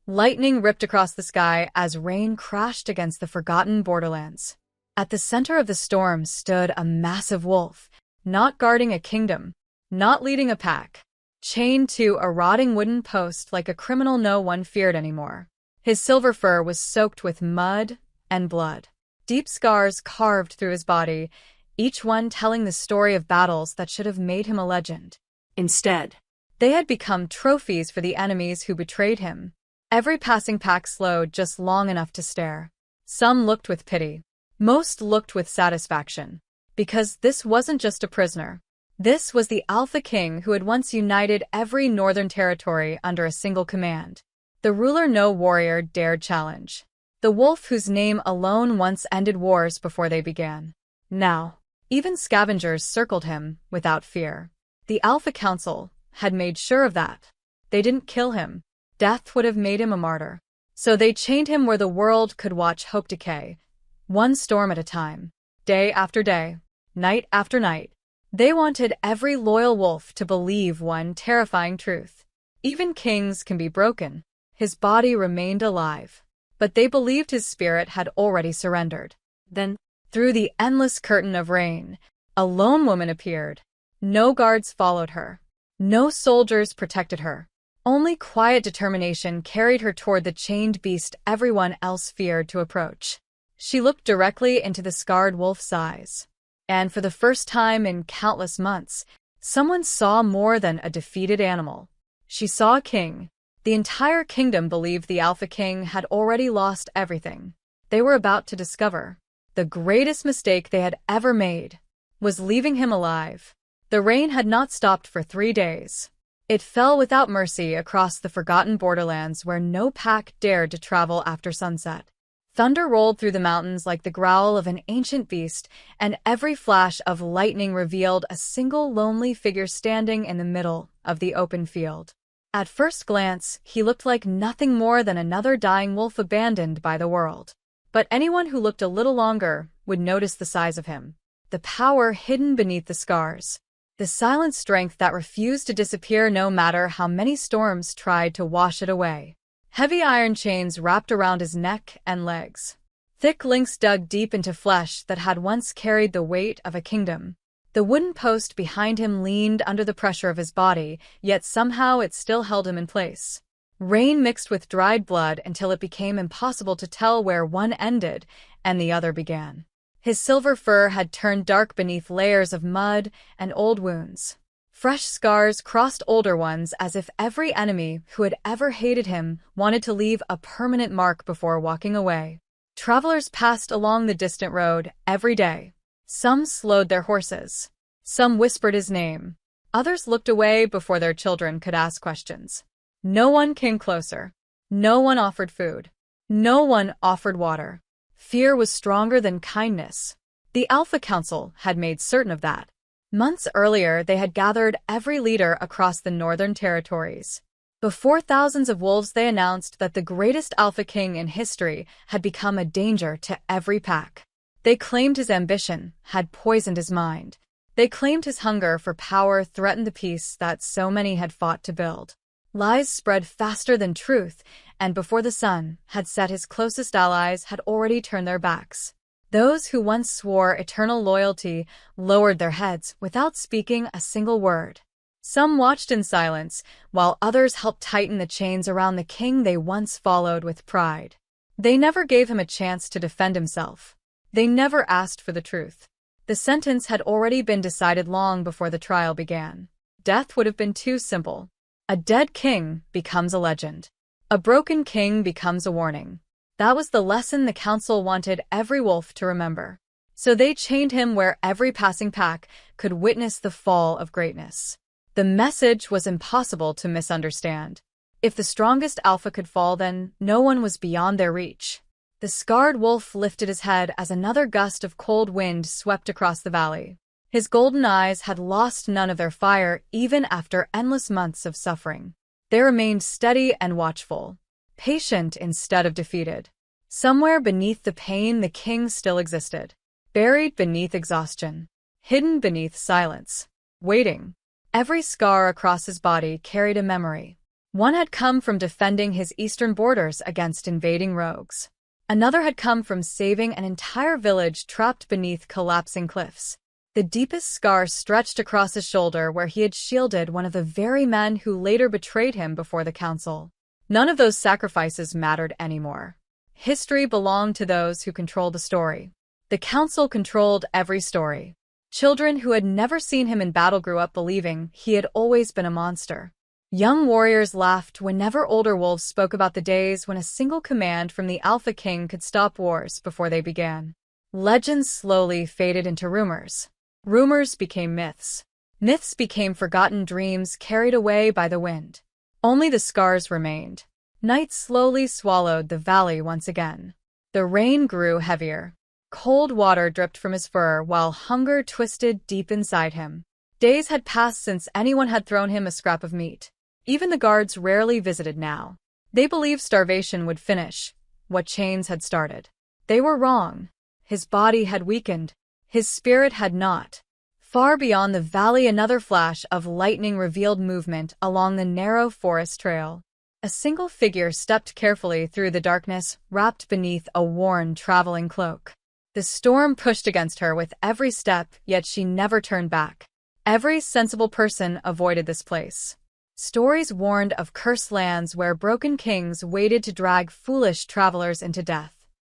Lightning ripped across the sky as rain crashed against the forgotten borderlands. At the center of the storm stood a massive wolf, not guarding a kingdom, not leading a pack, chained to a rotting wooden post like a criminal no one feared anymore. His silver fur was soaked with mud and blood. Deep scars carved through his body, each one telling the story of battles that should have made him a legend. Instead, they had become trophies for the enemies who betrayed him. Every passing pack slowed just long enough to stare. Some looked with pity. Most looked with satisfaction. Because this wasn't just a prisoner. This was the Alpha King who had once united every northern territory under a single command. The ruler no warrior dared challenge. The wolf whose name alone once ended wars before they began. Now, even scavengers circled him without fear. The Alpha Council had made sure of that. They didn't kill him. Death would have made him a martyr. So they chained him where the world could watch hope decay, one storm at a time, day after day, night after night. They wanted every loyal wolf to believe one terrifying truth. Even kings can be broken. His body remained alive, but they believed his spirit had already surrendered. Then, through the endless curtain of rain, a lone woman appeared. No guards followed her. No soldiers protected her. Only quiet determination carried her toward the chained beast everyone else feared to approach. She looked directly into the scarred wolf's eyes. And for the first time in countless months, someone saw more than a defeated animal. She saw a king. The entire kingdom believed the Alpha King had already lost everything. They were about to discover the greatest mistake they had ever made was leaving him alive. The rain had not stopped for 3 days. It fell without mercy across the forgotten borderlands where no pack dared to travel after sunset. Thunder rolled through the mountains like the growl of an ancient beast, and every flash of lightning revealed a single lonely figure standing in the middle of the open field. At first glance, he looked like nothing more than another dying wolf abandoned by the world. But anyone who looked a little longer would notice the size of him, the power hidden beneath the scars. The silent strength that refused to disappear no matter how many storms tried to wash it away. Heavy iron chains wrapped around his neck and legs. Thick links dug deep into flesh that had once carried the weight of a kingdom. The wooden post behind him leaned under the pressure of his body, yet somehow it still held him in place. Rain mixed with dried blood until it became impossible to tell where one ended and the other began. His silver fur had turned dark beneath layers of mud and old wounds. Fresh scars crossed older ones as if every enemy who had ever hated him wanted to leave a permanent mark before walking away. Travelers passed along the distant road every day. Some slowed their horses. Some whispered his name. Others looked away before their children could ask questions. No one came closer. No one offered food. No one offered water. Fear was stronger than kindness. The Alpha Council had made certain of that. Months earlier, they had gathered every leader across the northern territories. Before thousands of wolves, they announced that the greatest Alpha King in history had become a danger to every pack. They claimed his ambition had poisoned his mind. They claimed his hunger for power threatened the peace that so many had fought to build. Lies spread faster than truth, and before the sun had set, his closest allies had already turned their backs. Those who once swore eternal loyalty lowered their heads without speaking a single word. Some watched in silence, while others helped tighten the chains around the king they once followed with pride. They never gave him a chance to defend himself. They never asked for the truth. The sentence had already been decided long before the trial began. Death would have been too simple. A dead king becomes a legend. A broken king becomes a warning. That was the lesson the council wanted every wolf to remember. So they chained him where every passing pack could witness the fall of greatness. The message was impossible to misunderstand. If the strongest alpha could fall, then no one was beyond their reach. The scarred wolf lifted his head as another gust of cold wind swept across the valley. His golden eyes had lost none of their fire even after endless months of suffering. They remained steady and watchful, patient instead of defeated. Somewhere beneath the pain, the king still existed, buried beneath exhaustion, hidden beneath silence, waiting. Every scar across his body carried a memory. One had come from defending his eastern borders against invading rogues. Another had come from saving an entire village trapped beneath collapsing cliffs. The deepest scar stretched across his shoulder where he had shielded one of the very men who later betrayed him before the council. None of those sacrifices mattered anymore. History belonged to those who controlled the story. The council controlled every story. Children who had never seen him in battle grew up believing he had always been a monster. Young warriors laughed whenever older wolves spoke about the days when a single command from the Alpha King could stop wars before they began. Legends slowly faded into rumors. Rumors became myths. Myths became forgotten dreams carried away by the wind. Only the scars remained. Night slowly swallowed the valley once again. The rain grew heavier. Cold water dripped from his fur while hunger twisted deep inside him. Days had passed since anyone had thrown him a scrap of meat. Even the guards rarely visited now. They believed starvation would finish what chains had started. They were wrong. His body had weakened. His spirit had not. Far beyond the valley, another flash of lightning revealed movement along the narrow forest trail. A single figure stepped carefully through the darkness, wrapped beneath a worn traveling cloak. The storm pushed against her with every step, yet she never turned back. Every sensible person avoided this place. Stories warned of cursed lands where broken kings waited to drag foolish travelers into death.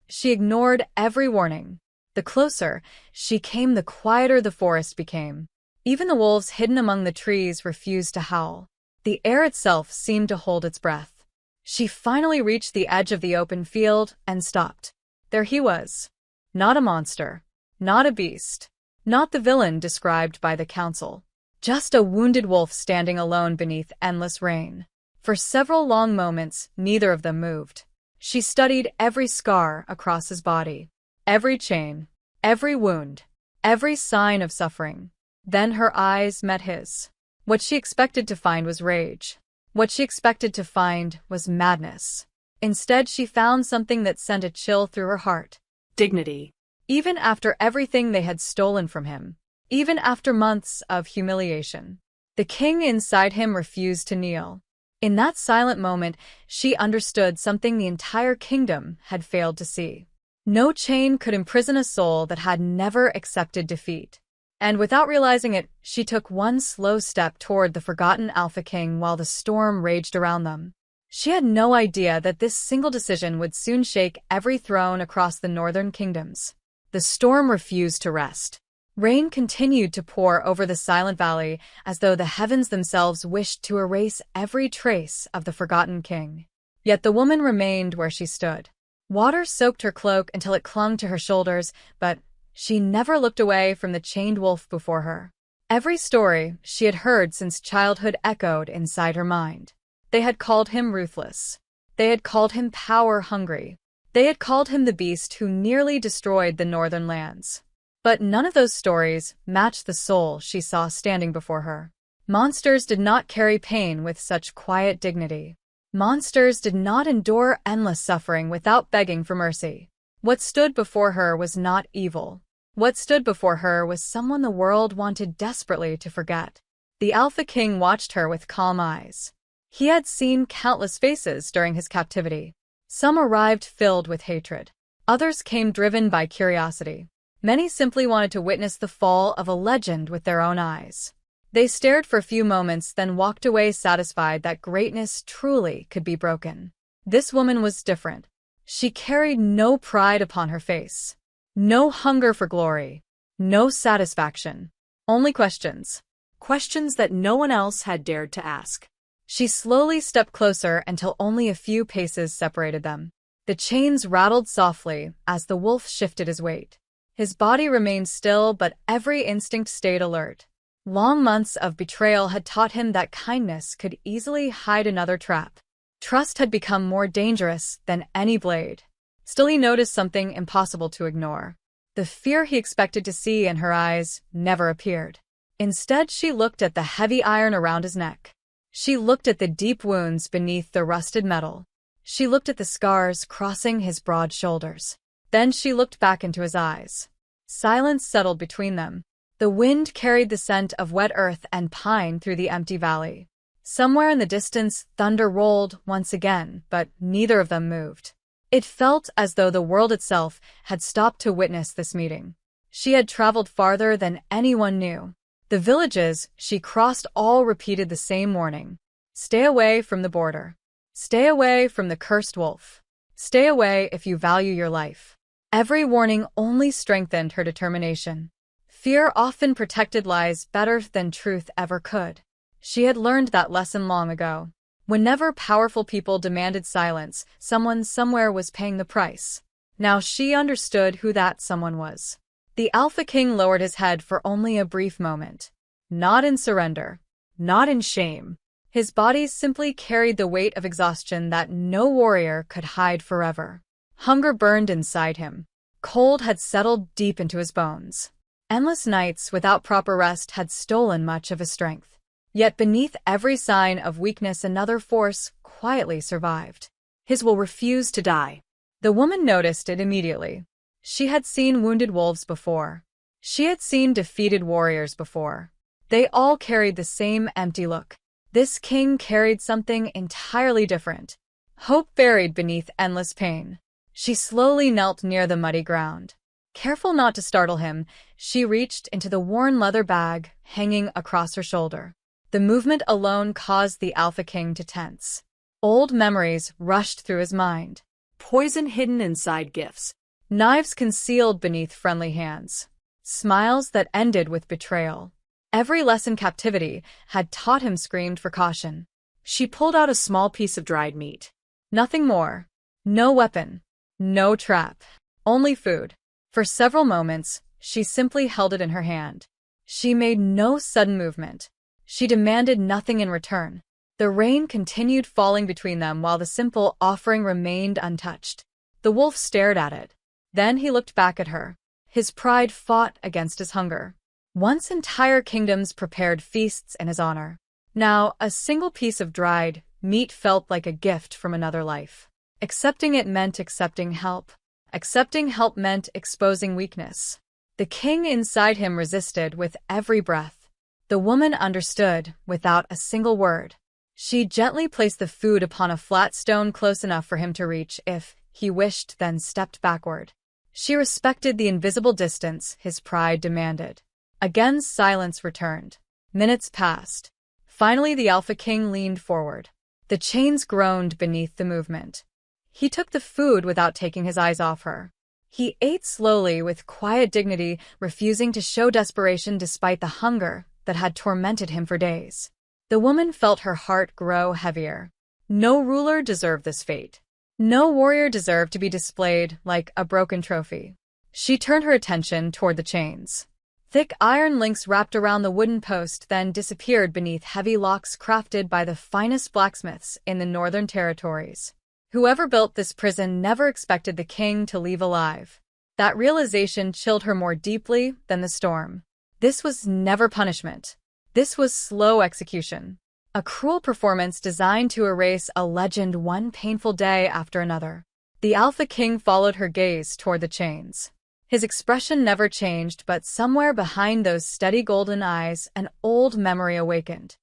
She ignored every warning. The closer she came, the quieter the forest became. Even the wolves hidden among the trees refused to howl. The air itself seemed to hold its breath. She finally reached the edge of the open field and stopped. There he was. Not a monster. Not a beast. Not the villain described by the council. Just a wounded wolf standing alone beneath endless rain. For several long moments, neither of them moved. She studied every scar across his body. Every chain. Every wound. Every sign of suffering. Then her eyes met his. What she expected to find was rage. What she expected to find was madness. Instead, she found something that sent a chill through her heart. Dignity. Even after everything they had stolen from him. Even after months of humiliation. The king inside him refused to kneel. In that silent moment, she understood something the entire kingdom had failed to see. No chain could imprison a soul that had never accepted defeat. And without realizing it, she took one slow step toward the forgotten Alpha King while the storm raged around them. She had no idea that this single decision would soon shake every throne across the northern kingdoms. The storm refused to rest. Rain continued to pour over the silent valley as though the heavens themselves wished to erase every trace of the forgotten king. Yet the woman remained where she stood. Water soaked her cloak until it clung to her shoulders, but she never looked away from the chained wolf before her. Every story she had heard since childhood echoed inside her mind. They had called him ruthless. They had called him power-hungry. They had called him the beast who nearly destroyed the northern lands. But none of those stories matched the soul she saw standing before her. Monsters did not carry pain with such quiet dignity. Monsters did not endure endless suffering without begging for mercy. What stood before her was not evil. What stood before her was someone the world wanted desperately to forget. The Alpha King watched her with calm eyes. He had seen countless faces during his captivity. Some arrived filled with hatred. Others came driven by curiosity. Many simply wanted to witness the fall of a legend with their own eyes. They stared for a few moments, then walked away satisfied that greatness truly could be broken. This woman was different. She carried no pride upon her face. No hunger for glory. No satisfaction. Only questions. Questions that no one else had dared to ask. She slowly stepped closer until only a few paces separated them. The chains rattled softly as the wolf shifted his weight. His body remained still, but every instinct stayed alert. Long months of betrayal had taught him that kindness could easily hide another trap. Trust had become more dangerous than any blade. Still, he noticed something impossible to ignore. The fear he expected to see in her eyes never appeared. Instead, she looked at the heavy iron around his neck. She looked at the deep wounds beneath the rusted metal. She looked at the scars crossing his broad shoulders. Then she looked back into his eyes. Silence settled between them. The wind carried the scent of wet earth and pine through the empty valley. Somewhere in the distance, thunder rolled once again, but neither of them moved. It felt as though the world itself had stopped to witness this meeting. She had traveled farther than anyone knew. The villages she crossed all repeated the same warning. Stay away from the border. Stay away from the cursed wolf. Stay away if you value your life. Every warning only strengthened her determination. Fear often protected lies better than truth ever could. She had learned that lesson long ago. Whenever powerful people demanded silence, someone somewhere was paying the price. Now she understood who that someone was. The Alpha King lowered his head for only a brief moment. Not in surrender. Not in shame. His body simply carried the weight of exhaustion that no warrior could hide forever. Hunger burned inside him. Cold had settled deep into his bones. Endless nights without proper rest had stolen much of his strength. Yet beneath every sign of weakness, another force quietly survived. His will refused to die. The woman noticed it immediately. She had seen wounded wolves before. She had seen defeated warriors before. They all carried the same empty look. This king carried something entirely different. Hope buried beneath endless pain. She slowly knelt near the muddy ground. Careful not to startle him, she reached into the worn leather bag hanging across her shoulder. The movement alone caused the Alpha King to tense. Old memories rushed through his mind. Poison hidden inside gifts. Knives concealed beneath friendly hands. Smiles that ended with betrayal. Every lesson captivity had taught him screamed for caution. She pulled out a small piece of dried meat. Nothing more. No weapon. No trap. Only food. For several moments, she simply held it in her hand. She made no sudden movement. She demanded nothing in return. The rain continued falling between them while the simple offering remained untouched. The wolf stared at it. Then he looked back at her. His pride fought against his hunger. Once entire kingdoms prepared feasts in his honor. Now, a single piece of dried meat felt like a gift from another life. Accepting it meant accepting help. Accepting help meant exposing weakness. The king inside him resisted with every breath. The woman understood without a single word. She gently placed the food upon a flat stone close enough for him to reach if he wished, then stepped backward. She respected the invisible distance his pride demanded. Again silence returned. Minutes passed. Finally the Alpha King leaned forward. The chains groaned beneath the movement. He took the food without taking his eyes off her. He ate slowly with quiet dignity, refusing to show desperation despite the hunger that had tormented him for days. The woman felt her heart grow heavier. No ruler deserved this fate. No warrior deserved to be displayed like a broken trophy. She turned her attention toward the chains. Thick iron links wrapped around the wooden post then disappeared beneath heavy locks crafted by the finest blacksmiths in the Northern Territories. Whoever built this prison never expected the king to leave alive. That realization chilled her more deeply than the storm. This was never punishment. This was slow execution. A cruel performance designed to erase a legend one painful day after another. The Alpha King followed her gaze toward the chains. His expression never changed, but somewhere behind those steady golden eyes, an old memory awakened.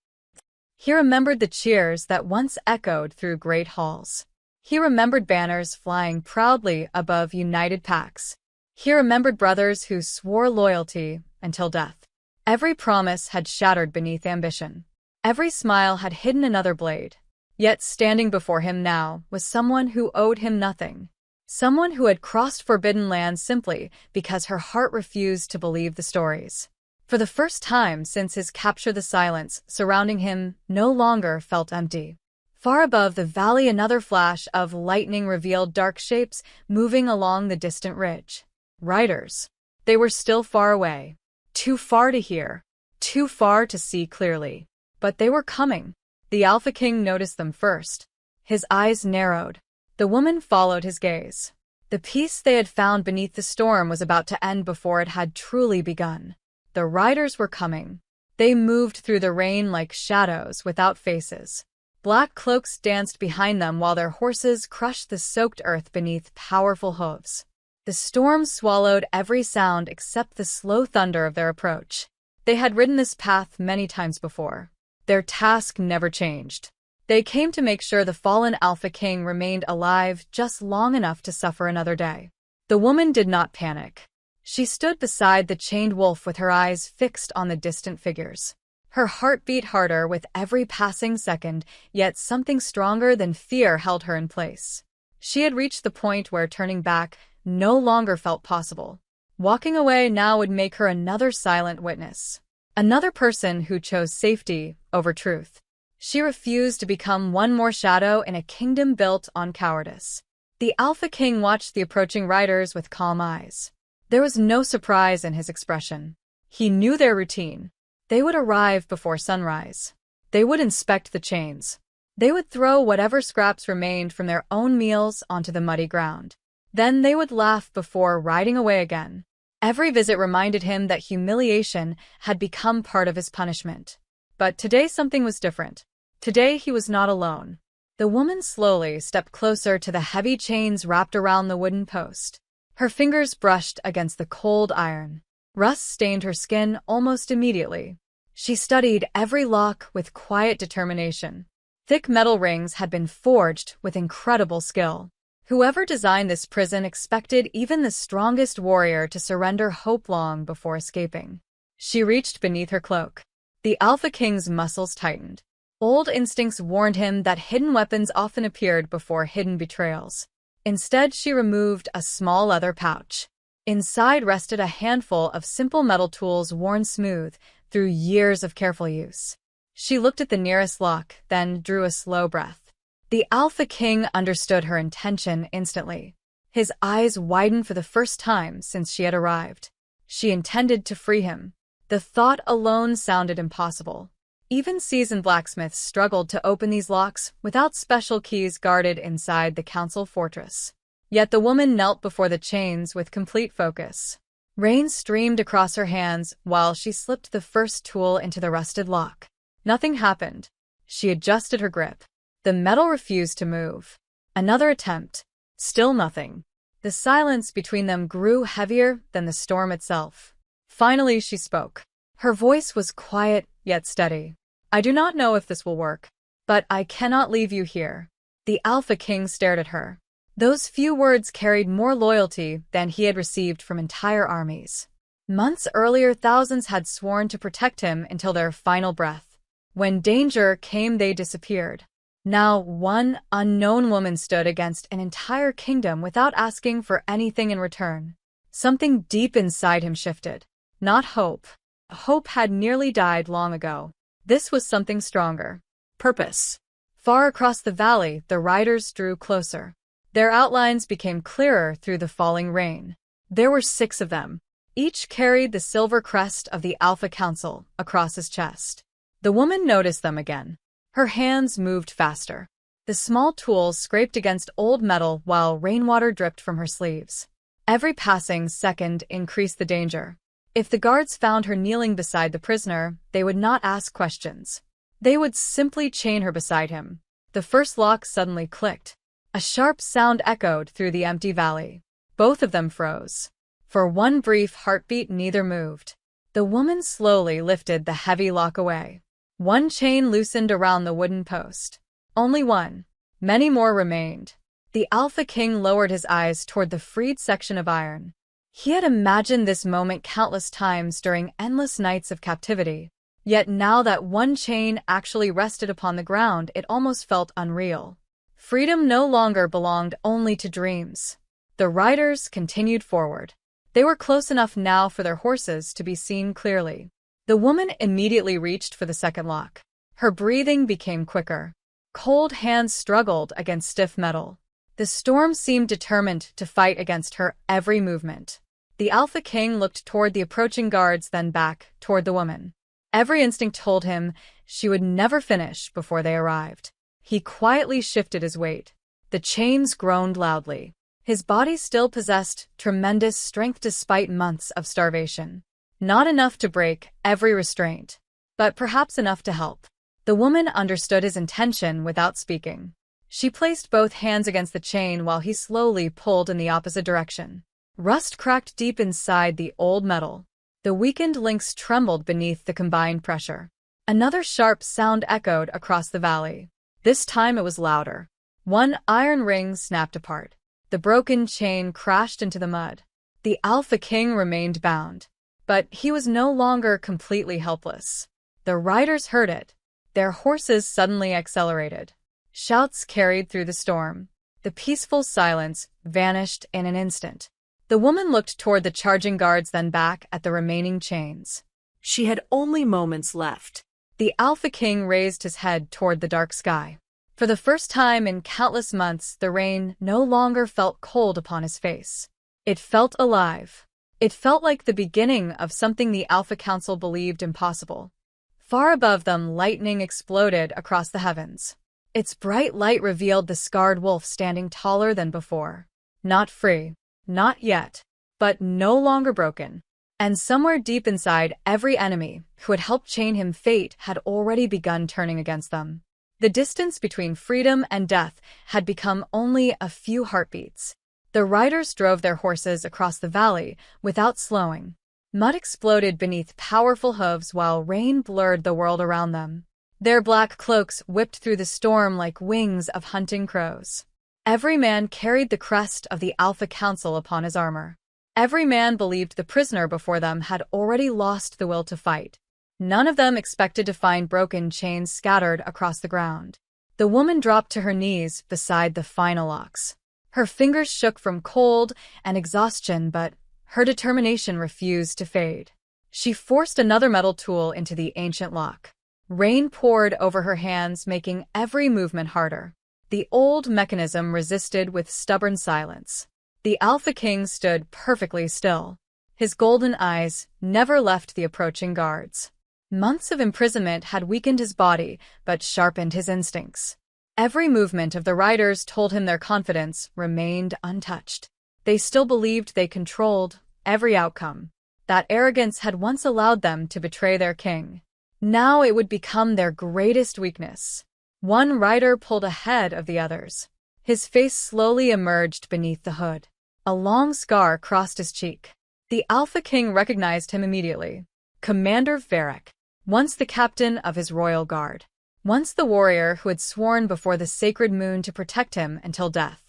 He remembered the cheers that once echoed through great halls. He remembered banners flying proudly above united packs. He remembered brothers who swore loyalty until death. Every promise had shattered beneath ambition. Every smile had hidden another blade. Yet standing before him now was someone who owed him nothing. Someone who had crossed forbidden lands simply because her heart refused to believe the stories. For the first time since his capture, the silence surrounding him no longer felt empty. Far above the valley, another flash of lightning revealed dark shapes moving along the distant ridge. Riders. They were still far away. Too far to hear. Too far to see clearly. But they were coming. The Alpha King noticed them first. His eyes narrowed. The woman followed his gaze. The peace they had found beneath the storm was about to end before it had truly begun. The riders were coming. They moved through the rain like shadows without faces. Black cloaks danced behind them while their horses crushed the soaked earth beneath powerful hooves. The storm swallowed every sound except the slow thunder of their approach. They had ridden this path many times before. Their task never changed. They came to make sure the fallen Alpha King remained alive just long enough to suffer another day. The woman did not panic. She stood beside the chained wolf with her eyes fixed on the distant figures. Her heart beat harder with every passing second, yet something stronger than fear held her in place. She had reached the point where turning back no longer felt possible. Walking away now would make her another silent witness. Another person who chose safety over truth. She refused to become one more shadow in a kingdom built on cowardice. The Alpha King watched the approaching riders with calm eyes. There was no surprise in his expression. He knew their routine. They would arrive before sunrise. They would inspect the chains. They would throw whatever scraps remained from their own meals onto the muddy ground. Then they would laugh before riding away again. Every visit reminded him that humiliation had become part of his punishment. But today something was different. Today he was not alone. The woman slowly stepped closer to the heavy chains wrapped around the wooden post. Her fingers brushed against the cold iron. Rust stained her skin almost immediately. She studied every lock with quiet determination. Thick metal rings had been forged with incredible skill. Whoever designed this prison expected even the strongest warrior to surrender hope long before escaping. She reached beneath her cloak. The Alpha King's muscles tightened. Old instincts warned him that hidden weapons often appeared before hidden betrayals. Instead, she removed a small leather pouch. Inside rested a handful of simple metal tools worn smooth through years of careful use. She looked at the nearest lock, then drew a slow breath. The Alpha King understood her intention instantly. His eyes widened for the first time since she had arrived. She intended to free him. The thought alone sounded impossible. Even seasoned blacksmiths struggled to open these locks without special keys guarded inside the council fortress. Yet the woman knelt before the chains with complete focus. Rain streamed across her hands while she slipped the first tool into the rusted lock. Nothing happened. She adjusted her grip. The metal refused to move. Another attempt. Still nothing. The silence between them grew heavier than the storm itself. Finally, she spoke. Her voice was quiet yet steady. I do not know if this will work, but I cannot leave you here. The Alpha King stared at her. Those few words carried more loyalty than he had received from entire armies. Months earlier, thousands had sworn to protect him until their final breath. When danger came, they disappeared. Now, one unknown woman stood against an entire kingdom without asking for anything in return. Something deep inside him shifted. Not hope. Hope had nearly died long ago. This was something stronger. Purpose. Far across the valley, the riders drew closer. Their outlines became clearer through the falling rain. There were 6 of them. Each carried the silver crest of the Alpha Council across his chest. The woman noticed them again. Her hands moved faster. The small tools scraped against old metal while rainwater dripped from her sleeves. Every passing second increased the danger. If the guards found her kneeling beside the prisoner, they would not ask questions. They would simply chain her beside him. The first lock suddenly clicked. A sharp sound echoed through the empty valley. Both of them froze. For one brief heartbeat, neither moved. The woman slowly lifted the heavy lock away. One chain loosened around the wooden post. Only one. Many more remained. The Alpha King lowered his eyes toward the freed section of iron. He had imagined this moment countless times during endless nights of captivity. Yet now that one chain actually rested upon the ground, it almost felt unreal. Freedom no longer belonged only to dreams. The riders continued forward. They were close enough now for their horses to be seen clearly. The woman immediately reached for the second lock. Her breathing became quicker. Cold hands struggled against stiff metal. The storm seemed determined to fight against her every movement. The Alpha King looked toward the approaching guards, then back toward the woman. Every instinct told him she would never finish before they arrived. He quietly shifted his weight. The chains groaned loudly. His body still possessed tremendous strength despite months of starvation. Not enough to break every restraint, but perhaps enough to help. The woman understood his intention without speaking. She placed both hands against the chain while he slowly pulled in the opposite direction. Rust cracked deep inside the old metal. The weakened links trembled beneath the combined pressure. Another sharp sound echoed across the valley. This time it was louder. One iron ring snapped apart. The broken chain crashed into the mud. The Alpha King remained bound, but he was no longer completely helpless. The riders heard it. Their horses suddenly accelerated. Shouts carried through the storm. The peaceful silence vanished in an instant. The woman looked toward the charging guards, then back at the remaining chains. She had only moments left. The Alpha King raised his head toward the dark sky. For the first time in countless months, the rain no longer felt cold upon his face. It felt alive. It felt like the beginning of something the Alpha Council believed impossible. Far above them, lightning exploded across the heavens. Its bright light revealed the scarred wolf standing taller than before. Not free. Not yet. But no longer broken. And somewhere deep inside, every enemy who had helped chain him fate had already begun turning against them. The distance between freedom and death had become only a few heartbeats. The riders drove their horses across the valley without slowing. Mud exploded beneath powerful hooves while rain blurred the world around them. Their black cloaks whipped through the storm like wings of hunting crows. Every man carried the crest of the Alpha Council upon his armor. Every man believed the prisoner before them had already lost the will to fight. None of them expected to find broken chains scattered across the ground. The woman dropped to her knees beside the final locks. Her fingers shook from cold and exhaustion, but her determination refused to fade. She forced another metal tool into the ancient lock. Rain poured over her hands, making every movement harder. The old mechanism resisted with stubborn silence. The Alpha King stood perfectly still. His golden eyes never left the approaching guards. Months of imprisonment had weakened his body, but sharpened his instincts. Every movement of the riders told him their confidence remained untouched. They still believed they controlled every outcome. That arrogance had once allowed them to betray their king. Now it would become their greatest weakness. One rider pulled ahead of the others. His face slowly emerged beneath the hood. A long scar crossed his cheek. The Alpha King recognized him immediately. Commander Varric, once the captain of his royal guard. Once the warrior who had sworn before the sacred moon to protect him until death.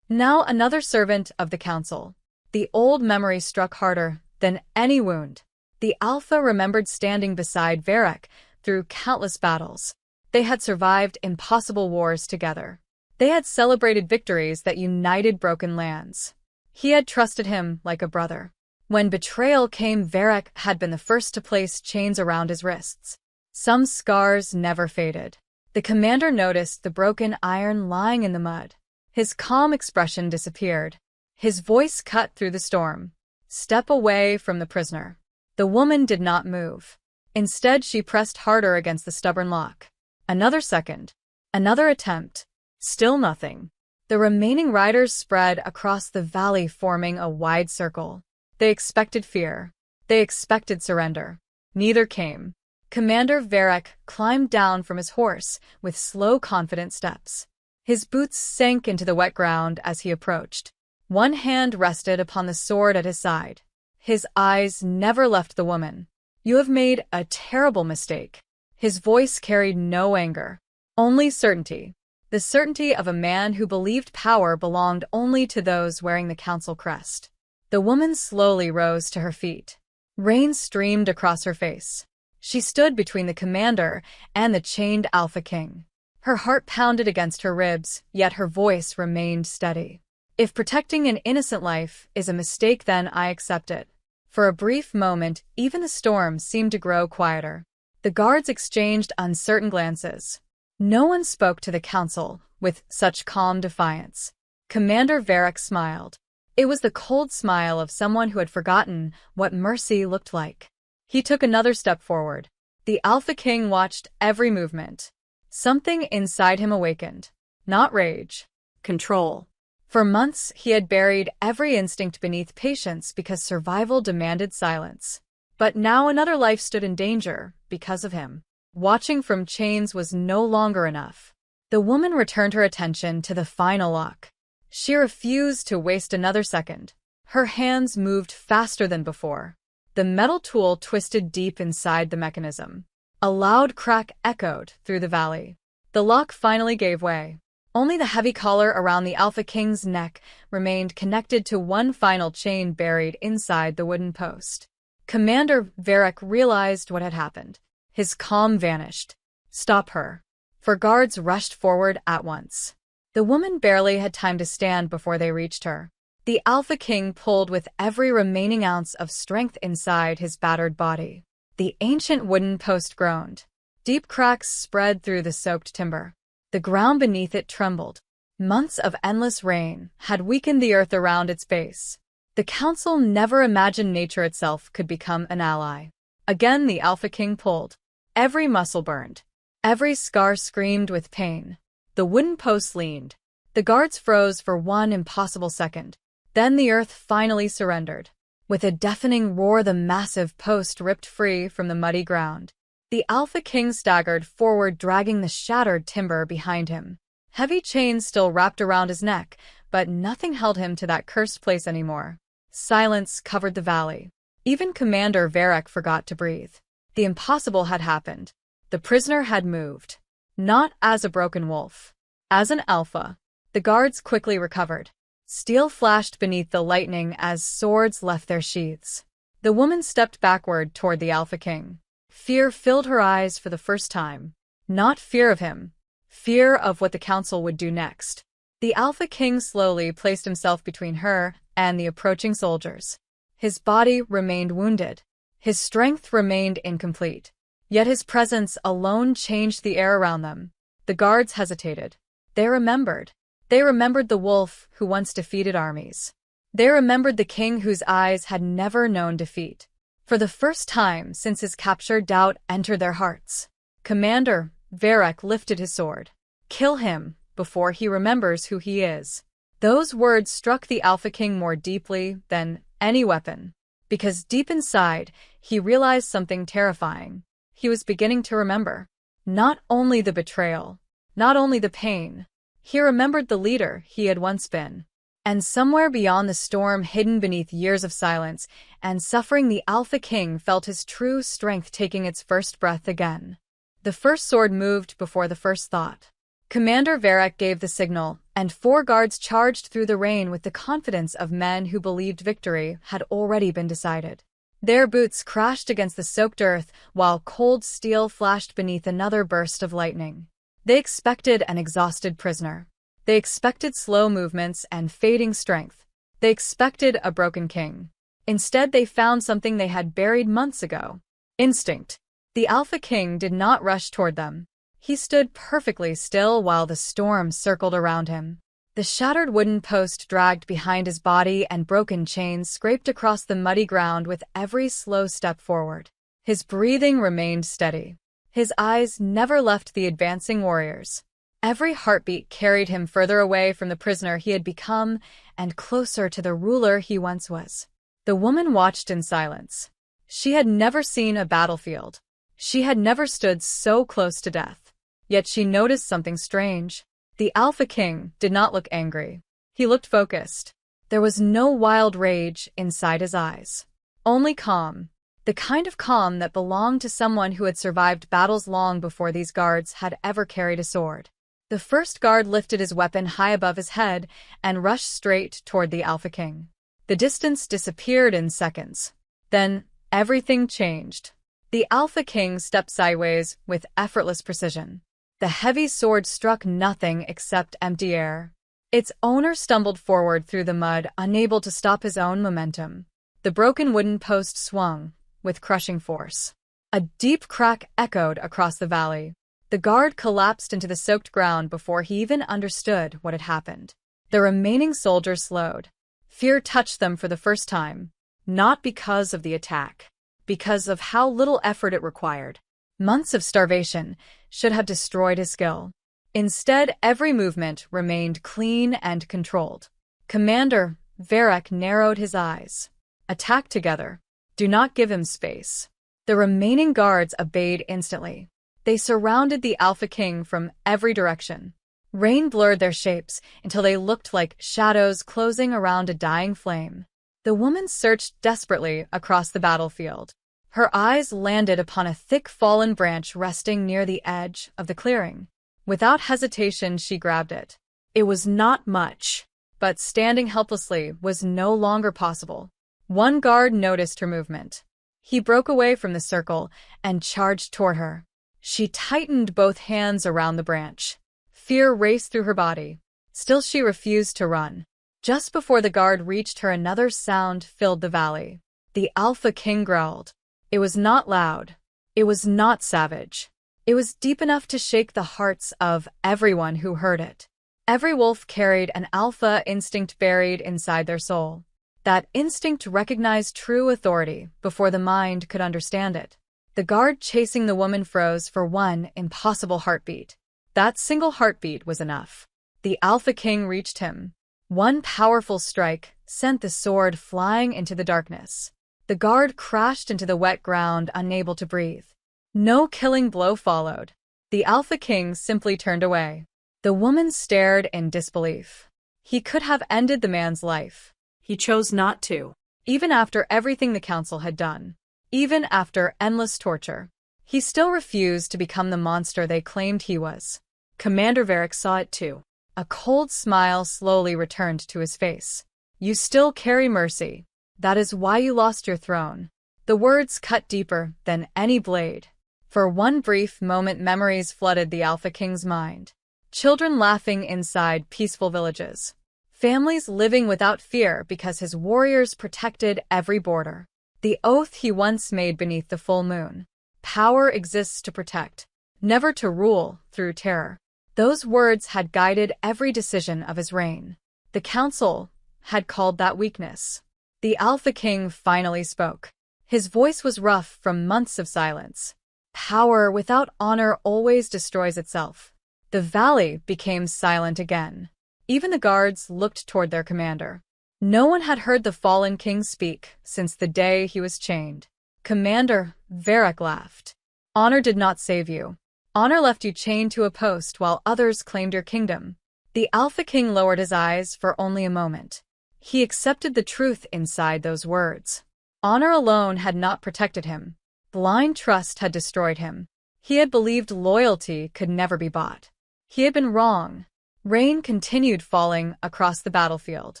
Now another servant of the council. The old memory struck harder than any wound. The Alpha remembered standing beside Varric through countless battles. They had survived impossible wars together. They had celebrated victories that united broken lands. He had trusted him like a brother. When betrayal came, Varric had been the first to place chains around his wrists. Some scars never faded. The commander noticed the broken iron lying in the mud. His calm expression disappeared. His voice cut through the storm. Step away from the prisoner. The woman did not move. Instead, she pressed harder against the stubborn lock. Another second. Another attempt. Still nothing. The remaining riders spread across the valley, forming a wide circle. They expected fear. They expected surrender. Neither came. Commander Varric climbed down from his horse with slow, confident steps. His boots sank into the wet ground as he approached. One hand rested upon the sword at his side. His eyes never left the woman. You have made a terrible mistake. His voice carried no anger, only certainty. The certainty of a man who believed power belonged only to those wearing the council crest. The woman slowly rose to her feet. Rain streamed across her face. She stood between the commander and the chained Alpha King. Her heart pounded against her ribs, yet her voice remained steady. If protecting an innocent life is a mistake, then I accept it. For a brief moment, even the storm seemed to grow quieter. The guards exchanged uncertain glances. No one spoke to the council with such calm defiance. Commander Varric smiled. It was the cold smile of someone who had forgotten what mercy looked like. He took another step forward. The Alpha King watched every movement. Something inside him awakened. Not rage. Control. For months, he had buried every instinct beneath patience because survival demanded silence. But now another life stood in danger because of him. Watching from chains was no longer enough. The woman returned her attention to the final lock. She refused to waste another second. Her hands moved faster than before. The metal tool twisted deep inside the mechanism. A loud crack echoed through the valley. The lock finally gave way. Only the heavy collar around the Alpha King's neck remained connected to one final chain buried inside the wooden post. Commander Varric realized what had happened. His calm vanished. "Stop her." Four guards rushed forward at once. The woman barely had time to stand before they reached her. The Alpha King pulled with every remaining ounce of strength inside his battered body. The ancient wooden post groaned. Deep cracks spread through the soaked timber. The ground beneath it trembled. Months of endless rain had weakened the earth around its base. The council never imagined nature itself could become an ally. Again the Alpha King pulled. Every muscle burned. Every scar screamed with pain. The wooden post leaned. The guards froze for one impossible second. Then the earth finally surrendered. With a deafening roar, the massive post ripped free from the muddy ground. The Alpha King staggered forward, dragging the shattered timber behind him. Heavy chains still wrapped around his neck, but nothing held him to that cursed place anymore. Silence covered the valley. Even Commander Varric forgot to breathe. The impossible had happened. The prisoner had moved. Not as a broken wolf. As an alpha. The guards quickly recovered. Steel flashed beneath the lightning as swords left their sheaths. The woman stepped backward toward the Alpha King. Fear filled her eyes for the first time. Not fear of him. Fear of what the council would do next. The Alpha King slowly placed himself between her and the approaching soldiers. His body remained wounded. His strength remained incomplete. Yet his presence alone changed the air around them. The guards hesitated. They remembered. They remembered the wolf who once defeated armies. They remembered the king whose eyes had never known defeat. For the first time since his capture, doubt entered their hearts. Commander Varric lifted his sword. "Kill him before he remembers who he is." Those words struck the Alpha King more deeply than any weapon. Because deep inside, he realized something terrifying. He was beginning to remember. Not only the betrayal, not only the pain. He remembered the leader he had once been. And somewhere beyond the storm, hidden beneath years of silence and suffering, the Alpha King felt his true strength taking its first breath again. The first sword moved before the first thought. Commander Varric gave the signal, and 4 guards charged through the rain with the confidence of men who believed victory had already been decided. Their boots crashed against the soaked earth while cold steel flashed beneath another burst of lightning. They expected an exhausted prisoner. They expected slow movements and fading strength. They expected a broken king. Instead, they found something they had buried months ago. Instinct. The Alpha King did not rush toward them. He stood perfectly still while the storm circled around him. The shattered wooden post dragged behind his body, and broken chains scraped across the muddy ground with every slow step forward. His breathing remained steady. His eyes never left the advancing warriors. Every heartbeat carried him further away from the prisoner he had become and closer to the ruler he once was. The woman watched in silence. She had never seen a battlefield. She had never stood so close to death. Yet she noticed something strange. The Alpha King did not look angry. He looked focused. There was no wild rage inside his eyes. Only calm. The kind of calm that belonged to someone who had survived battles long before these guards had ever carried a sword. The first guard lifted his weapon high above his head and rushed straight toward the Alpha King. The distance disappeared in seconds. Then, everything changed. The Alpha King stepped sideways with effortless precision. The heavy sword struck nothing except empty air. Its owner stumbled forward through the mud, unable to stop his own momentum. The broken wooden post swung with crushing force. A deep crack echoed across the valley. The guard collapsed into the soaked ground before he even understood what had happened. The remaining soldiers slowed. Fear touched them for the first time, not because of the attack, because of how little effort it required. Months of starvation should have destroyed his skill. Instead, every movement remained clean and controlled. Commander Varric narrowed his eyes. Attack together. Do not give him space. The remaining guards obeyed instantly. They surrounded the Alpha King from every direction. Rain blurred their shapes until they looked like shadows closing around a dying flame. The woman searched desperately across the battlefield. Her eyes landed upon a thick fallen branch resting near the edge of the clearing. Without hesitation, she grabbed it. It was not much. But standing helplessly was no longer possible. One guard noticed her movement. He broke away from the circle and charged toward her. She tightened both hands around the branch. Fear raced through her body. Still she refused to run. Just before the guard reached her, another sound filled the valley. The Alpha King growled. It was not loud. It was not savage. It was deep enough to shake the hearts of everyone who heard it. Every wolf carried an alpha instinct buried inside their soul. That instinct recognized true authority before the mind could understand it. The guard chasing the woman froze for one impossible heartbeat. That single heartbeat was enough. The Alpha King reached him. One powerful strike sent the sword flying into the darkness. The guard crashed into the wet ground, unable to breathe. No killing blow followed. The Alpha King simply turned away. The woman stared in disbelief. He could have ended the man's life. He chose not to. Even after everything the council had done. Even after endless torture. He still refused to become the monster they claimed he was. Commander Varric saw it too. A cold smile slowly returned to his face. You still carry mercy. That is why you lost your throne. The words cut deeper than any blade. For one brief moment, memories flooded the Alpha King's mind. Children laughing inside peaceful villages. Families living without fear because his warriors protected every border. The oath he once made beneath the full moon. Power exists to protect, never to rule through terror. Those words had guided every decision of his reign. The council had called that weakness. The Alpha King finally spoke. His voice was rough from months of silence. Power without honor always destroys itself. The valley became silent again. Even the guards looked toward their commander. No one had heard the fallen king speak since the day he was chained. Commander, Varric laughed. Honor did not save you. Honor left you chained to a post while others claimed your kingdom. The Alpha King lowered his eyes for only a moment. He accepted the truth inside those words. Honor alone had not protected him. Blind trust had destroyed him. He had believed loyalty could never be bought. He had been wrong. Rain continued falling across the battlefield.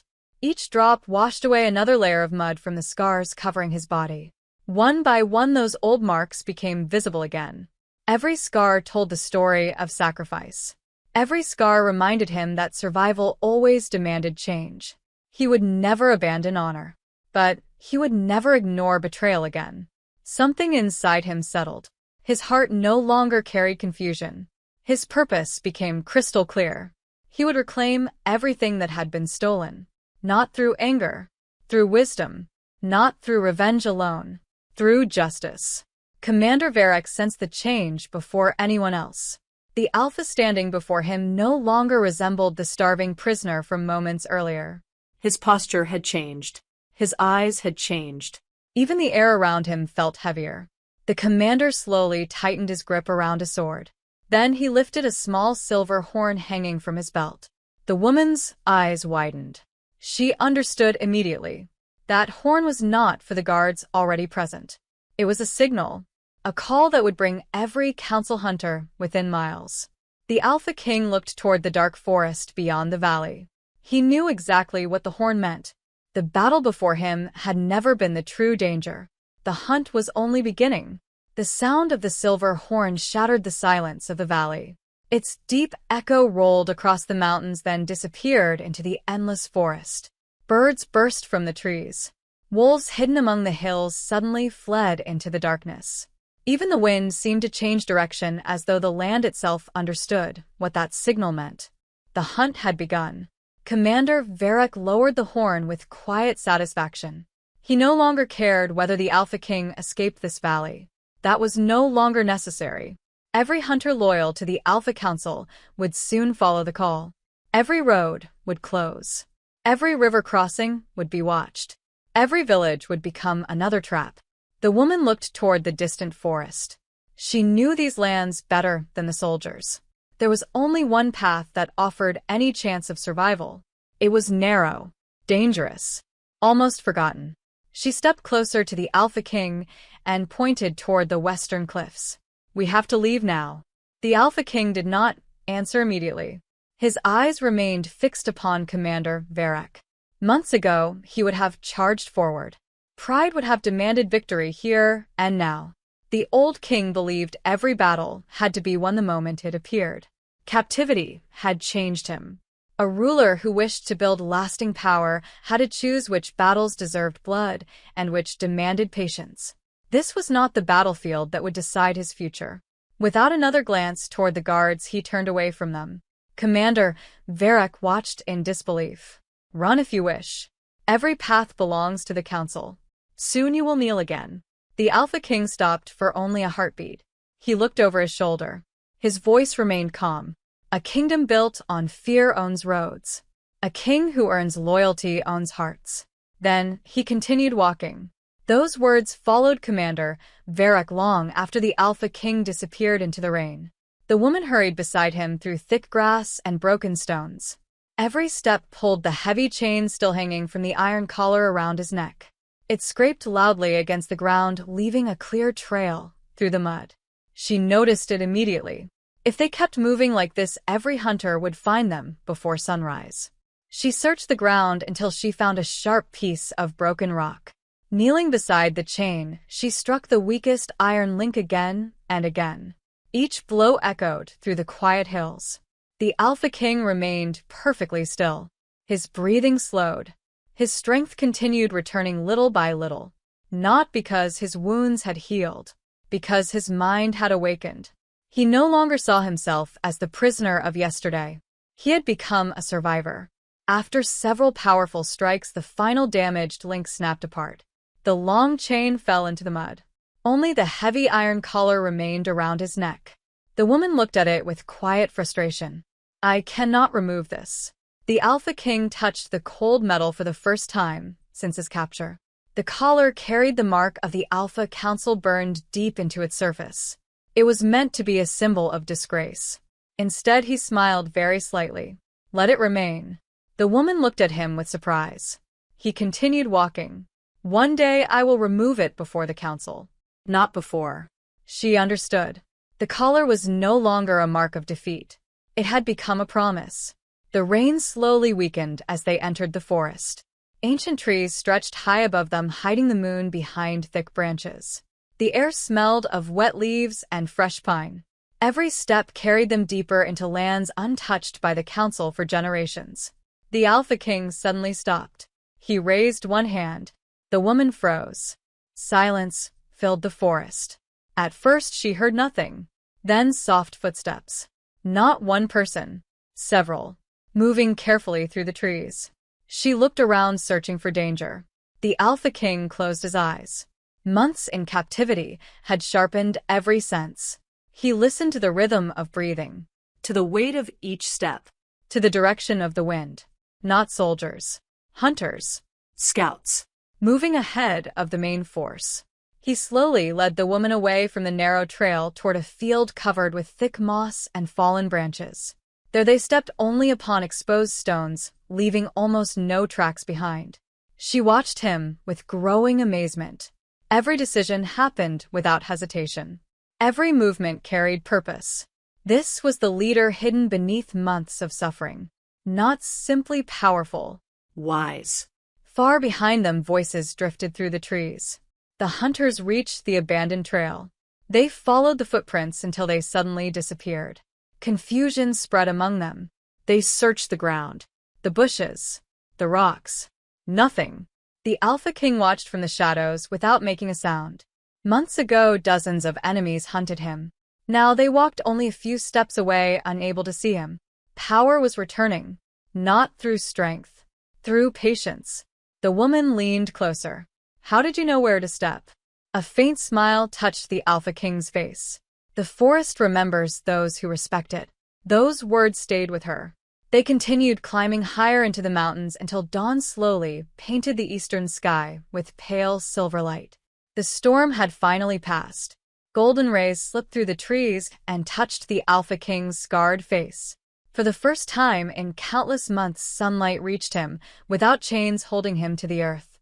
Each drop washed away another layer of mud from the scars covering his body. One by one, those old marks became visible again. Every scar told the story of sacrifice. Every scar reminded him that survival always demanded change. He would never abandon honor. But he would never ignore betrayal again. Something inside him settled. His heart no longer carried confusion. His purpose became crystal clear. He would reclaim everything that had been stolen. Not through anger, through wisdom, not through revenge alone, through justice. Commander Varric sensed the change before anyone else. The Alpha standing before him no longer resembled the starving prisoner from moments earlier. His posture had changed. His eyes had changed. Even the air around him felt heavier. The commander slowly tightened his grip around a sword. Then he lifted a small silver horn hanging from his belt. The woman's eyes widened. She understood immediately. That horn was not for the guards already present. It was a signal, a call that would bring every council hunter within miles. The Alpha King looked toward the dark forest beyond the valley. He knew exactly what the horn meant. The battle before him had never been the true danger. The hunt was only beginning. The sound of the silver horn shattered the silence of the valley. Its deep echo rolled across the mountains, then disappeared into the endless forest. Birds burst from the trees. Wolves hidden among the hills suddenly fled into the darkness. Even the wind seemed to change direction, as though the land itself understood what that signal meant. The hunt had begun. Commander Varric lowered the horn with quiet satisfaction. He no longer cared whether the Alpha King escaped this valley. That was no longer necessary. Every hunter loyal to the Alpha Council would soon follow the call. Every road would close. Every river crossing would be watched. Every village would become another trap. The woman looked toward the distant forest. She knew these lands better than the soldiers. There was only one path that offered any chance of survival. It was narrow, dangerous, almost forgotten. She stepped closer to the Alpha King and pointed toward the western cliffs. "We have to leave now." The Alpha King did not answer immediately. His eyes remained fixed upon Commander Varric. Months ago, he would have charged forward. Pride would have demanded victory here and now. The old king believed every battle had to be won the moment it appeared. Captivity had changed him. A ruler who wished to build lasting power had to choose which battles deserved blood and which demanded patience. This was not the battlefield that would decide his future. Without another glance toward the guards, he turned away from them. Commander Varric watched in disbelief. "Run if you wish. Every path belongs to the council. Soon you will kneel again." The Alpha King stopped for only a heartbeat. He looked over his shoulder. His voice remained calm. "A kingdom built on fear owns roads. A king who earns loyalty owns hearts." Then he continued walking. Those words followed Commander Varric long after the Alpha King disappeared into the rain. The woman hurried beside him through thick grass and broken stones. Every step pulled the heavy chain still hanging from the iron collar around his neck. It scraped loudly against the ground, leaving a clear trail through the mud. She noticed it immediately. If they kept moving like this, every hunter would find them before sunrise. She searched the ground until she found a sharp piece of broken rock. Kneeling beside the chain, she struck the weakest iron link again and again. Each blow echoed through the quiet hills. The Alpha King remained perfectly still. His breathing slowed. His strength continued returning little by little. Not because his wounds had healed, because his mind had awakened. He no longer saw himself as the prisoner of yesterday. He had become a survivor. After several powerful strikes, the final damaged link snapped apart. The long chain fell into the mud. Only the heavy iron collar remained around his neck. The woman looked at it with quiet frustration. "I cannot remove this." The Alpha King touched the cold metal for the first time since his capture. The collar carried the mark of the Alpha Council burned deep into its surface. It was meant to be a symbol of disgrace. Instead, he smiled very slightly. "Let it remain." The woman looked at him with surprise. He continued walking. "One day I will remove it before the council." "Not before." She understood. The collar was no longer a mark of defeat. It had become a promise. The rain slowly weakened as they entered the forest. Ancient trees stretched high above them, hiding the moon behind thick branches. The air smelled of wet leaves and fresh pine. Every step carried them deeper into lands untouched by the council for generations. The Alpha King suddenly stopped. He raised one hand. The woman froze. Silence filled the forest. At first she heard nothing. Then soft footsteps. Not one person. Several. Moving carefully through the trees. She looked around, searching for danger. The Alpha King closed his eyes. Months in captivity had sharpened every sense. He listened to the rhythm of breathing, To the weight of each step. to the direction of the wind. Not soldiers. Hunters. Scouts. Moving ahead of the main force. He slowly led the woman away from the narrow trail toward a field covered with thick moss and fallen branches. There they stepped only upon exposed stones, leaving almost no tracks behind. She watched him with growing amazement. Every decision happened without hesitation. Every movement carried purpose. This was the leader hidden beneath months of suffering. Not simply powerful. Wise. Far behind them, voices drifted through the trees. The hunters reached the abandoned trail. They followed the footprints until they suddenly disappeared. Confusion spread among them. They searched the ground, the bushes, the rocks. Nothing. The Alpha King watched from the shadows without making a sound. Months ago, dozens of enemies hunted him. Now they walked only a few steps away, unable to see him. Power was returning, not through strength, through patience. The woman leaned closer. "How did you know where to step?" A faint smile touched the Alpha King's face. "The forest remembers those who respect it." Those words stayed with her. They continued climbing higher into the mountains until dawn slowly painted the eastern sky with pale silver light. The storm had finally passed. Golden rays slipped through the trees and touched the Alpha King's scarred face. For the first time in countless months, sunlight reached him, without chains holding him to the earth.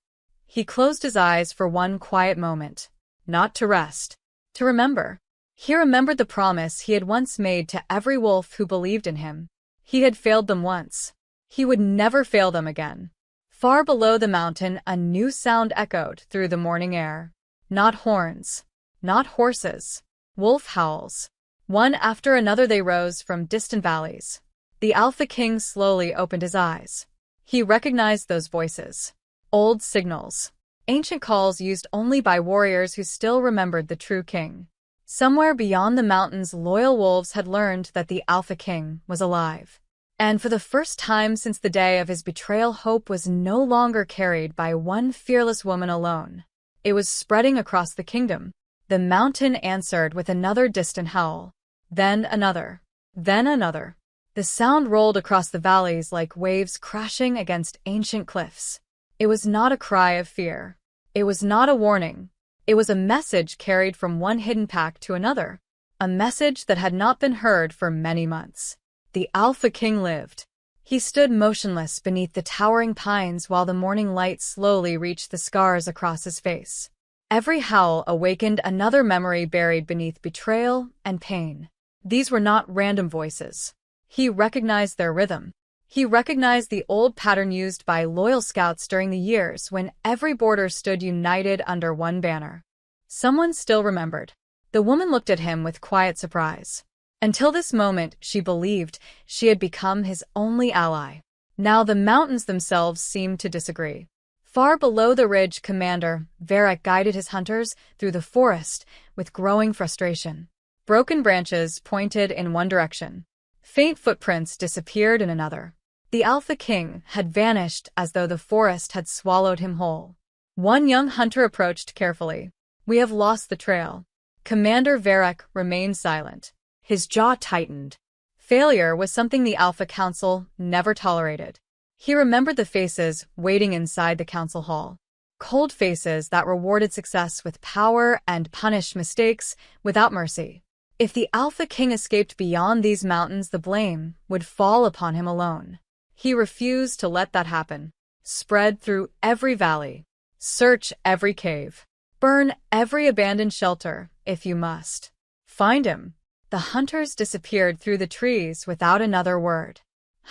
He closed his eyes for one quiet moment. not to rest, to remember. He remembered the promise he had once made to every wolf who believed in him. He had failed them once. He would never fail them again. Far below the mountain, a new sound echoed through the morning air. Not horns, not horses, wolf howls. One after another they rose from distant valleys. The Alpha King slowly opened his eyes. He recognized those voices. Old signals. Ancient calls used only by warriors who still remembered the true king. Somewhere beyond the mountains, loyal wolves had learned that the Alpha King was alive. And for the first time since the day of his betrayal, hope was no longer carried by one fearless woman alone. It was spreading across the kingdom. The mountain answered with another distant howl. Then another. Then another. The sound rolled across the valleys like waves crashing against ancient cliffs. It was not a cry of fear. It was not a warning. It was a message carried from one hidden pack to another. A message that had not been heard for many months. The Alpha King lived. He stood motionless beneath the towering pines while the morning light slowly reached the scars across his face. Every howl awakened another memory buried beneath betrayal and pain. These were not random voices. He recognized their rhythm. He recognized the old pattern used by loyal scouts during the years when every border stood united under one banner. Someone still remembered. The woman looked at him with quiet surprise. Until this moment, she believed she had become his only ally. Now the mountains themselves seemed to disagree. Far below the ridge, Commander Varric guided his hunters through the forest with growing frustration. Broken branches pointed in one direction. Faint footprints disappeared in another. The Alpha King had vanished as though the forest had swallowed him whole. One young hunter approached carefully. "We have lost the trail." Commander Varric remained silent. His jaw tightened. Failure was something the Alpha Council never tolerated. He remembered the faces waiting inside the council hall. Cold faces that rewarded success with power and punished mistakes without mercy. If the Alpha King escaped beyond these mountains, the blame would fall upon him alone. He refused to let that happen. Spread through every valley. Search every cave. Burn every abandoned shelter, if you must. Find him. The hunters disappeared through the trees without another word.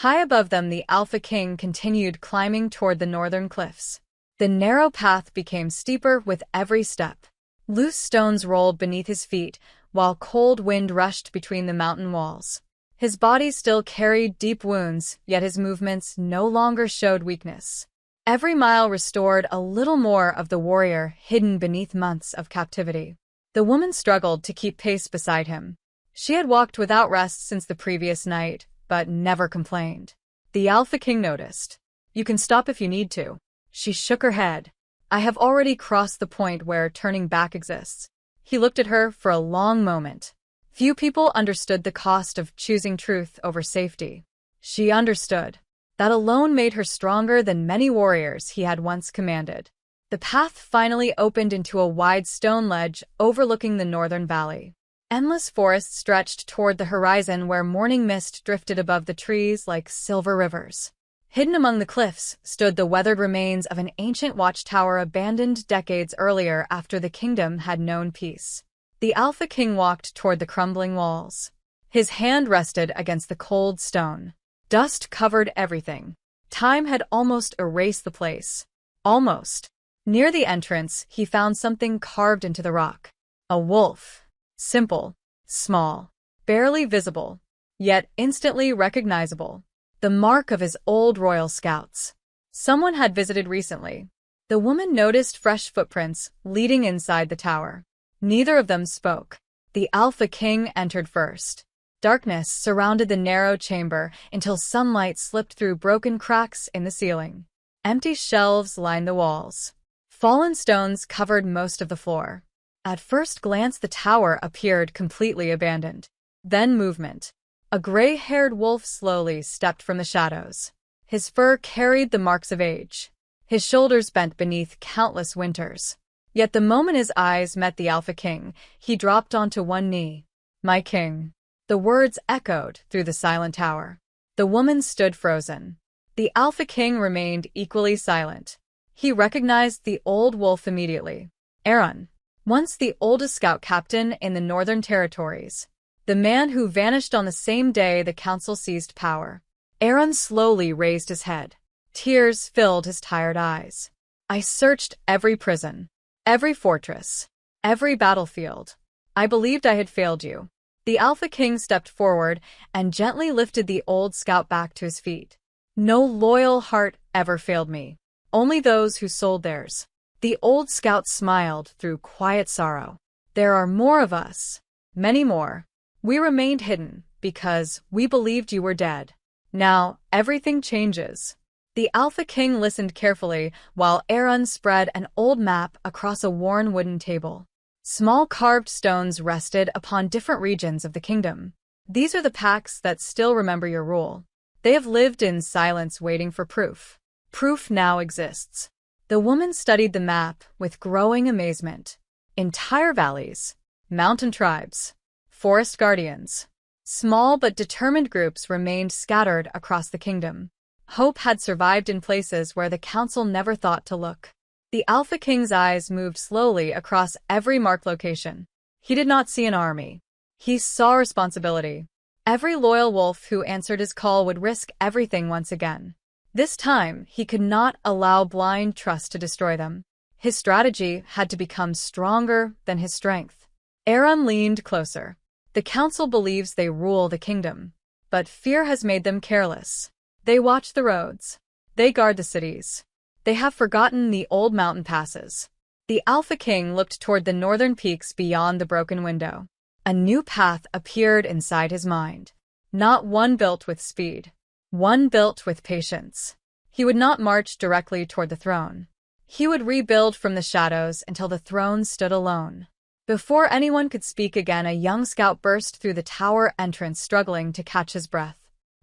High above them, the Alpha King continued climbing toward the northern cliffs. The narrow path became steeper with every step. Loose stones rolled beneath his feet, while cold wind rushed between the mountain walls. His body still carried deep wounds, yet his movements no longer showed weakness. Every mile restored a little more of the warrior hidden beneath months of captivity. The woman struggled to keep pace beside him. She had walked without rest since the previous night, but never complained. The Alpha King noticed. "You can stop if you need to." She shook her head. "I have already crossed the point where turning back exists." He looked at her for a long moment. Few people understood the cost of choosing truth over safety. She understood. That alone made her stronger than many warriors he had once commanded. The path finally opened into a wide stone ledge overlooking the northern valley. Endless forest stretched toward the horizon where morning mist drifted above the trees like silver rivers. Hidden among the cliffs stood the weathered remains of an ancient watchtower abandoned decades earlier after the kingdom had known peace. The Alpha King walked toward the crumbling walls. His hand rested against the cold stone. Dust covered everything. Time had almost erased the place. Almost. Near the entrance, he found something carved into the rock. A wolf. Simple, small, barely visible, yet instantly recognizable. The mark of his old royal scouts. Someone had visited recently. The woman noticed fresh footprints leading inside the tower. Neither of them spoke. The Alpha King entered first. Darkness surrounded the narrow chamber until sunlight slipped through broken cracks in the ceiling. Empty shelves lined the walls. Fallen stones covered most of the floor. At first glance, the tower appeared completely abandoned. Then movement. A gray-haired wolf slowly stepped from the shadows. His fur carried the marks of age. His shoulders bent beneath countless winters. Yet the moment his eyes met the Alpha King, he dropped onto one knee. "My king." The words echoed through the silent tower. The woman stood frozen. The Alpha King remained equally silent. He recognized the old wolf immediately. "Aaron." once the oldest scout captain in the Northern Territories, the man who vanished on the same day the council seized power. Aaron slowly raised his head. Tears filled his tired eyes. I searched every prison, every fortress, every battlefield. I believed I had failed you. The Alpha King stepped forward and gently lifted the old scout back to his feet. No loyal heart ever failed me. Only those who sold theirs. The old scout smiled through quiet sorrow. There are more of us. Many more. We remained hidden because we believed you were dead. Now, everything changes. The Alpha King listened carefully while Aaron spread an old map across a worn wooden table. Small carved stones rested upon different regions of the kingdom. These are the packs that still remember your rule. They have lived in silence waiting for proof. Proof now exists. The woman studied the map with growing amazement. Entire valleys, mountain tribes, forest guardians. Small but determined groups remained scattered across the kingdom. Hope had survived in places where the council never thought to look. The Alpha King's eyes moved slowly across every marked location. He did not see an army. He saw responsibility. Every loyal wolf who answered his call would risk everything once again. This time, he could not allow blind trust to destroy them. His strategy had to become stronger than his strength. Aaron leaned closer. The council believes they rule the kingdom, but fear has made them careless. They watch the roads. They guard the cities. They have forgotten the old mountain passes. The Alpha King looked toward the northern peaks beyond the broken window. A new path appeared inside his mind. Not one built with speed. One built with patience. He would not march directly toward the throne. He would rebuild from the shadows until the throne stood alone. Before anyone could speak again, a young scout burst through the tower entrance, struggling to catch his breath.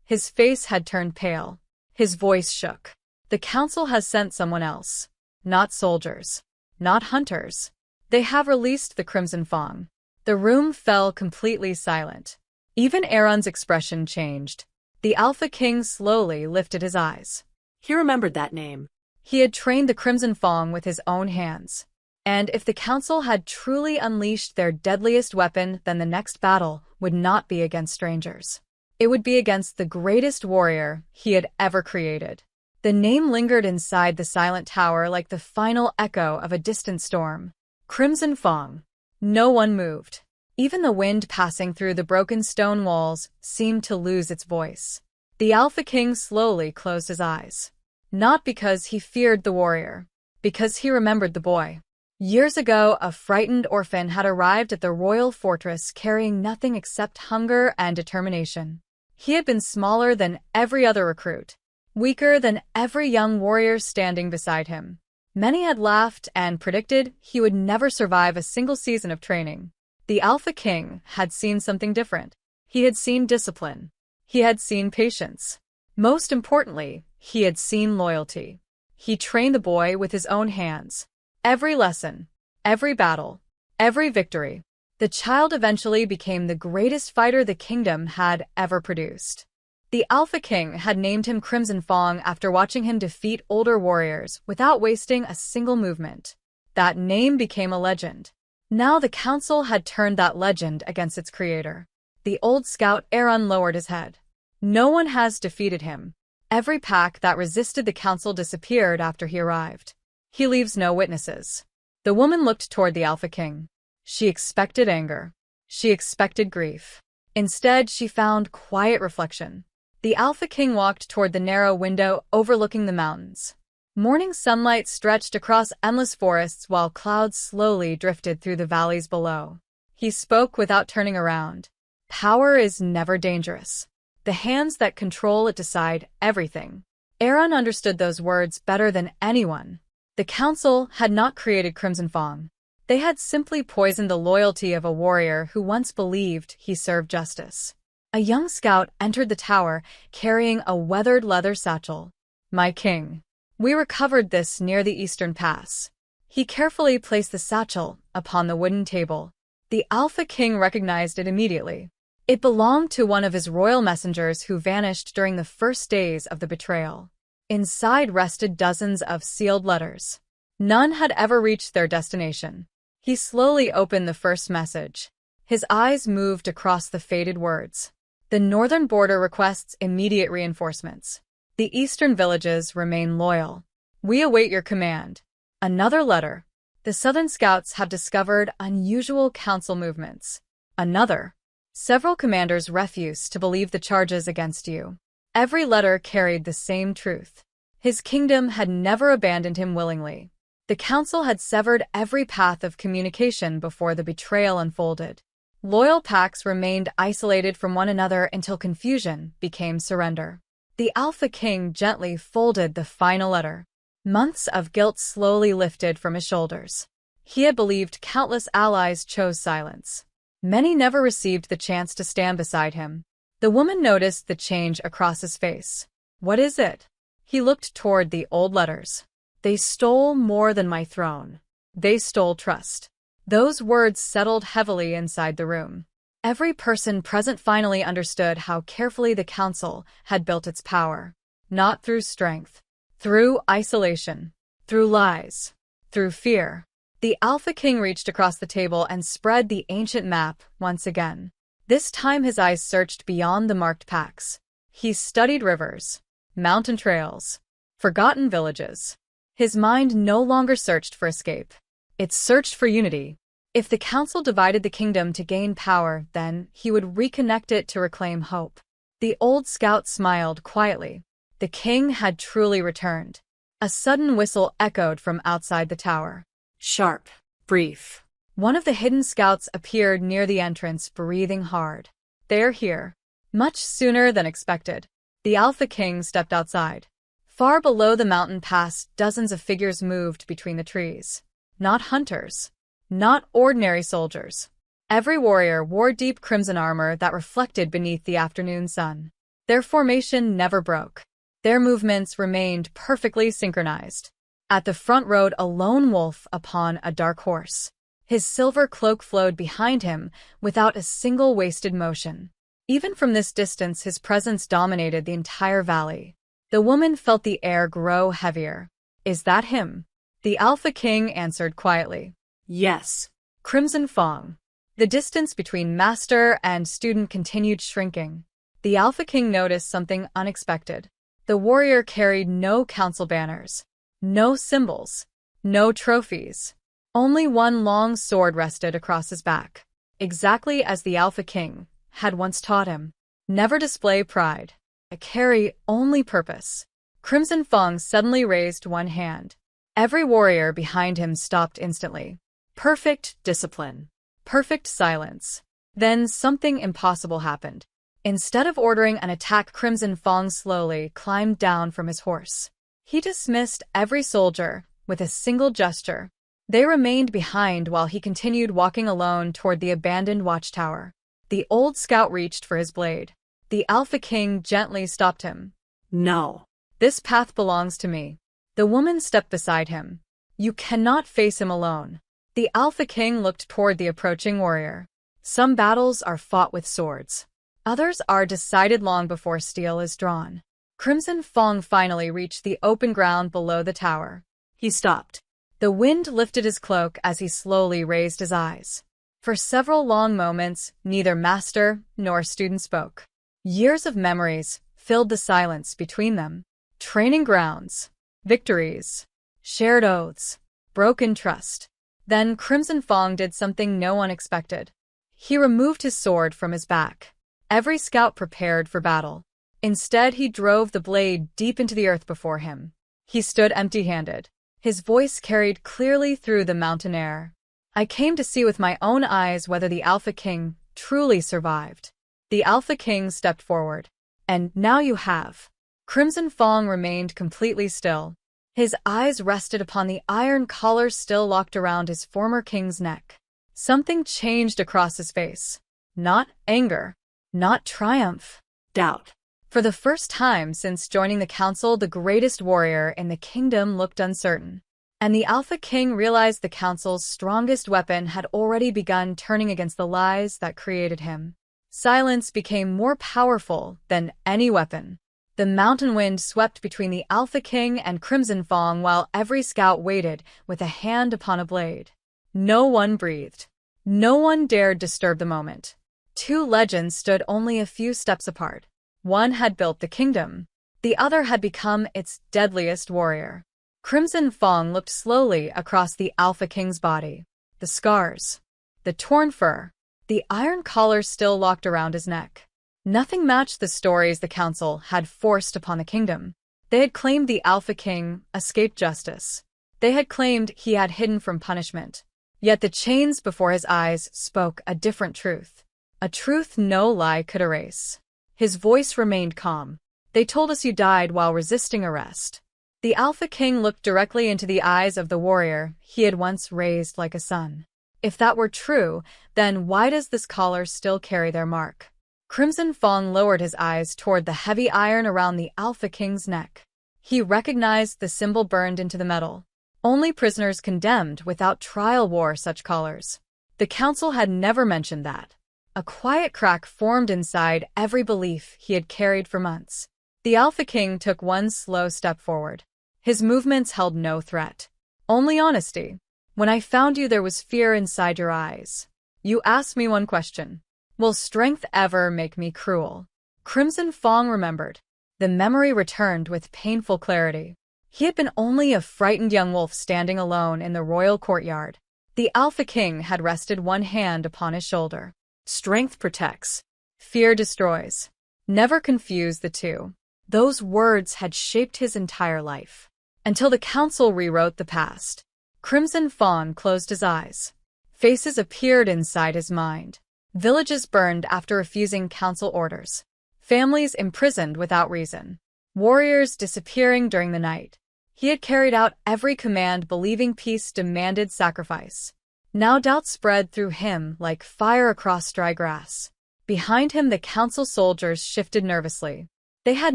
His face had turned pale. His voice shook. The council has sent someone else. Not soldiers. Not hunters. They have released the Crimson Fang. The room fell completely silent. Even Aaron's expression changed. The Alpha King slowly lifted his eyes. He remembered that name. He had trained the Crimson Fang with his own hands. And if the council had truly unleashed their deadliest weapon, then the next battle would not be against strangers. It would be against the greatest warrior he had ever created. The name lingered inside the silent tower like the final echo of a distant storm. Crimson Fang. No one moved. Even the wind passing through the broken stone walls seemed to lose its voice. The Alpha King slowly closed his eyes. Not because he feared the warrior, because he remembered the boy. Years ago, a frightened orphan had arrived at the royal fortress carrying nothing except hunger and determination. He had been smaller than every other recruit, weaker than every young warrior standing beside him. Many had laughed and predicted he would never survive a single season of training. The Alpha King had seen something different. He had seen discipline. He had seen patience. Most importantly, he had seen loyalty. He trained the boy with his own hands. Every lesson, every battle, every victory. The child eventually became the greatest fighter the kingdom had ever produced. The Alpha King had named him Crimson Fang after watching him defeat older warriors without wasting a single movement. That name became a legend. Now the council had turned that legend against its creator. The old scout Aaron lowered his head. No one has defeated him. Every pack that resisted the council disappeared after he arrived. He leaves no witnesses. The woman looked toward the Alpha King. She expected anger. She expected grief. Instead, she found quiet reflection. The Alpha King walked toward the narrow window overlooking the mountains. Morning sunlight stretched across endless forests while clouds slowly drifted through the valleys below. He spoke without turning around. Power is never dangerous. The hands that control it decide everything. Aaron understood those words better than anyone. The council had not created Crimson Fang. They had simply poisoned the loyalty of a warrior who once believed he served justice. A young scout entered the tower, carrying a weathered leather satchel. "My king. We recovered this near the Eastern Pass." He carefully placed the satchel upon the wooden table. The Alpha King recognized it immediately. It belonged to one of his royal messengers who vanished during the first days of the betrayal. Inside rested dozens of sealed letters. None had ever reached their destination. He slowly opened the first message. His eyes moved across the faded words. The northern border requests immediate reinforcements. The eastern villages remain loyal. We await your command. Another letter. The southern scouts have discovered unusual council movements. Another. Several commanders refuse to believe the charges against you. Every letter carried the same truth. His kingdom had never abandoned him willingly. The council had severed every path of communication before the betrayal unfolded. Loyal packs remained isolated from one another until confusion became surrender. The Alpha King gently folded the final letter. Months of guilt slowly lifted from his shoulders. He had believed countless allies chose silence. Many never received the chance to stand beside him. The woman noticed the change across his face. What is it? He looked toward the old letters. They stole more than my throne. They stole trust. Those words settled heavily inside the room. Every person present finally understood how carefully the council had built its power. Not through strength. Through isolation. Through lies. Through fear. The Alpha King reached across the table and spread the ancient map once again. This time his eyes searched beyond the marked packs. He studied rivers, mountain trails, forgotten villages. His mind no longer searched for escape. It searched for unity. If the council divided the kingdom to gain power, then he would reconnect it to reclaim hope. The old scout smiled quietly. The king had truly returned. A sudden whistle echoed from outside the tower. Sharp. Brief. One of the hidden scouts appeared near the entrance, breathing hard. They're here. Much sooner than expected. The Alpha King stepped outside. Far below the mountain pass, dozens of figures moved between the trees. Not hunters. Not ordinary soldiers. Every warrior wore deep crimson armor that reflected beneath the afternoon sun. Their formation never broke. Their movements remained perfectly synchronized. At the front rode a lone wolf upon a dark horse. His silver cloak flowed behind him without a single wasted motion. Even from this distance, his presence dominated the entire valley. The woman felt the air grow heavier. Is that him? The Alpha King answered quietly. Yes. Crimson Fong. The distance between master and student continued shrinking. The Alpha King noticed something unexpected. The warrior carried no council banners. No symbols. No trophies. Only one long sword rested across his back. Exactly as the Alpha King had once taught him. Never display pride. Carry only purpose. Crimson Fong suddenly raised one hand. Every warrior behind him stopped instantly. Perfect discipline. Perfect silence. Then something impossible happened. Instead of ordering an attack, Crimson Fong slowly climbed down from his horse. He dismissed every soldier with a single gesture. They remained behind while he continued walking alone toward the abandoned watchtower. The old scout reached for his blade. The Alpha King gently stopped him. No. This path belongs to me. The woman stepped beside him. You cannot face him alone. The Alpha King looked toward the approaching warrior. Some battles are fought with swords. Others are decided long before steel is drawn. Crimson Fong finally reached the open ground below the tower. He stopped. The wind lifted his cloak as he slowly raised his eyes. For several long moments, neither master nor student spoke. Years of memories filled the silence between them. Training grounds, victories, shared oaths, broken trust. Then Crimson Fong did something no one expected. He removed his sword from his back. Every scout prepared for battle. Instead, he drove the blade deep into the earth before him. He stood empty-handed. His voice carried clearly through the mountain air. I came to see with my own eyes whether the Alpha King truly survived. The Alpha King stepped forward. And now you have. Crimson Fong remained completely still. His eyes rested upon the iron collar still locked around his former king's neck. Something changed across his face. Not anger. Not triumph. Doubt. For the first time since joining the council, the greatest warrior in the kingdom looked uncertain. And the Alpha King realized the council's strongest weapon had already begun turning against the lies that created him. Silence became more powerful than any weapon. The mountain wind swept between the Alpha King and Crimson Fong while every scout waited with a hand upon a blade. No one breathed. No one dared disturb the moment. Two legends stood only a few steps apart. One had built the kingdom. The other had become its deadliest warrior. Crimson Fong looked slowly across the Alpha King's body. The scars, the torn fur, the iron collar still locked around his neck. Nothing matched the stories the council had forced upon the kingdom. They had claimed the Alpha King escaped justice. They had claimed he had hidden from punishment. Yet the chains before his eyes spoke a different truth. A truth no lie could erase. His voice remained calm. They told us you died while resisting arrest. The Alpha King looked directly into the eyes of the warrior he had once raised like a son. If that were true, then why does this collar still carry their mark? Crimson Fong lowered his eyes toward the heavy iron around the Alpha King's neck. He recognized the symbol burned into the metal. Only prisoners condemned without trial wore such collars. The council had never mentioned that. A quiet crack formed inside every belief he had carried for months. The Alpha King took one slow step forward. His movements held no threat. Only honesty. When I found you, there was fear inside your eyes. You asked me one question. Will strength ever make me cruel? Crimson Fong remembered. The memory returned with painful clarity. He had been only a frightened young wolf standing alone in the royal courtyard. The Alpha King had rested one hand upon his shoulder. Strength protects. Fear destroys. Never confuse the two. Those words had shaped his entire life. Until the council rewrote the past. Crimson Fawn closed his eyes. Faces appeared inside his mind. Villages burned after refusing council orders. Families imprisoned without reason. Warriors disappearing during the night. He had carried out every command believing peace demanded sacrifice. Now doubt spread through him like fire across dry grass. Behind him the council soldiers shifted nervously. They had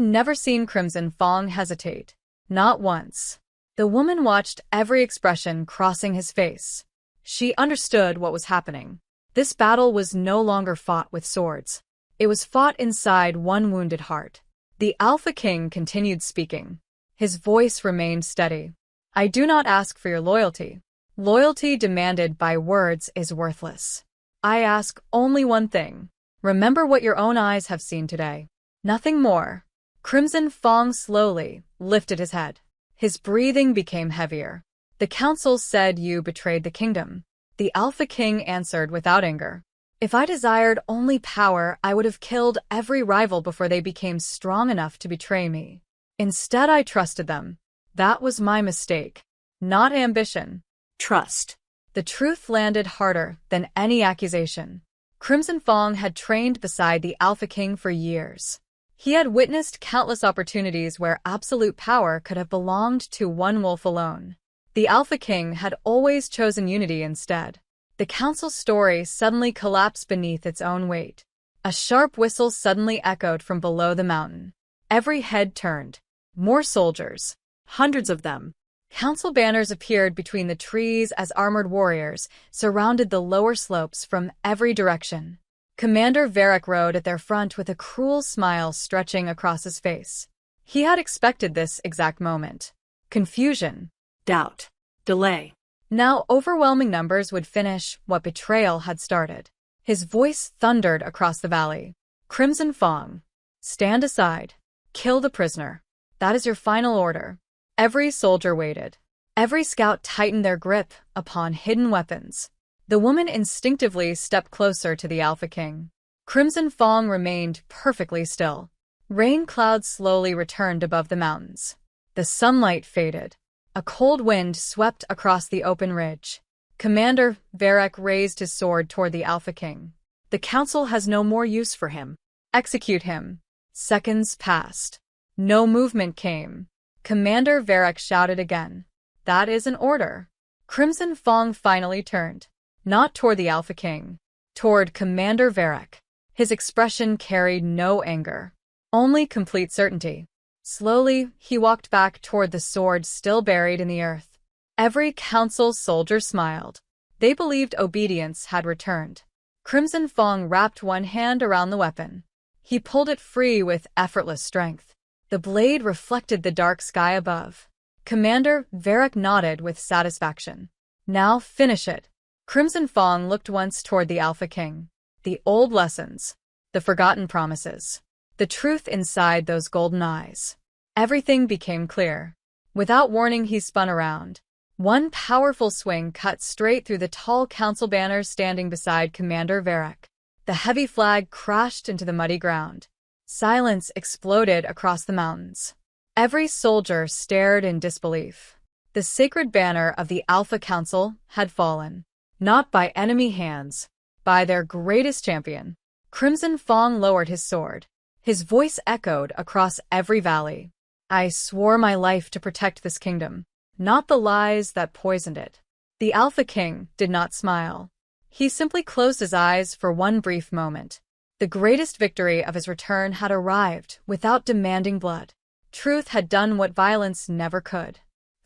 never seen Crimson Fong hesitate. Not once. The woman watched every expression crossing his face. She understood what was happening. This battle was no longer fought with swords. It was fought inside one wounded heart. The Alpha King continued speaking. His voice remained steady. I do not ask for your loyalty. Loyalty demanded by words is worthless. I ask only one thing. Remember what your own eyes have seen today. Nothing more. Crimson Fong slowly lifted his head. His breathing became heavier. The council said you betrayed the kingdom. The Alpha King answered without anger. If I desired only power, I would have killed every rival before they became strong enough to betray me. Instead, I trusted them. That was my mistake. Not ambition. Trust. The truth landed harder than any accusation. Crimson Fong had trained beside the Alpha King for years. He had witnessed countless opportunities where absolute power could have belonged to one wolf alone. The Alpha King had always chosen unity instead. The council's story suddenly collapsed beneath its own weight. A sharp whistle suddenly echoed from below the mountain. Every head turned. More soldiers. Hundreds of them. Council banners appeared between the trees as armored warriors surrounded the lower slopes from every direction. Commander Varric rode at their front with a cruel smile stretching across his face. He had expected this exact moment. Confusion. Doubt. Delay. Now overwhelming numbers would finish what betrayal had started. His voice thundered across the valley. Crimson Fong. Stand aside. Kill the prisoner. That is your final order. Every soldier waited. Every scout tightened their grip upon hidden weapons. The woman instinctively stepped closer to the Alpha King. Crimson Fong remained perfectly still. Rain clouds slowly returned above the mountains. The sunlight faded. A cold wind swept across the open ridge. Commander Varric raised his sword toward the Alpha King. The council has no more use for him. Execute him. Seconds passed. No movement came. Commander Varric shouted again. That is an order. Crimson Fong finally turned. Not toward the Alpha King. Toward Commander Varric. His expression carried no anger. Only complete certainty. Slowly, he walked back toward the sword still buried in the earth. Every council soldier smiled. They believed obedience had returned. Crimson Fong wrapped one hand around the weapon. He pulled it free with effortless strength. The blade reflected the dark sky above. Commander Varric nodded with satisfaction. Now finish it. Crimson Fong looked once toward the Alpha King. The old lessons, the forgotten promises, the truth inside those golden eyes. Everything became clear. Without warning, he spun around. One powerful swing cut straight through the tall council banners standing beside Commander Varric. The heavy flag crashed into the muddy ground. Silence exploded across the mountains. Every soldier stared in disbelief. The sacred banner of the Alpha Council had fallen. Not by enemy hands, by their greatest champion. Crimson Fong lowered his sword. His voice echoed across every valley. I swore my life to protect this kingdom, not the lies that poisoned it. The Alpha King did not smile. He simply closed his eyes for one brief moment. The greatest victory of his return had arrived without demanding blood. Truth had done what violence never could.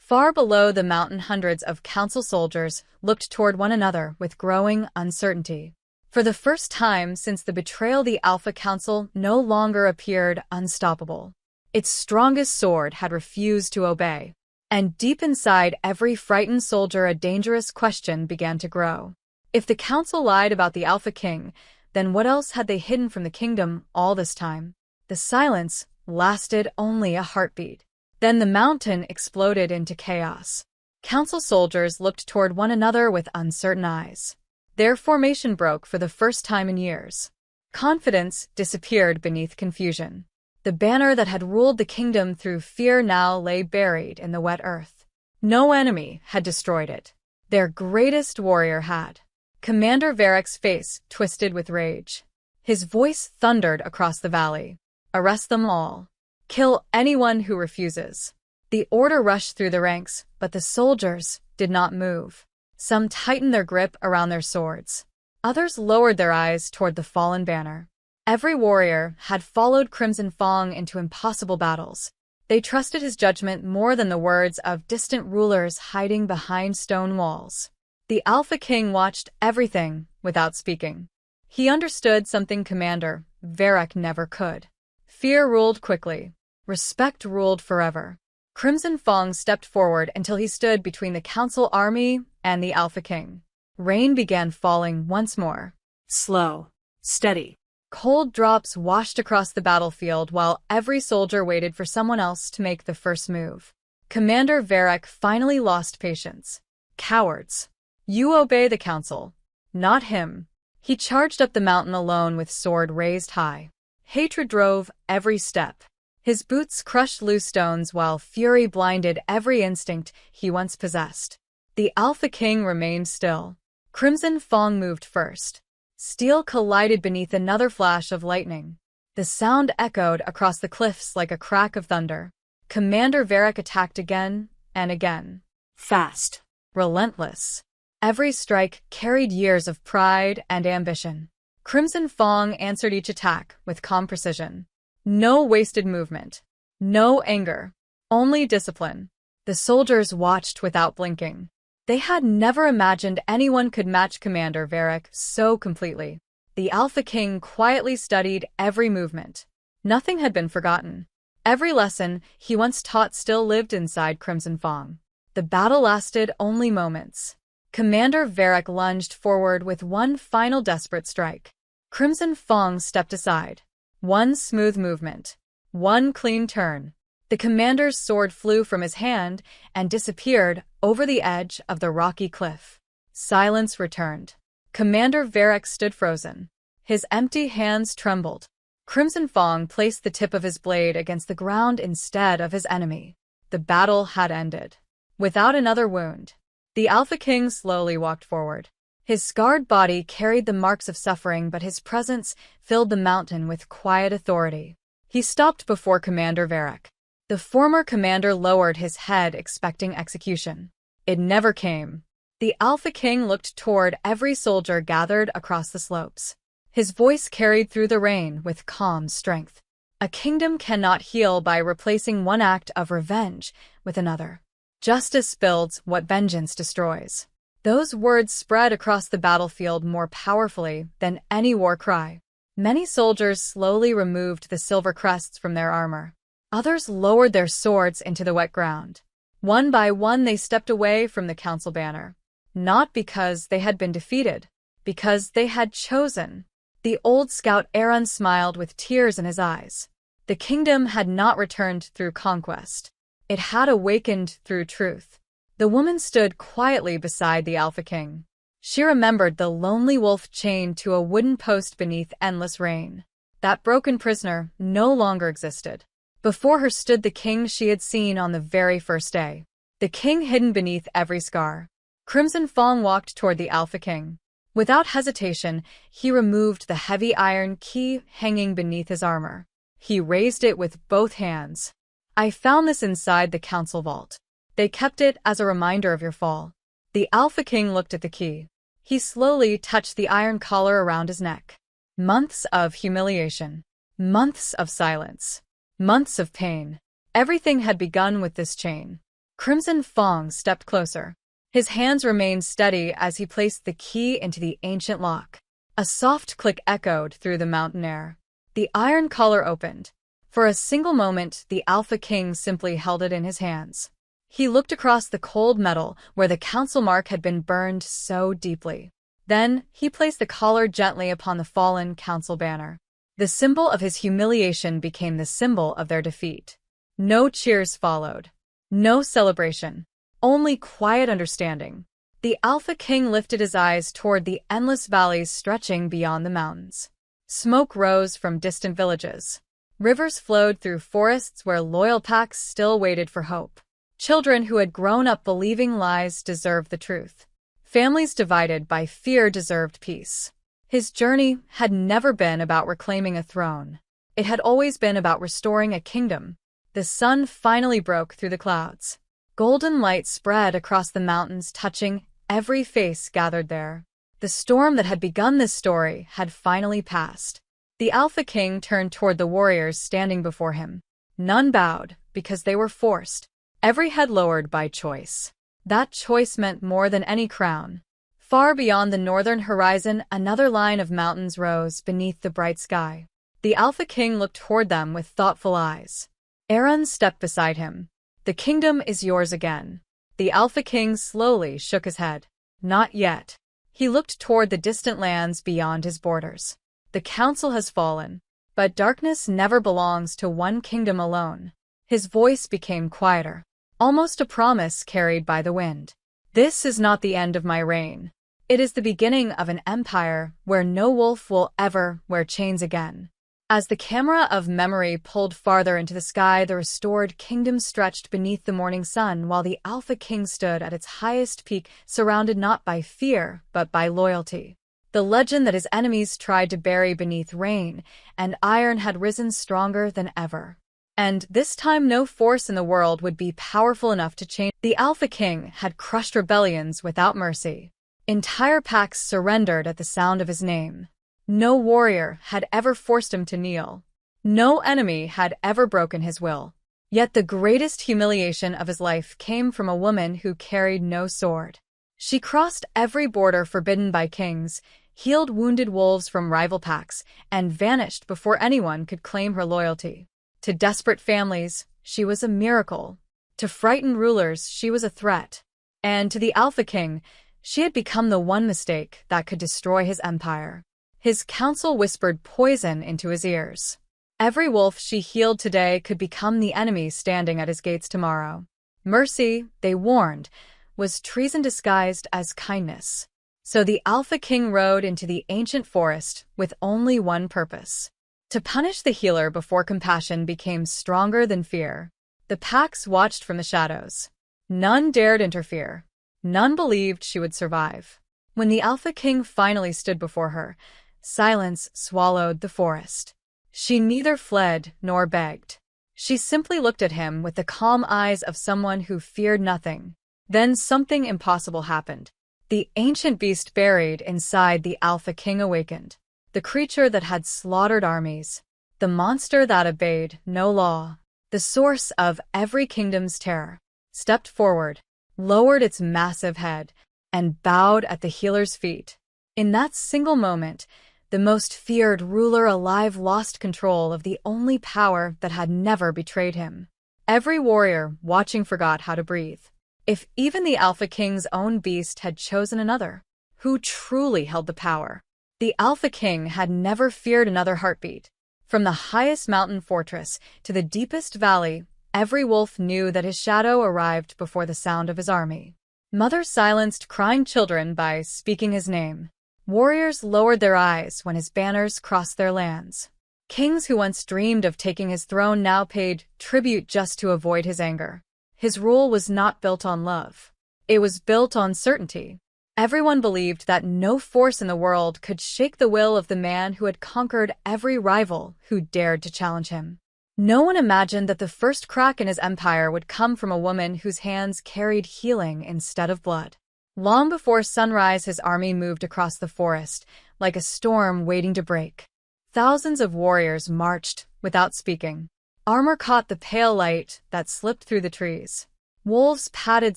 Far below the mountain, hundreds of council soldiers looked toward one another with growing uncertainty. For the first time since the betrayal, the Alpha Council no longer appeared unstoppable. Its strongest sword had refused to obey. And deep inside every frightened soldier, a dangerous question began to grow. If the council lied about the Alpha King, then what else had they hidden from the kingdom all this time? The silence lasted only a heartbeat. Then the mountain exploded into chaos. Council soldiers looked toward one another with uncertain eyes. Their formation broke for the first time in years. Confidence disappeared beneath confusion. The banner that had ruled the kingdom through fear now lay buried in the wet earth. No enemy had destroyed it. Their greatest warrior had. Commander Varric's face twisted with rage. His voice thundered across the valley. Arrest them all. Kill anyone who refuses. The order rushed through the ranks, but the soldiers did not move. Some tightened their grip around their swords. Others lowered their eyes toward the fallen banner. Every warrior had followed Crimson Fong into impossible battles. They trusted his judgment more than the words of distant rulers hiding behind stone walls. The Alpha King watched everything without speaking. He understood something Commander Varric never could. Fear ruled quickly. Respect ruled forever. Crimson Fong stepped forward until he stood between the council army and the Alpha King. Rain began falling once more. Slow, steady. Cold drops washed across the battlefield while every soldier waited for someone else to make the first move. Commander Varric finally lost patience. Cowards. You obey the council. Not him. He charged up the mountain alone with sword raised high. Hatred drove every step. His boots crushed loose stones while fury blinded every instinct he once possessed. The Alpha King remained still. Crimson Fong moved first. Steel collided beneath another flash of lightning. The sound echoed across the cliffs like a crack of thunder. Commander Varric attacked again and again. Fast. Relentless. Every strike carried years of pride and ambition. Crimson Fong answered each attack with calm precision. No wasted movement. No anger. Only discipline. The soldiers watched without blinking. They had never imagined anyone could match Commander Varric so completely. The Alpha King quietly studied every movement. Nothing had been forgotten. Every lesson he once taught still lived inside Crimson Fong. The battle lasted only moments. Commander Varric lunged forward with one final desperate strike. Crimson Fong stepped aside. One smooth movement. One clean turn. The commander's sword flew from his hand and disappeared over the edge of the rocky cliff. Silence returned. Commander Varric stood frozen. His empty hands trembled. Crimson Fong placed the tip of his blade against the ground instead of his enemy. The battle had ended. Without another wound. The Alpha King slowly walked forward. His scarred body carried the marks of suffering, but his presence filled the mountain with quiet authority. He stopped before Commander Varric. The former commander lowered his head, expecting execution. It never came. The Alpha King looked toward every soldier gathered across the slopes. His voice carried through the rain with calm strength. A kingdom cannot heal by replacing one act of revenge with another. Justice builds what vengeance destroys. Those words spread across the battlefield more powerfully than any war cry. Many soldiers slowly removed the silver crests from their armor. Others lowered their swords into the wet ground. One by one they stepped away from the council banner. Not because they had been defeated, because they had chosen. The old scout Aaron smiled with tears in his eyes. The kingdom had not returned through conquest. It had awakened through truth. The woman stood quietly beside the Alpha King. She remembered the lonely wolf chained to a wooden post beneath endless rain. That broken prisoner no longer existed. Before her stood the king she had seen on the very first day. The king hidden beneath every scar. Crimson Fong walked toward the Alpha King. Without hesitation, he removed the heavy iron key hanging beneath his armor. He raised it with both hands. I found this inside the council vault. They kept it as a reminder of your fall. The Alpha King looked at the key. He slowly touched the iron collar around his neck. Months of humiliation. Months of silence. Months of pain. Everything had begun with this chain. Crimson Fong stepped closer. His hands remained steady as he placed the key into the ancient lock. A soft click echoed through the mountain air. The iron collar opened. For a single moment, the Alpha King simply held it in his hands. He looked across the cold metal where the council mark had been burned so deeply. Then, he placed the collar gently upon the fallen council banner. The symbol of his humiliation became the symbol of their defeat. No cheers followed. No celebration. Only quiet understanding. The Alpha King lifted his eyes toward the endless valleys stretching beyond the mountains. Smoke rose from distant villages. Rivers flowed through forests where loyal packs still waited for hope. Children who had grown up believing lies deserved the truth. Families divided by fear deserved peace. His journey had never been about reclaiming a throne. It had always been about restoring a kingdom. The sun finally broke through the clouds. Golden light spread across the mountains, touching every face gathered there. The storm that had begun this story had finally passed. The Alpha King turned toward the warriors standing before him. None bowed, because they were forced. Every head lowered by choice. That choice meant more than any crown. Far beyond the northern horizon, another line of mountains rose beneath the bright sky. The Alpha King looked toward them with thoughtful eyes. Aaron stepped beside him. The kingdom is yours again. The Alpha King slowly shook his head. Not yet. He looked toward the distant lands beyond his borders. The council has fallen, but darkness never belongs to one kingdom alone. His voice became quieter, almost a promise carried by the wind. This is not the end of my reign. It is the beginning of an empire where no wolf will ever wear chains again. As the camera of memory pulled farther into the sky, the restored kingdom stretched beneath the morning sun while the Alpha King stood at its highest peak, surrounded not by fear, but by loyalty. The legend that his enemies tried to bury beneath rain and iron had risen stronger than ever. And this time no force in the world would be powerful enough to change. The Alpha King had crushed rebellions without mercy. Entire packs surrendered at the sound of his name. No warrior had ever forced him to kneel. No enemy had ever broken his will. Yet the greatest humiliation of his life came from a woman who carried no sword. She crossed every border forbidden by kings, healed wounded wolves from rival packs, and vanished before anyone could claim her loyalty. To desperate families, she was a miracle. To frightened rulers, she was a threat. And to the Alpha King, she had become the one mistake that could destroy his empire. His council whispered poison into his ears. Every wolf she healed today could become the enemy standing at his gates tomorrow. Mercy, they warned, was treason disguised as kindness. So the Alpha King rode into the ancient forest with only one purpose: to punish the healer before compassion became stronger than fear. The packs watched from the shadows. None dared interfere. None believed she would survive. When the Alpha King finally stood before her, silence swallowed the forest. She neither fled nor begged. She simply looked at him with the calm eyes of someone who feared nothing. Then something impossible happened. The ancient beast buried inside the Alpha King awakened. The creature that had slaughtered armies. The monster that obeyed no law. The source of every kingdom's terror. Stepped forward, lowered its massive head, and bowed at the healer's feet. In that single moment, the most feared ruler alive lost control of the only power that had never betrayed him. Every warrior watching forgot how to breathe. If even the Alpha King's own beast had chosen another, who truly held the power? The Alpha King had never feared another heartbeat. From the highest mountain fortress to the deepest valley, every wolf knew that his shadow arrived before the sound of his army. Mothers silenced crying children by speaking his name. Warriors lowered their eyes when his banners crossed their lands. Kings who once dreamed of taking his throne now paid tribute just to avoid his anger. His rule was not built on love. It was built on certainty. Everyone believed that no force in the world could shake the will of the man who had conquered every rival who dared to challenge him. No one imagined that the first crack in his empire would come from a woman whose hands carried healing instead of blood. Long before sunrise, his army moved across the forest, like a storm waiting to break. Thousands of warriors marched without speaking. Armor caught the pale light that slipped through the trees. Wolves padded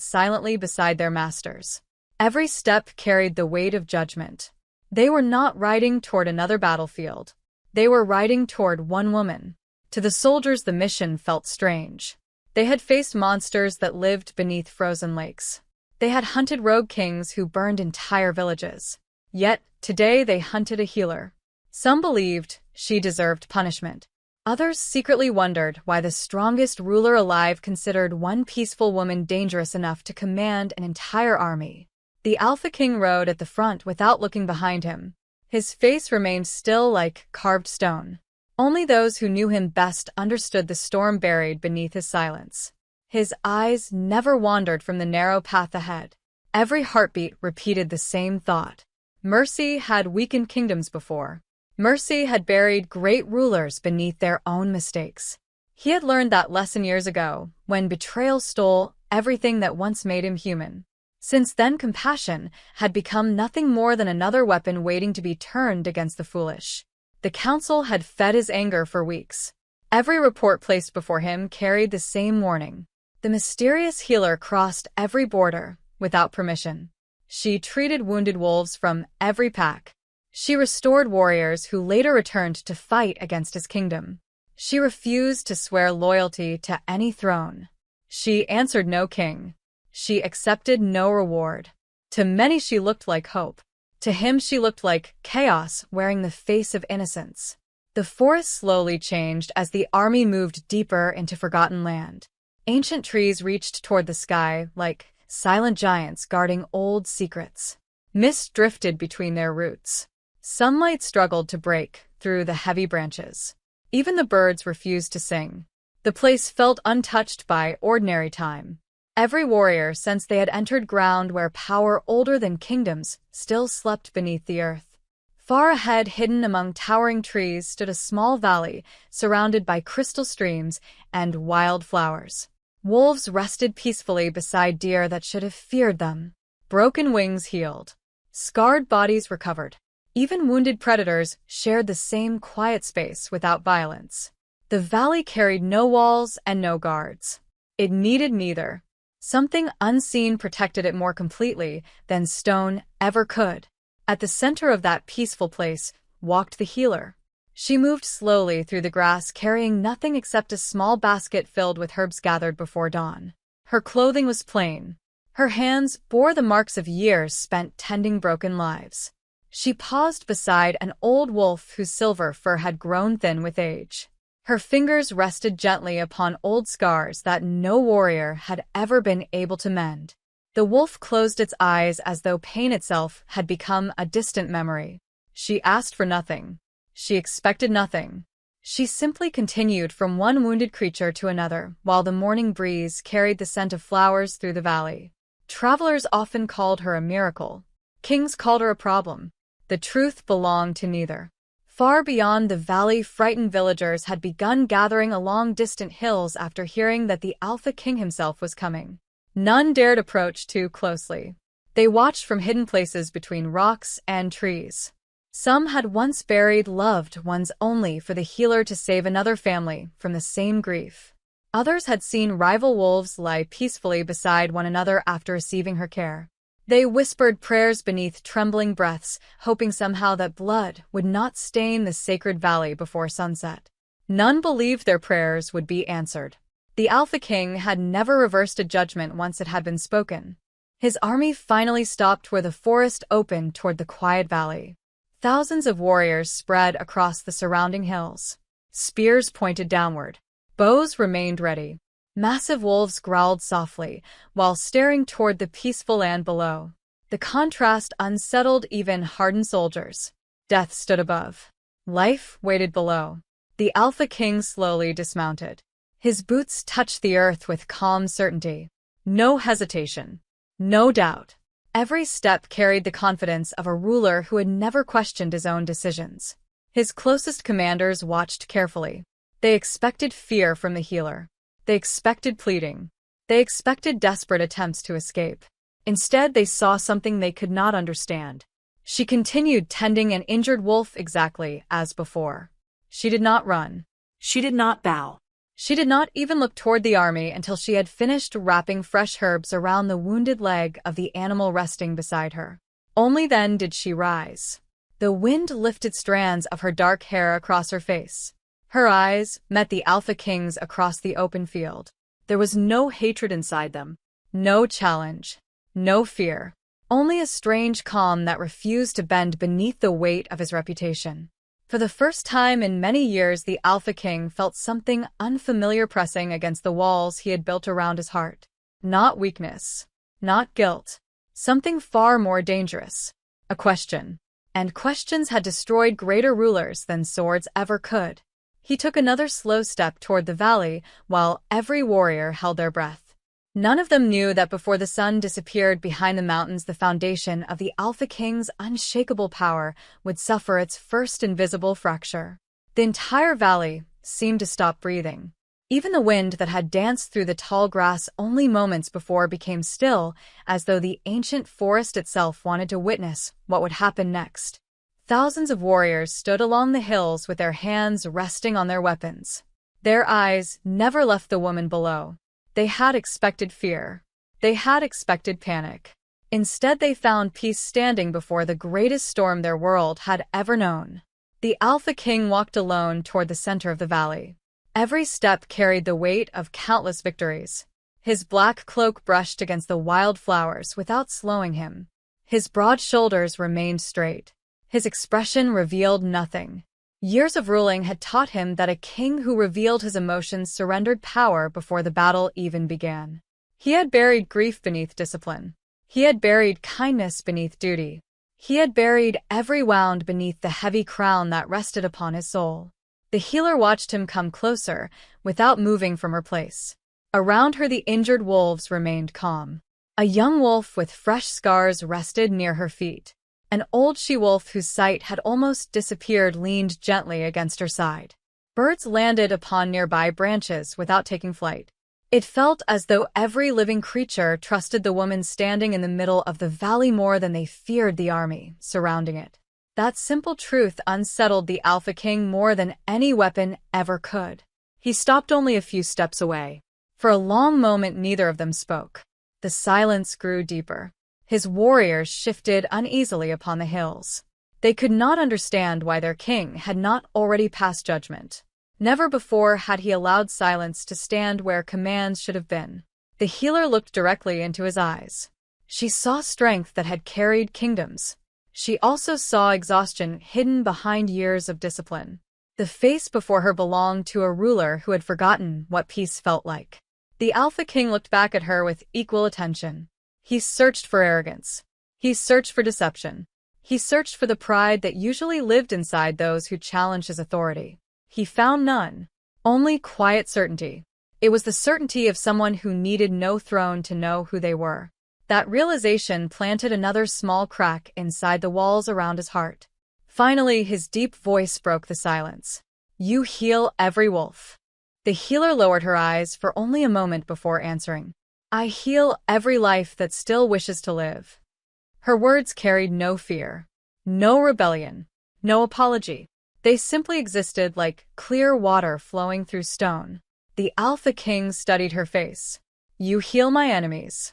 silently beside their masters. Every step carried the weight of judgment. They were not riding toward another battlefield. They were riding toward one woman. To the soldiers, the mission felt strange. They had faced monsters that lived beneath frozen lakes. They had hunted rogue kings who burned entire villages. Yet, today they hunted a healer. Some believed she deserved punishment. Others secretly wondered why the strongest ruler alive considered one peaceful woman dangerous enough to command an entire army. The Alpha King rode at the front without looking behind him. His face remained still like carved stone. Only those who knew him best understood the storm buried beneath his silence. His eyes never wandered from the narrow path ahead. Every heartbeat repeated the same thought. Mercy had weakened kingdoms before. Mercy had buried great rulers beneath their own mistakes. He had learned that lesson years ago, when betrayal stole everything that once made him human. Since then, compassion had become nothing more than another weapon waiting to be turned against the foolish. The council had fed his anger for weeks. Every report placed before him carried the same warning. The mysterious healer crossed every border without permission. She treated wounded wolves from every pack. She restored warriors who later returned to fight against his kingdom. She refused to swear loyalty to any throne. She answered no king. She accepted no reward. To many she looked like hope. To him she looked like chaos wearing the face of innocence. The forest slowly changed as the army moved deeper into forgotten land. Ancient trees reached toward the sky like silent giants guarding old secrets. Mist drifted between their roots. Sunlight struggled to break through the heavy branches. Even the birds refused to sing. The place felt untouched by ordinary time. Every warrior sensed they had entered ground where power older than kingdoms still slept beneath the earth. Far ahead, hidden among towering trees, stood a small valley surrounded by crystal streams and wild flowers. Wolves rested peacefully beside deer that should have feared them. Broken wings healed. Scarred bodies recovered. Even wounded predators shared the same quiet space without violence. The valley carried no walls and no guards. It needed neither. Something unseen protected it more completely than stone ever could. At the center of that peaceful place walked the healer. She moved slowly through the grass, carrying nothing except a small basket filled with herbs gathered before dawn. Her clothing was plain. Her hands bore the marks of years spent tending broken lives. She paused beside an old wolf whose silver fur had grown thin with age. Her fingers rested gently upon old scars that no warrior had ever been able to mend. The wolf closed its eyes as though pain itself had become a distant memory. She asked for nothing. She expected nothing. She simply continued from one wounded creature to another, while the morning breeze carried the scent of flowers through the valley. Travelers often called her a miracle. Kings called her a problem. The truth belonged to neither. Far beyond the valley, frightened villagers had begun gathering along distant hills after hearing that the Alpha King himself was coming. None dared approach too closely. They watched from hidden places between rocks and trees. Some had once buried loved ones only for the healer to save another family from the same grief. Others had seen rival wolves lie peacefully beside one another after receiving her care. They whispered prayers beneath trembling breaths, hoping somehow that blood would not stain the sacred valley before sunset. None believed their prayers would be answered. The Alpha King had never reversed a judgment once it had been spoken. His army finally stopped where the forest opened toward the quiet valley. Thousands of warriors spread across the surrounding hills. Spears pointed downward. Bows remained ready. Massive wolves growled softly, while staring toward the peaceful land below. The contrast unsettled even hardened soldiers. Death stood above. Life waited below. The Alpha King slowly dismounted. His boots touched the earth with calm certainty. No hesitation. No doubt. Every step carried the confidence of a ruler who had never questioned his own decisions. His closest commanders watched carefully. They expected fear from the healer. They expected pleading. They expected desperate attempts to escape. Instead, they saw something they could not understand. She continued tending an injured wolf exactly as before. She did not run. She did not bow. She did not even look toward the army until she had finished wrapping fresh herbs around the wounded leg of the animal resting beside her. Only then did she rise. The wind lifted strands of her dark hair across her face. Her eyes met the Alpha King's across the open field. There was no hatred inside them. No challenge. No fear. Only a strange calm that refused to bend beneath the weight of his reputation. For the first time in many years, the Alpha King felt something unfamiliar pressing against the walls he had built around his heart. Not weakness. Not guilt. Something far more dangerous. A question. And questions had destroyed greater rulers than swords ever could. He took another slow step toward the valley, while every warrior held their breath. None of them knew that before the sun disappeared behind the mountains, the foundation of the Alpha King's unshakable power would suffer its first invisible fracture. The entire valley seemed to stop breathing. Even the wind that had danced through the tall grass only moments before became still, as though the ancient forest itself wanted to witness what would happen next. Thousands of warriors stood along the hills with their hands resting on their weapons. Their eyes never left the woman below. They had expected fear. They had expected panic. Instead, they found peace standing before the greatest storm their world had ever known. The Alpha King walked alone toward the center of the valley. Every step carried the weight of countless victories. His black cloak brushed against the wild flowers without slowing him. His broad shoulders remained straight. His expression revealed nothing. Years of ruling had taught him that a king who revealed his emotions surrendered power before the battle even began. He had buried grief beneath discipline. He had buried kindness beneath duty. He had buried every wound beneath the heavy crown that rested upon his soul. The healer watched him come closer, without moving from her place. Around her, the injured wolves remained calm. A young wolf with fresh scars rested near her feet. An old she-wolf whose sight had almost disappeared leaned gently against her side. Birds landed upon nearby branches without taking flight. It felt as though every living creature trusted the woman standing in the middle of the valley more than they feared the army surrounding it. That simple truth unsettled the Alpha King more than any weapon ever could. He stopped only a few steps away. For a long moment, neither of them spoke. The silence grew deeper. His warriors shifted uneasily upon the hills. They could not understand why their king had not already passed judgment. Never before had he allowed silence to stand where commands should have been. The healer looked directly into his eyes. She saw strength that had carried kingdoms. She also saw exhaustion hidden behind years of discipline. The face before her belonged to a ruler who had forgotten what peace felt like. The Alpha King looked back at her with equal attention. He searched for arrogance. He searched for deception. He searched for the pride that usually lived inside those who challenged his authority. He found none. Only quiet certainty. It was the certainty of someone who needed no throne to know who they were. That realization planted another small crack inside the walls around his heart. Finally, his deep voice broke the silence. "You heal every wolf." The healer lowered her eyes for only a moment before answering. "I heal every life that still wishes to live." Her words carried no fear, no rebellion, no apology. They simply existed like clear water flowing through stone. The Alpha King studied her face. "You heal my enemies."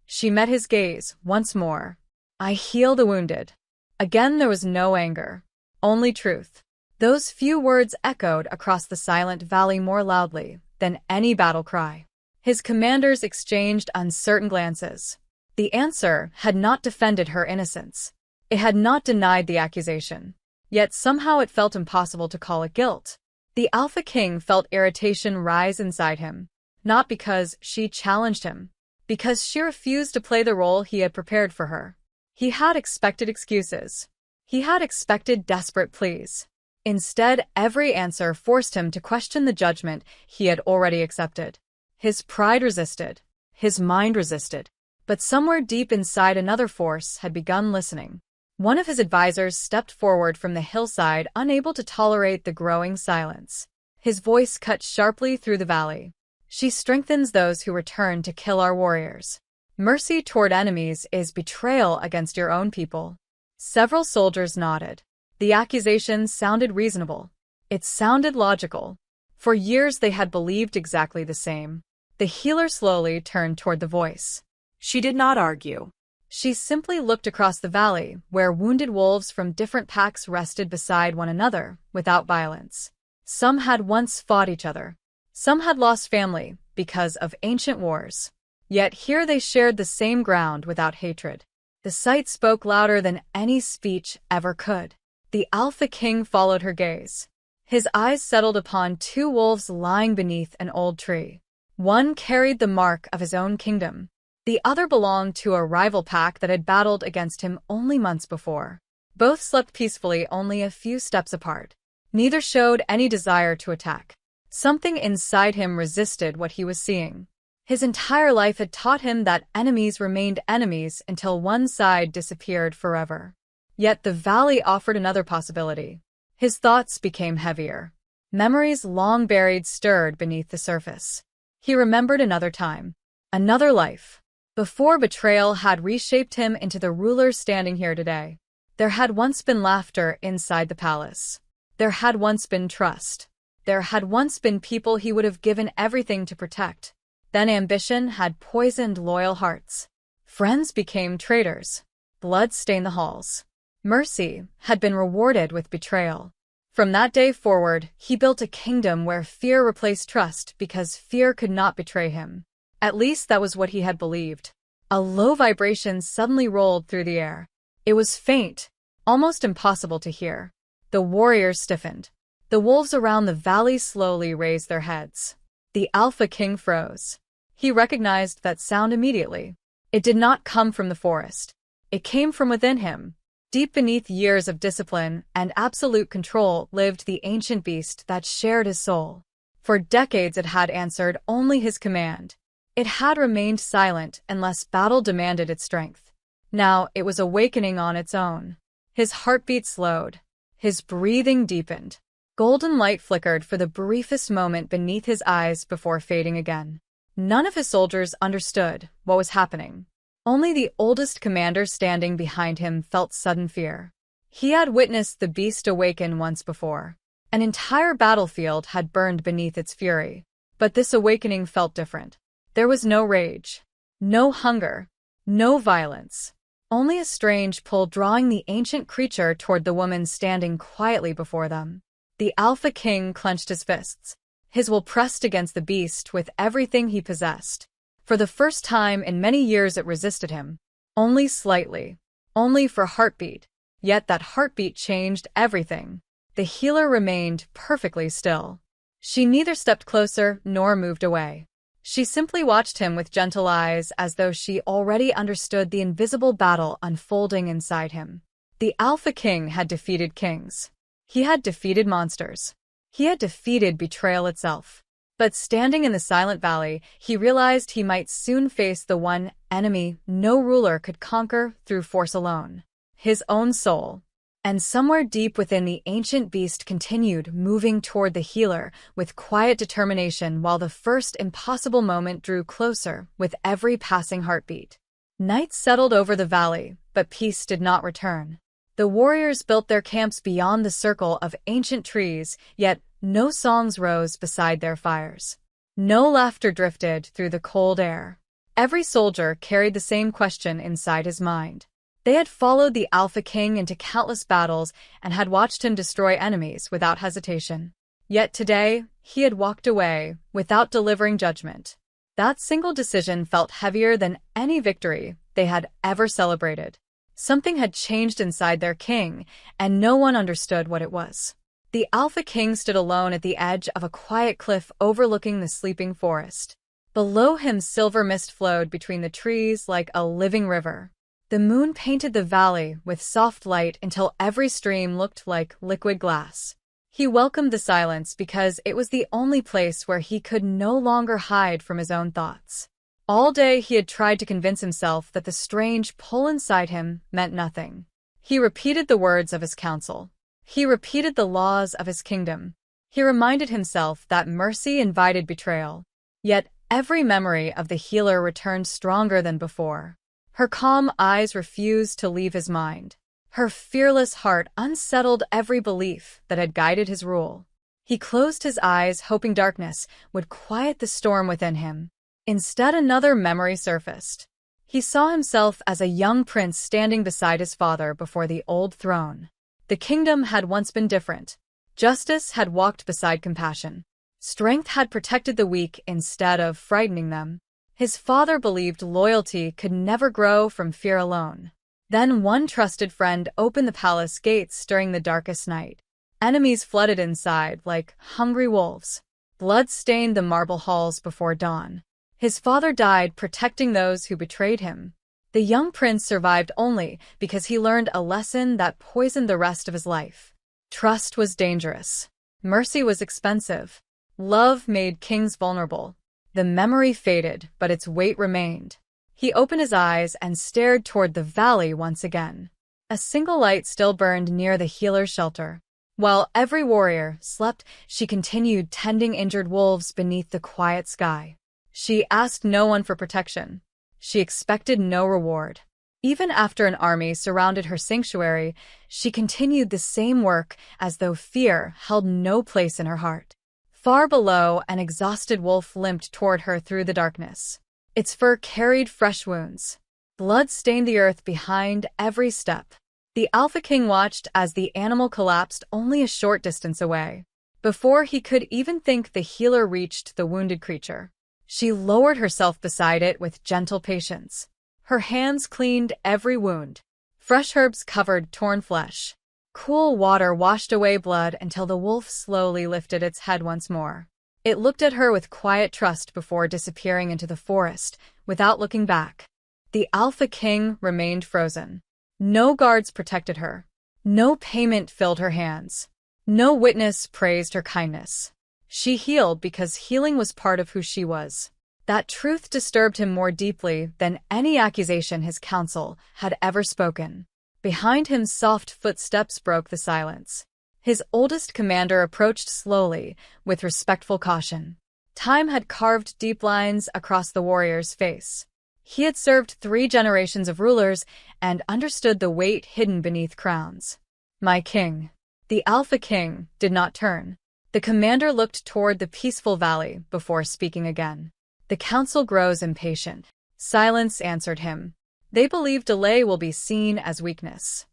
She met his gaze once more. "I heal the wounded." Again there was no anger, only truth. Those few words echoed across the silent valley more loudly than any battle cry. His commanders exchanged uncertain glances. The answer had not defended her innocence. It had not denied the accusation. Yet somehow it felt impossible to call it guilt. The Alpha King felt irritation rise inside him, not because she challenged him, because she refused to play the role he had prepared for her. He had expected excuses. He had expected desperate pleas. Instead, every answer forced him to question the judgment he had already accepted. His pride resisted. His mind resisted. But somewhere deep inside, another force had begun listening. One of his advisors stepped forward from the hillside, unable to tolerate the growing silence. His voice cut sharply through the valley. She strengthens those who return to kill our warriors. Mercy toward enemies is betrayal against your own people. Several soldiers nodded. The accusation sounded reasonable. It sounded logical. For years they had believed exactly the same. The healer slowly turned toward the voice. She did not argue. She simply looked across the valley, where wounded wolves from different packs rested beside one another, without violence. Some had once fought each other. Some had lost family, because of ancient wars. Yet here they shared the same ground without hatred. The sight spoke louder than any speech ever could. The Alpha King followed her gaze. His eyes settled upon two wolves lying beneath an old tree. One carried the mark of his own kingdom. The other belonged to a rival pack that had battled against him only months before. Both slept peacefully, only a few steps apart. Neither showed any desire to attack. Something inside him resisted what he was seeing. His entire life had taught him that enemies remained enemies until one side disappeared forever. Yet the valley offered another possibility. His thoughts became heavier. Memories long buried stirred beneath the surface. He remembered another time. Another life. Before betrayal had reshaped him into the ruler standing here today. There had once been laughter inside the palace. There had once been trust. There had once been people he would have given everything to protect. Then ambition had poisoned loyal hearts. Friends became traitors. Blood stained the halls. Mercy had been rewarded with betrayal. From that day forward, he built a kingdom where fear replaced trust because fear could not betray him. At least that was what he had believed. A low vibration suddenly rolled through the air. It was faint, almost impossible to hear. The warriors stiffened. The wolves around the valley slowly raised their heads. The Alpha King froze. He recognized that sound immediately. It did not come from the forest. It came from within him. Deep beneath years of discipline and absolute control lived the ancient beast that shared his soul. For decades it had answered only his command. It had remained silent unless battle demanded its strength. Now it was awakening on its own. His heartbeat slowed. His breathing deepened. Golden light flickered for the briefest moment beneath his eyes before fading again. None of his soldiers understood what was happening. Only the oldest commander standing behind him felt sudden fear. He had witnessed the beast awaken once before. An entire battlefield had burned beneath its fury. But this awakening felt different. There was no rage, no hunger, no violence. Only a strange pull drawing the ancient creature toward the woman standing quietly before them. The Alpha King clenched his fists. His will pressed against the beast with everything he possessed. For the first time in many years it resisted him. Only slightly. Only for heartbeat. Yet that heartbeat changed everything. The healer remained perfectly still. She neither stepped closer nor moved away. She simply watched him with gentle eyes as though she already understood the invisible battle unfolding inside him. The Alpha King had defeated kings. He had defeated monsters. He had defeated betrayal itself. But standing in the silent valley, he realized he might soon face the one enemy no ruler could conquer through force alone. His own soul. And somewhere deep within, the ancient beast continued moving toward the healer with quiet determination while the first impossible moment drew closer with every passing heartbeat. Night settled over the valley, but peace did not return. The warriors built their camps beyond the circle of ancient trees, yet no songs rose beside their fires. No laughter drifted through the cold air. Every soldier carried the same question inside his mind. They had followed the Alpha King into countless battles and had watched him destroy enemies without hesitation. Yet today, he had walked away without delivering judgment. That single decision felt heavier than any victory they had ever celebrated. Something had changed inside their king, and no one understood what it was. The Alpha King stood alone at the edge of a quiet cliff overlooking the sleeping forest. Below him, silver mist flowed between the trees like a living river. The moon painted the valley with soft light until every stream looked like liquid glass. He welcomed the silence because it was the only place where he could no longer hide from his own thoughts. All day he had tried to convince himself that the strange pull inside him meant nothing. He repeated the words of his council. He repeated the laws of his kingdom. He reminded himself that mercy invited betrayal. Yet every memory of the healer returned stronger than before. Her calm eyes refused to leave his mind. Her fearless heart unsettled every belief that had guided his rule. He closed his eyes, hoping darkness would quiet the storm within him. Instead, another memory surfaced. He saw himself as a young prince standing beside his father before the old throne. The kingdom had once been different. Justice had walked beside compassion. Strength had protected the weak instead of frightening them. His father believed loyalty could never grow from fear alone. Then one trusted friend opened the palace gates during the darkest night. Enemies flooded inside like hungry wolves. Blood stained the marble halls before dawn. His father died protecting those who betrayed him. The young prince survived only because he learned a lesson that poisoned the rest of his life. Trust was dangerous. Mercy was expensive. Love made kings vulnerable. The memory faded, but its weight remained. He opened his eyes and stared toward the valley once again. A single light still burned near the healer's shelter. While every warrior slept, she continued tending injured wolves beneath the quiet sky. She asked no one for protection. She expected no reward. Even after an army surrounded her sanctuary, she continued the same work as though fear held no place in her heart. Far below, an exhausted wolf limped toward her through the darkness. Its fur carried fresh wounds. Blood stained the earth behind every step. The Alpha King watched as the animal collapsed only a short distance away. Before he could even think, the healer reached the wounded creature. She lowered herself beside it with gentle patience. Her hands cleaned every wound. Fresh herbs covered torn flesh. Cool water washed away blood until the wolf slowly lifted its head once more. It looked at her with quiet trust before disappearing into the forest, without looking back. The Alpha King remained frozen. No guards protected her. No payment filled her hands. No witness praised her kindness. She healed because healing was part of who she was. That truth disturbed him more deeply than any accusation his council had ever spoken. Behind him, soft footsteps broke the silence. His oldest commander approached slowly, with respectful caution. Time had carved deep lines across the warrior's face. He had served 3 generations of rulers and understood the weight hidden beneath crowns. "My king." The Alpha King did not turn. The commander looked toward the peaceful valley before speaking again. "The council grows impatient." Silence answered him. They believe delay will be seen as weakness.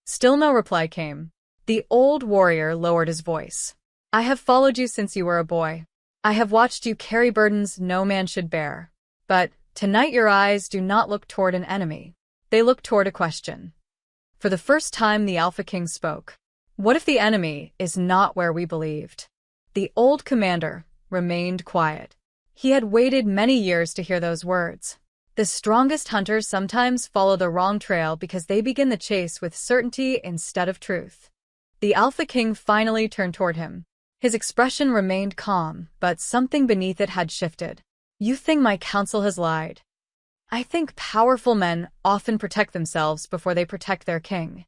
Still no reply came. The old warrior lowered his voice. "I have followed you since you were a boy. I have watched you carry burdens no man should bear. But tonight your eyes do not look toward an enemy. They look toward a question." For the first time, the Alpha King spoke. "What if the enemy is not where we believed?" The old commander remained quiet. He had waited many years to hear those words. The strongest hunters sometimes follow the wrong trail because they begin the chase with certainty instead of truth. The Alpha King finally turned toward him. His expression remained calm, but something beneath it had shifted. "You think my council has lied?" "I think powerful men often protect themselves before they protect their king."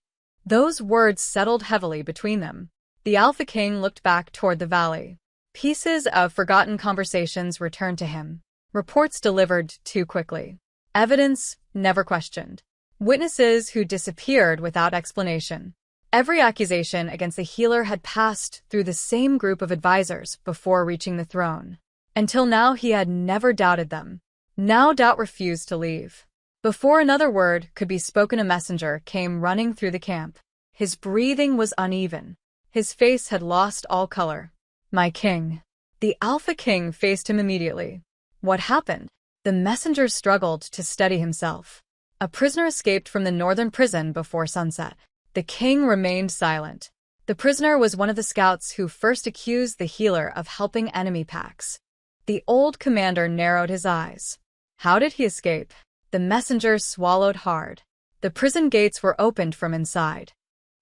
Those words settled heavily between them. The Alpha King looked back toward the valley. Pieces of forgotten conversations returned to him. Reports delivered too quickly. Evidence never questioned. Witnesses who disappeared without explanation. Every accusation against the healer had passed through the same group of advisors before reaching the throne. Until now, he had never doubted them. Now doubt refused to leave. Before another word could be spoken, a messenger came running through the camp. His breathing was uneven. His face had lost all color. My king. The Alpha King faced him immediately. What happened? The messenger struggled to steady himself. A prisoner escaped from the northern prison before sunset. The king remained silent. The prisoner was one of the scouts who first accused the healer of helping enemy packs. The old commander narrowed his eyes. How did he escape? The messenger swallowed hard. The prison gates were opened from inside.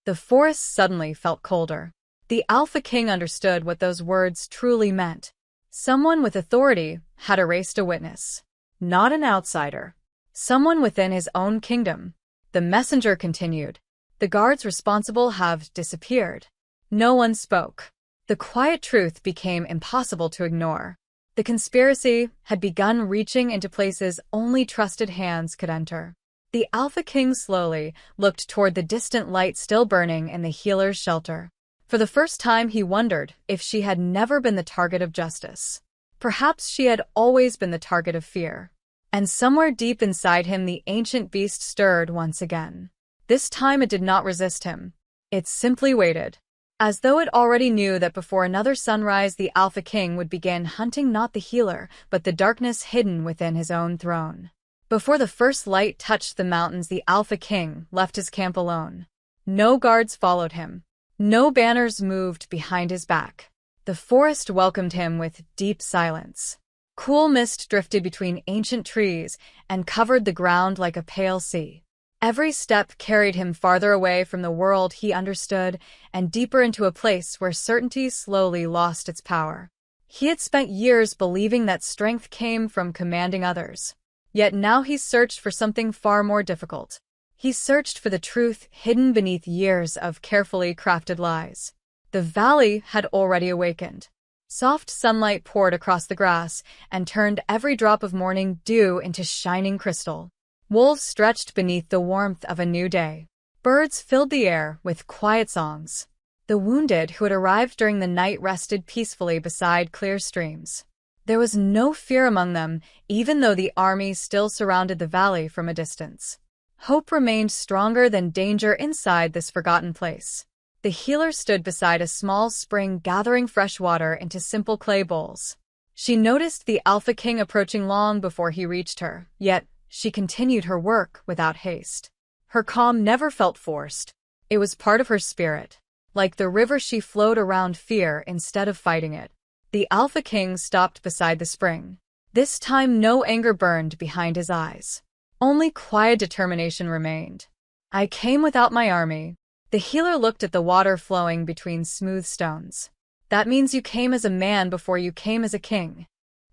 The forest suddenly felt colder. The Alpha King understood what those words truly meant. Someone with authority had erased a witness. Not an outsider. Someone within his own kingdom. The messenger continued. The guards responsible have disappeared. No one spoke. The quiet truth became impossible to ignore. The conspiracy had begun reaching into places only trusted hands could enter. The Alpha King slowly looked toward the distant light still burning in the healer's shelter. For the first time he wondered if she had never been the target of justice. Perhaps she had always been the target of fear. And somewhere deep inside him the ancient beast stirred once again. This time it did not resist him. It simply waited. As though it already knew that before another sunrise the Alpha King would begin hunting not the healer, but the darkness hidden within his own throne. Before the first light touched the mountains the Alpha King left his camp alone. No guards followed him. No banners moved behind his back. The forest welcomed him with deep silence. Cool mist drifted between ancient trees and covered the ground like a pale sea. Every step carried him farther away from the world he understood and deeper into a place where certainty slowly lost its power. He had spent years believing that strength came from commanding others. Yet now he searched for something far more difficult. He searched for the truth hidden beneath years of carefully crafted lies. The valley had already awakened. Soft sunlight poured across the grass and turned every drop of morning dew into shining crystal. Wolves stretched beneath the warmth of a new day. Birds filled the air with quiet songs. The wounded who had arrived during the night rested peacefully beside clear streams. There was no fear among them, even though the army still surrounded the valley from a distance. Hope remained stronger than danger inside this forgotten place. The healer stood beside a small spring gathering fresh water into simple clay bowls. She noticed the Alpha King approaching long before he reached her, yet she continued her work without haste. Her calm never felt forced. It was part of her spirit. Like the river she flowed around fear instead of fighting it. The Alpha King stopped beside the spring. This time no anger burned behind his eyes. Only quiet determination remained. I came without my army. The healer looked at the water flowing between smooth stones. That means you came as a man before you came as a king.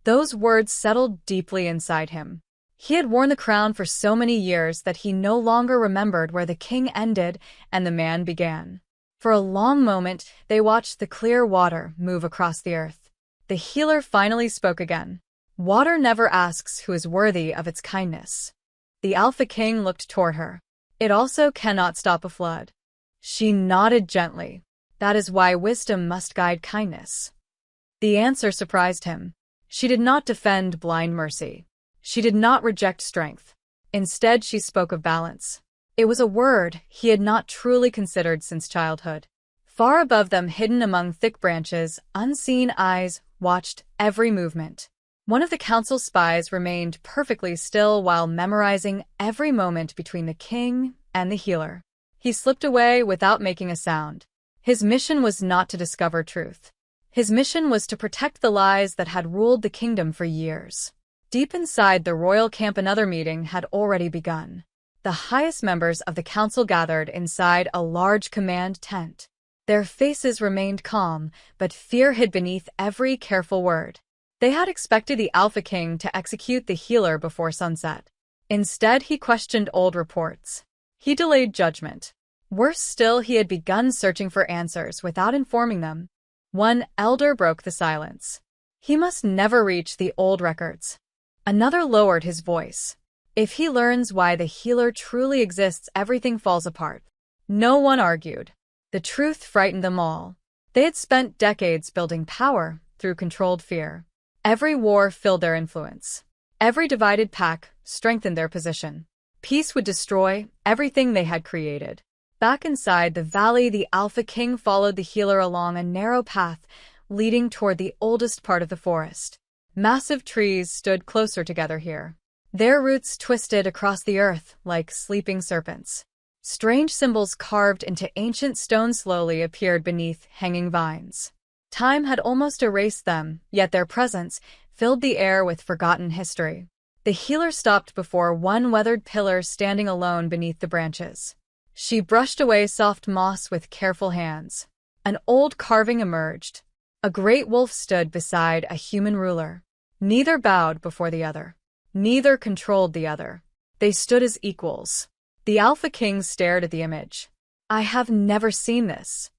Those words settled deeply inside him. He had worn the crown for so many years that he no longer remembered where the king ended and the man began. For a long moment, they watched the clear water move across the earth. The healer finally spoke again. Water never asks who is worthy of its kindness. The Alpha King looked toward her. It also cannot stop a flood. She nodded gently. That is why wisdom must guide kindness. The answer surprised him. She did not defend blind mercy. She did not reject strength. Instead, she spoke of balance. It was a word he had not truly considered since childhood. Far above them, hidden among thick branches, unseen eyes watched every movement. One of the council spies remained perfectly still while memorizing every moment between the king and the healer. He slipped away without making a sound. His mission was not to discover truth. His mission was to protect the lies that had ruled the kingdom for years. Deep inside the royal camp another meeting had already begun. The highest members of the council gathered inside a large command tent. Their faces remained calm, but fear hid beneath every careful word. They had expected the Alpha King to execute the healer before sunset. Instead, he questioned old reports. He delayed judgment. Worse still, he had begun searching for answers without informing them. One elder broke the silence. He must never reach the old records. Another lowered his voice. If he learns why the healer truly exists, everything falls apart. No one argued. The truth frightened them all. They had spent decades building power through controlled fear. Every war filled their influence. Every divided pack strengthened their position. Peace would destroy everything they had created. Back inside the valley, the Alpha King followed the healer along a narrow path leading toward the oldest part of the forest. Massive trees stood closer together here. Their roots twisted across the earth like sleeping serpents. Strange symbols carved into ancient stone slowly appeared beneath hanging vines. Time had almost erased them, yet their presence filled the air with forgotten history. The healer stopped before one weathered pillar standing alone beneath the branches. She brushed away soft moss with careful hands. An old carving emerged. A great wolf stood beside a human ruler. Neither bowed before the other. Neither controlled the other. They stood as equals. The Alpha King stared at the image. I have never seen this.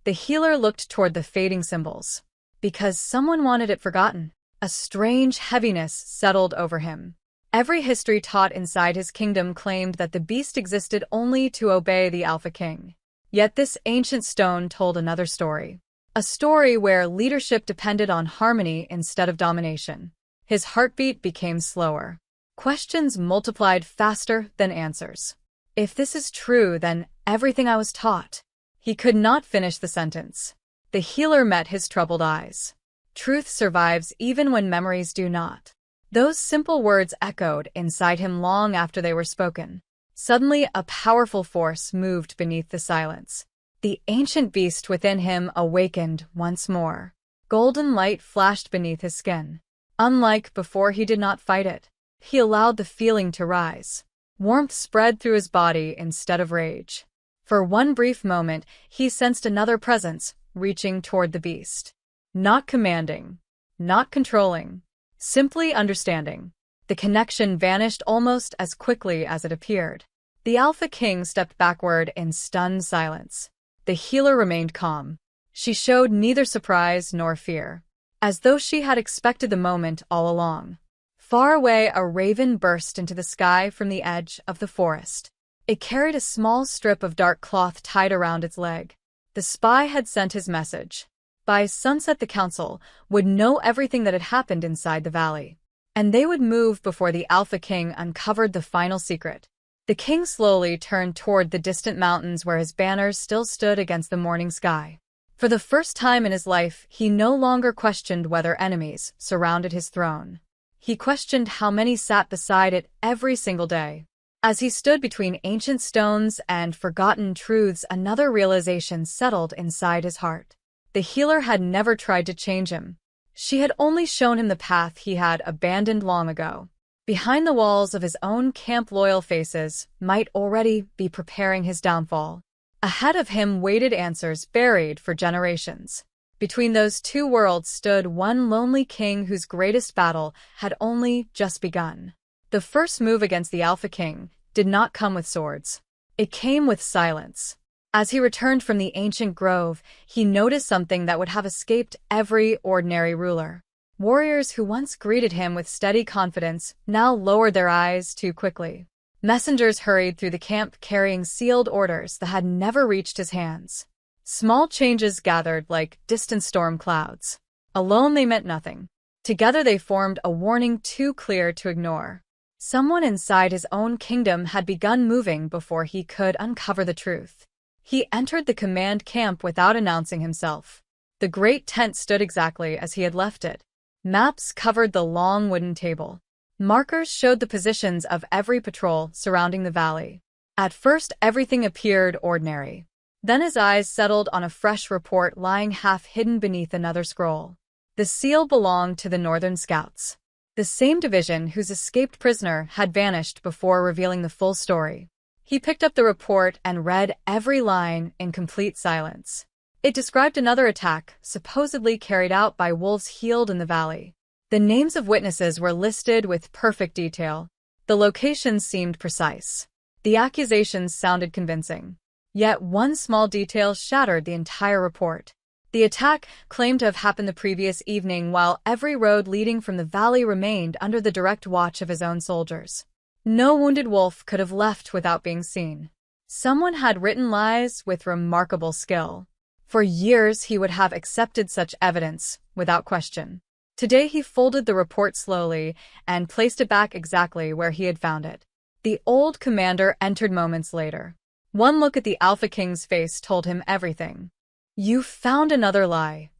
The healer looked toward the fading symbols. Because someone wanted it forgotten. A strange heaviness settled over him. Every history taught inside his kingdom claimed that the beast existed only to obey the Alpha King. Yet this ancient stone told another story. A story where leadership depended on harmony instead of domination. His heartbeat became slower. Questions multiplied faster than answers. If this is true, then everything I was taught. He could not finish the sentence. The healer met his troubled eyes. Truth survives even when memories do not. Those simple words echoed inside him long after they were spoken. Suddenly, a powerful force moved beneath the silence. The ancient beast within him awakened once more. Golden light flashed beneath his skin. Unlike before, he did not fight it. He allowed the feeling to rise. Warmth spread through his body instead of rage. For one brief moment, he sensed another presence reaching toward the beast. Not commanding, not controlling, simply understanding. The connection vanished almost as quickly as it appeared. The Alpha King stepped backward in stunned silence. The healer remained calm. She showed neither surprise nor fear, as though she had expected the moment all along. Far away, a raven burst into the sky from the edge of the forest. It carried a small strip of dark cloth tied around its leg. The spy had sent his message. By sunset, the council would know everything that had happened inside the valley, and they would move before the Alpha King uncovered the final secret. The king slowly turned toward the distant mountains where his banners still stood against the morning sky. For the first time in his life, he no longer questioned whether enemies surrounded his throne. He questioned how many sat beside it every single day. As he stood between ancient stones and forgotten truths, another realization settled inside his heart. The healer had never tried to change him. She had only shown him the path he had abandoned long ago. Behind the walls of his own camp, loyal faces might already be preparing his downfall. Ahead of him waited answers buried for generations. Between those two worlds stood one lonely king whose greatest battle had only just begun. The first move against the Alpha King did not come with swords. It came with silence. As he returned from the ancient grove, he noticed something that would have escaped every ordinary ruler. Warriors who once greeted him with steady confidence now lowered their eyes too quickly. Messengers hurried through the camp carrying sealed orders that had never reached his hands. Small changes gathered like distant storm clouds. Alone they meant nothing. Together they formed a warning too clear to ignore. Someone inside his own kingdom had begun moving before he could uncover the truth. He entered the command camp without announcing himself. The great tent stood exactly as he had left it. Maps covered the long wooden table. Markers showed the positions of every patrol surrounding the valley. At first, everything appeared ordinary. Then his eyes settled on a fresh report lying half hidden beneath another scroll. The seal belonged to the Northern Scouts, the same division whose escaped prisoner had vanished before revealing the full story. He picked up the report and read every line in complete silence. It described another attack, supposedly carried out by wolves healed in the valley. The names of witnesses were listed with perfect detail. The locations seemed precise. The accusations sounded convincing. Yet one small detail shattered the entire report. The attack claimed to have happened the previous evening while every road leading from the valley remained under the direct watch of his own soldiers. No wounded wolf could have left without being seen. Someone had written lies with remarkable skill. For years he would have accepted such evidence without question. Today he folded the report slowly and placed it back exactly where he had found it. The old commander entered moments later. One look at the Alpha King's face told him everything. "You found another lie."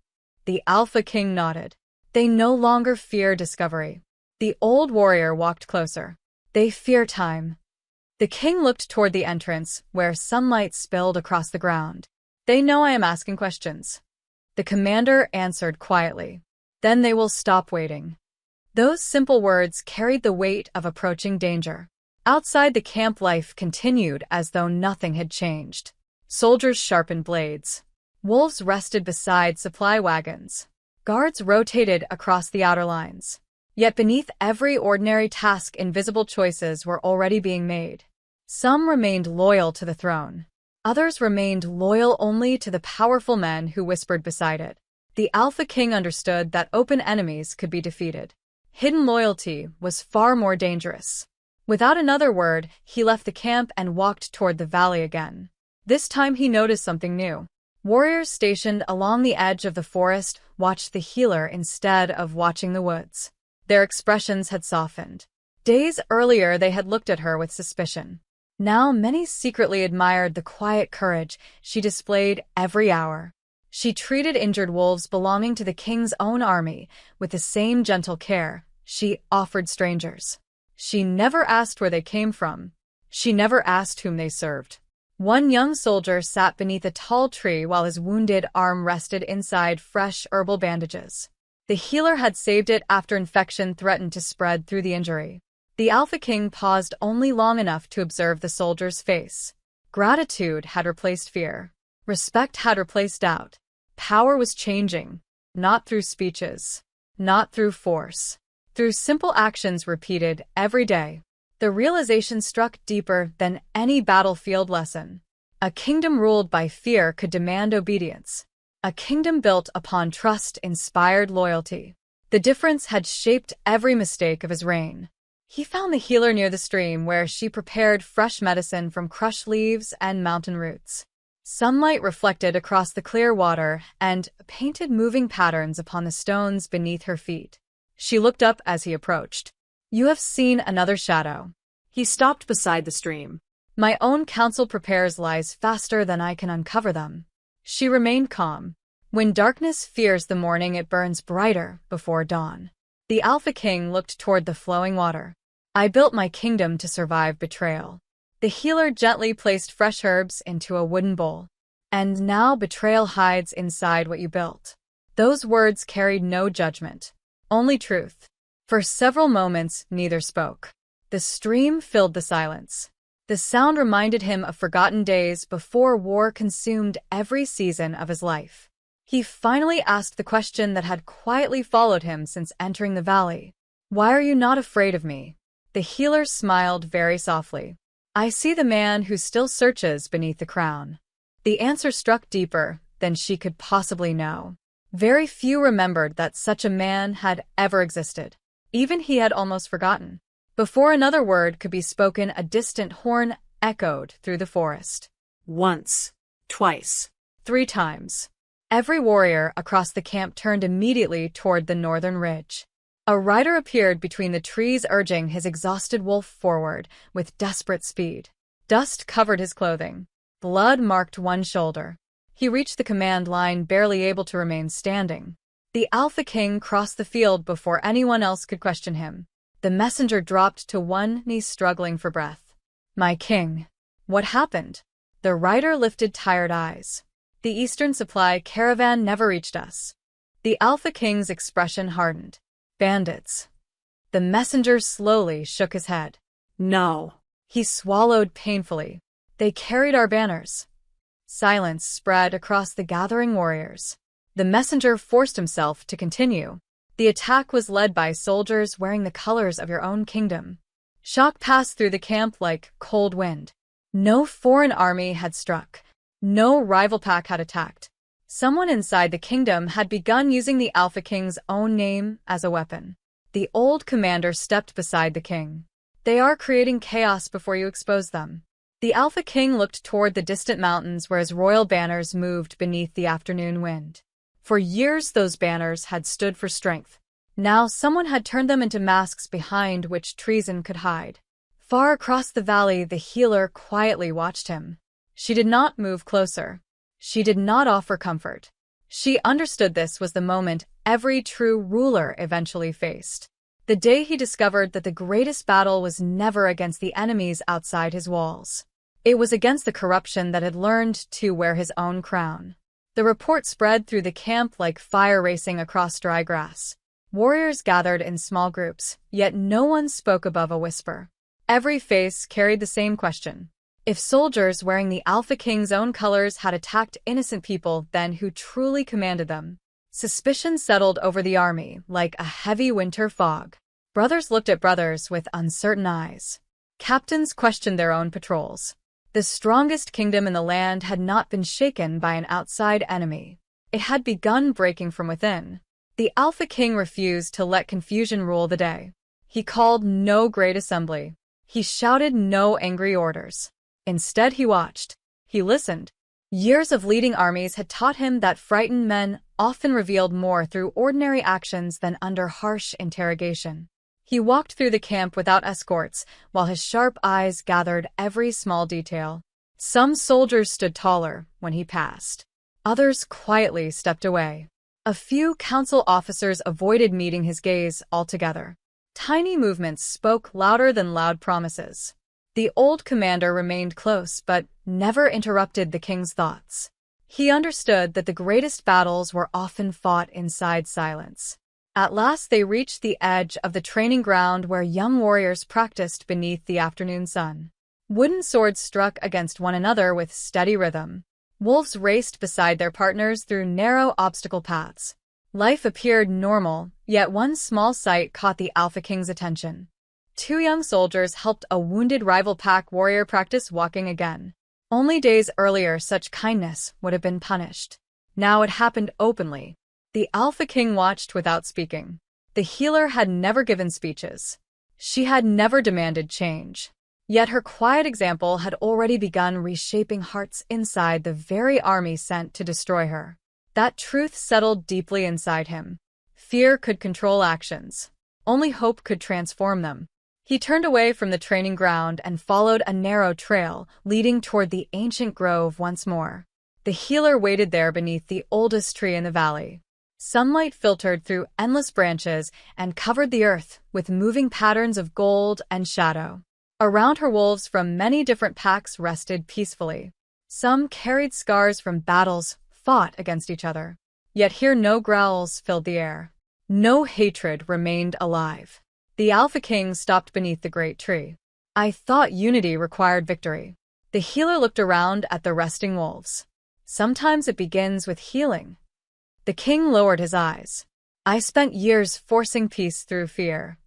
The Alpha King nodded. They no longer fear discovery. The old warrior walked closer. They fear time. The king looked toward the entrance, where sunlight spilled across the ground. They know I am asking questions. The commander answered quietly. Then they will stop waiting. Those simple words carried the weight of approaching danger. Outside, the camp life continued as though nothing had changed. Soldiers sharpened blades. Wolves rested beside supply wagons. Guards rotated across the outer lines. Yet beneath every ordinary task, invisible choices were already being made. Some remained loyal to the throne. Others remained loyal only to the powerful men who whispered beside it. The Alpha King understood that open enemies could be defeated. Hidden loyalty was far more dangerous. Without another word, he left the camp and walked toward the valley again. This time he noticed something new. Warriors stationed along the edge of the forest watched the healer instead of watching the woods. Their expressions had softened. Days earlier they had looked at her with suspicion. Now many secretly admired the quiet courage she displayed every hour. She treated injured wolves belonging to the king's own army with the same gentle care she offered strangers. She never asked where they came from. She never asked whom they served. One young soldier sat beneath a tall tree while his wounded arm rested inside fresh herbal bandages. The healer had saved it after infection threatened to spread through the injury. The Alpha King paused only long enough to observe the soldier's face. Gratitude had replaced fear. Respect had replaced doubt. Power was changing, not through speeches, not through force, through simple actions repeated every day. The realization struck deeper than any battlefield lesson. A kingdom ruled by fear could demand obedience. A kingdom built upon trust inspired loyalty. The difference had shaped every mistake of his reign. He found the healer near the stream where she prepared fresh medicine from crushed leaves and mountain roots. Sunlight reflected across the clear water and painted moving patterns upon the stones beneath her feet. She looked up as he approached. "You have seen another shadow." He stopped beside the stream. "My own counsel prepares lies faster than I can uncover them." She remained calm. When darkness fears the morning, it burns brighter before dawn. The Alpha King looked toward the flowing water. "I built my kingdom to survive betrayal." The healer gently placed fresh herbs into a wooden bowl. "And now betrayal hides inside what you built." Those words carried no judgment, only truth. For several moments, neither spoke. The stream filled the silence. The sound reminded him of forgotten days before war consumed every season of his life. He finally asked the question that had quietly followed him since entering the valley. "Why are you not afraid of me?" The healer smiled very softly. "I see the man who still searches beneath the crown." The answer struck deeper than she could possibly know. Very few remembered that such a man had ever existed. Even he had almost forgotten. Before another word could be spoken, a distant horn echoed through the forest. Once, twice, 3 times. Every warrior across the camp turned immediately toward the northern ridge. A rider appeared between the trees, urging his exhausted wolf forward with desperate speed. Dust covered his clothing. Blood marked one shoulder. He reached the command line, barely able to remain standing. The Alpha King crossed the field before anyone else could question him. The messenger dropped to one knee, struggling for breath. "My king." "What happened?" The rider lifted tired eyes. "The Eastern supply caravan never reached us." The Alpha King's expression hardened. "Bandits." The messenger slowly shook his head. "No." He swallowed painfully. "They carried our banners." Silence spread across the gathering warriors. The messenger forced himself to continue. "The attack was led by soldiers wearing the colors of your own kingdom." Shock passed through the camp like cold wind. No foreign army had struck. No rival pack had attacked. Someone inside the kingdom had begun using the Alpha King's own name as a weapon. The old commander stepped beside the king. "They are creating chaos before you expose them." The Alpha King looked toward the distant mountains where his royal banners moved beneath the afternoon wind. For years those banners had stood for strength. Now someone had turned them into masks behind which treason could hide. Far across the valley, the healer quietly watched him. She did not move closer. She did not offer comfort. She understood this was the moment every true ruler eventually faced. The day he discovered that the greatest battle was never against the enemies outside his walls. It was against the corruption that had learned to wear his own crown. The report spread through the camp like fire racing across dry grass. Warriors gathered in small groups, yet no one spoke above a whisper. Every face carried the same question. If soldiers wearing the Alpha King's own colors had attacked innocent people, then who truly commanded them? Suspicion settled over the army like a heavy winter fog. Brothers looked at brothers with uncertain eyes. Captains questioned their own patrols. The strongest kingdom in the land had not been shaken by an outside enemy. It had begun breaking from within. The Alpha King refused to let confusion rule the day. He called no great assembly. He shouted no angry orders. Instead, he watched. He listened. Years of leading armies had taught him that frightened men often revealed more through ordinary actions than under harsh interrogation. He walked through the camp without escorts, while his sharp eyes gathered every small detail. Some soldiers stood taller when he passed. Others quietly stepped away. A few council officers avoided meeting his gaze altogether. Tiny movements spoke louder than loud promises. The old commander remained close but never interrupted the king's thoughts. He understood that the greatest battles were often fought inside silence. At last they reached the edge of the training ground where young warriors practiced beneath the afternoon sun. Wooden swords struck against one another with steady rhythm. Wolves raced beside their partners through narrow obstacle paths. Life appeared normal, yet one small sight caught the Alpha King's attention. Two young soldiers helped a wounded rival pack warrior practice walking again. Only days earlier such kindness would have been punished. Now it happened openly. The Alpha King watched without speaking. The healer had never given speeches. She had never demanded change. Yet her quiet example had already begun reshaping hearts inside the very army sent to destroy her. That truth settled deeply inside him. Fear could control actions. Only hope could transform them. He turned away from the training ground and followed a narrow trail leading toward the ancient grove once more. The healer waited there beneath the oldest tree in the valley. Sunlight filtered through endless branches and covered the earth with moving patterns of gold and shadow. Around her, wolves from many different packs rested peacefully. Some carried scars from battles fought against each other. Yet here no growls filled the air. No hatred remained alive. The Alpha King stopped beneath the great tree. I thought unity required victory. The healer looked around at the resting wolves. Sometimes it begins with healing. The king lowered his eyes. I spent years forcing peace through fear.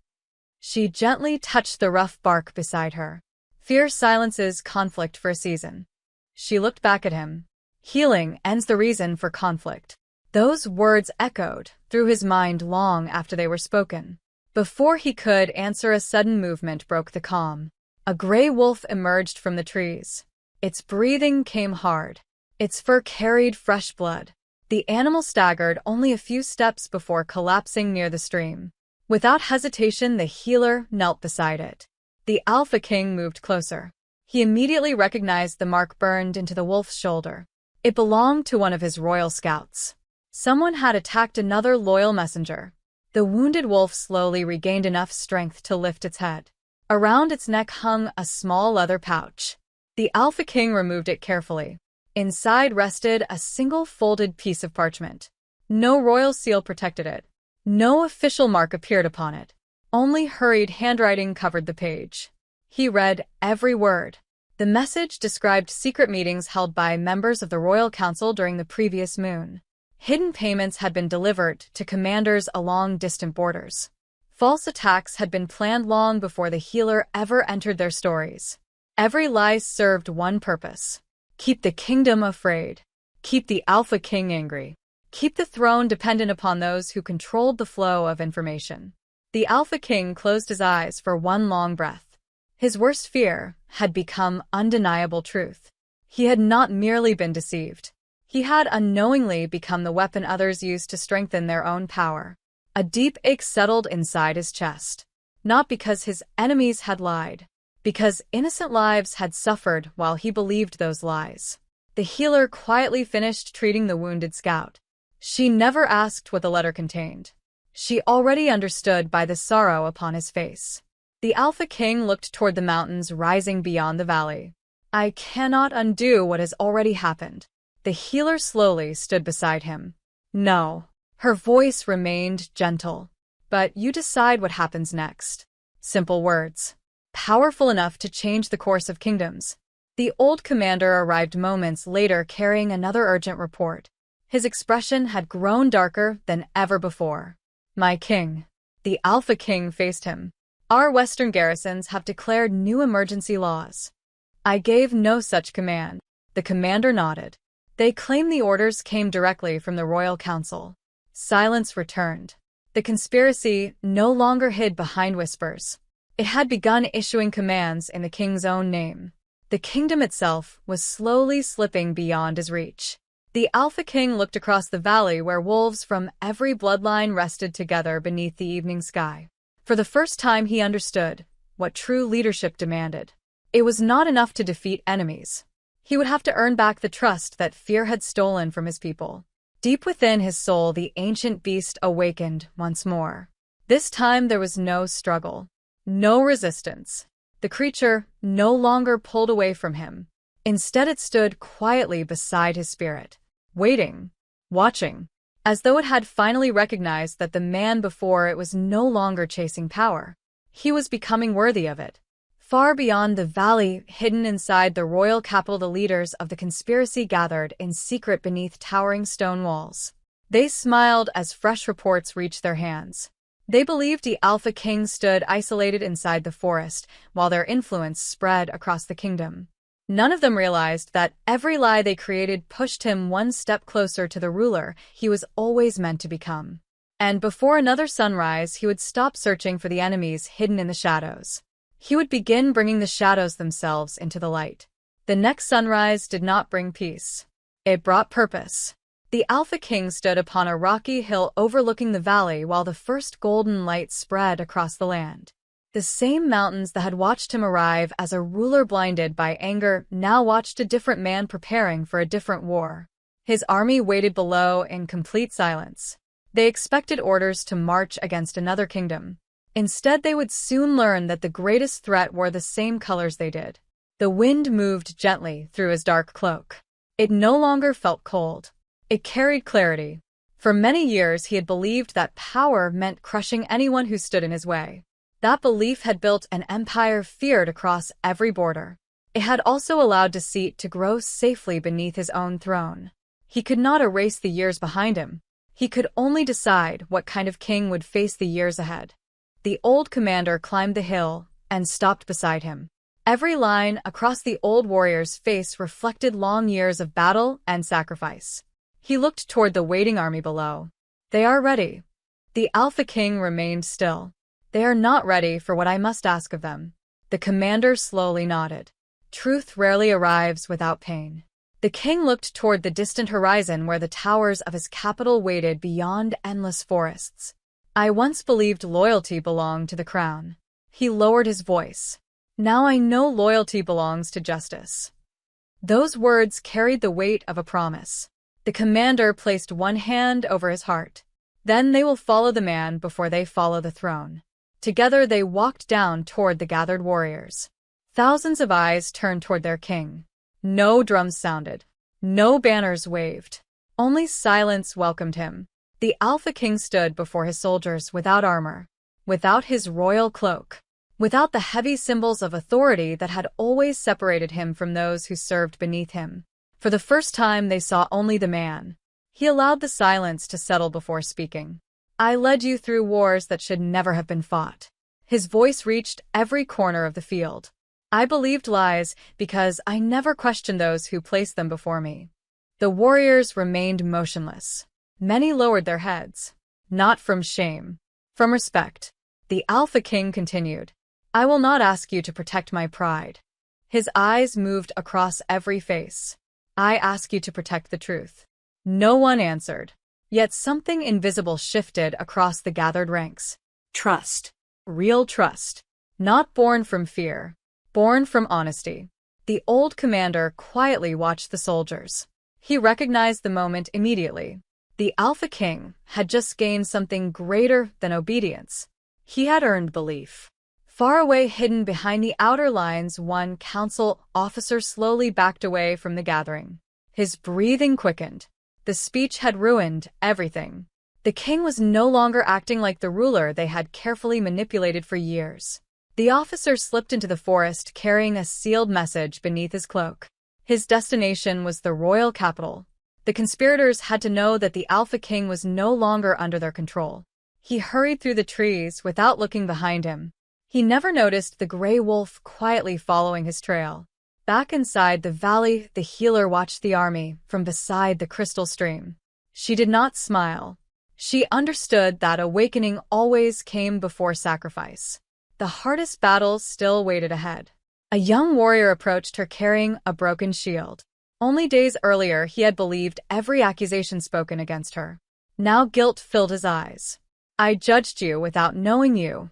She gently touched the rough bark beside her. Fear silences conflict for a season. She looked back at him. Healing ends the reason for conflict. Those words echoed through his mind long after they were spoken. Before he could answer, a sudden movement broke the calm. A gray wolf emerged from the trees. Its breathing came hard. Its fur carried fresh blood. The animal staggered only a few steps before collapsing near the stream. Without hesitation, the healer knelt beside it. The Alpha King moved closer. He immediately recognized the mark burned into the wolf's shoulder. It belonged to one of his royal scouts. Someone had attacked another loyal messenger. The wounded wolf slowly regained enough strength to lift its head. Around its neck hung a small leather pouch. The Alpha King removed it carefully. Inside rested a single folded piece of parchment. No royal seal protected it. No official mark appeared upon it. Only hurried handwriting covered the page. He read every word. The message described secret meetings held by members of the Royal Council during the previous moon. Hidden payments had been delivered to commanders along distant borders. False attacks had been planned long before the healer ever entered their stories. Every lie served one purpose: keep the kingdom afraid, keep the Alpha King angry, keep the throne dependent upon those who controlled the flow of information. The Alpha King closed his eyes for one long breath. His worst fear had become undeniable truth. He had not merely been deceived. He had unknowingly become the weapon others used to strengthen their own power. A deep ache settled inside his chest. Not because his enemies had lied, because innocent lives had suffered while he believed those lies. The healer quietly finished treating the wounded scout. She never asked what the letter contained. She already understood by the sorrow upon his face. The Alpha King looked toward the mountains rising beyond the valley. I cannot undo what has already happened. The healer slowly stood beside him. No. Her voice remained gentle. But you decide what happens next. Simple words. Powerful enough to change the course of kingdoms. The old commander arrived moments later carrying another urgent report. His expression had grown darker than ever before. My king. The Alpha King faced him. Our western garrisons have declared new emergency laws. I gave no such command. The commander nodded. They claim the orders came directly from the Royal Council. Silence returned. The conspiracy no longer hid behind whispers. It had begun issuing commands in the king's own name. The kingdom itself was slowly slipping beyond his reach. The Alpha King looked across the valley where wolves from every bloodline rested together beneath the evening sky. For the first time he understood what true leadership demanded. It was not enough to defeat enemies. He would have to earn back the trust that fear had stolen from his people. Deep within his soul, the ancient beast awakened once more. This time there was no struggle, no resistance. The creature no longer pulled away from him. Instead, it stood quietly beside his spirit, waiting, watching, as though it had finally recognized that the man before it was no longer chasing power. He was becoming worthy of it. Far beyond the valley, hidden inside the royal capital, the leaders of the conspiracy gathered in secret beneath towering stone walls. They smiled as fresh reports reached their hands. They believed the Alpha King stood isolated inside the forest, while their influence spread across the kingdom. None of them realized that every lie they created pushed him one step closer to the ruler he was always meant to become. And before another sunrise, he would stop searching for the enemies hidden in the shadows. He would begin bringing the shadows themselves into the light. The next sunrise did not bring peace. It brought purpose. The Alpha King stood upon a rocky hill overlooking the valley while the first golden light spread across the land. The same mountains that had watched him arrive as a ruler blinded by anger now watched a different man preparing for a different war. His army waited below in complete silence. They expected orders to march against another kingdom. Instead, they would soon learn that the greatest threat wore the same colors they did. The wind moved gently through his dark cloak. It no longer felt cold. It carried clarity. For many years, he had believed that power meant crushing anyone who stood in his way. That belief had built an empire feared across every border. It had also allowed deceit to grow safely beneath his own throne. He could not erase the years behind him. He could only decide what kind of king would face the years ahead. The old commander climbed the hill and stopped beside him. Every line across the old warrior's face reflected long years of battle and sacrifice. He looked toward the waiting army below. They are ready. The Alpha King remained still. They are not ready for what I must ask of them. The commander slowly nodded. Truth rarely arrives without pain. The king looked toward the distant horizon where the towers of his capital waited beyond endless forests. I once believed loyalty belonged to the crown. He lowered his voice. Now I know loyalty belongs to justice. Those words carried the weight of a promise. The commander placed one hand over his heart. Then they will follow the man before they follow the throne. Together they walked down toward the gathered warriors. Thousands of eyes turned toward their king. No drums sounded. No banners waved. Only silence welcomed him. The Alpha King stood before his soldiers without armor, without his royal cloak, without the heavy symbols of authority that had always separated him from those who served beneath him. For the first time, they saw only the man. He allowed the silence to settle before speaking. I led you through wars that should never have been fought. His voice reached every corner of the field. I believed lies because I never questioned those who placed them before me. The warriors remained motionless. Many lowered their heads. Not from shame. From respect. The Alpha King continued. I will not ask you to protect my pride. His eyes moved across every face. I ask you to protect the truth. No one answered. Yet something invisible shifted across the gathered ranks. Trust. Real trust. Not born from fear. Born from honesty. The old commander quietly watched the soldiers. He recognized the moment immediately. The Alpha King had just gained something greater than obedience. He had earned belief. Far away, hidden behind the outer lines, one council officer slowly backed away from the gathering. His breathing quickened. The speech had ruined everything. The king was no longer acting like the ruler they had carefully manipulated for years. The officer slipped into the forest carrying a sealed message beneath his cloak. His destination was the royal capital. The conspirators had to know that the Alpha King was no longer under their control. He hurried through the trees without looking behind him. He never noticed the gray wolf quietly following his trail. Back inside the valley, the healer watched the army from beside the crystal stream. She did not smile. She understood that awakening always came before sacrifice. The hardest battles still waited ahead. A young warrior approached her carrying a broken shield. Only days earlier he had believed every accusation spoken against her. Now guilt filled his eyes. "I judged you without knowing you."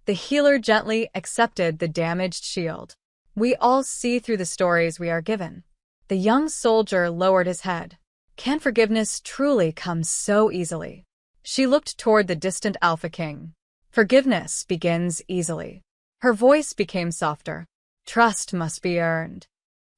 The healer gently accepted the damaged shield. "We all see through the stories we are given." The young soldier lowered his head. "Can forgiveness truly come so easily?" She looked toward the distant Alpha King. "Forgiveness begins easily." Her voice became softer. "Trust must be earned."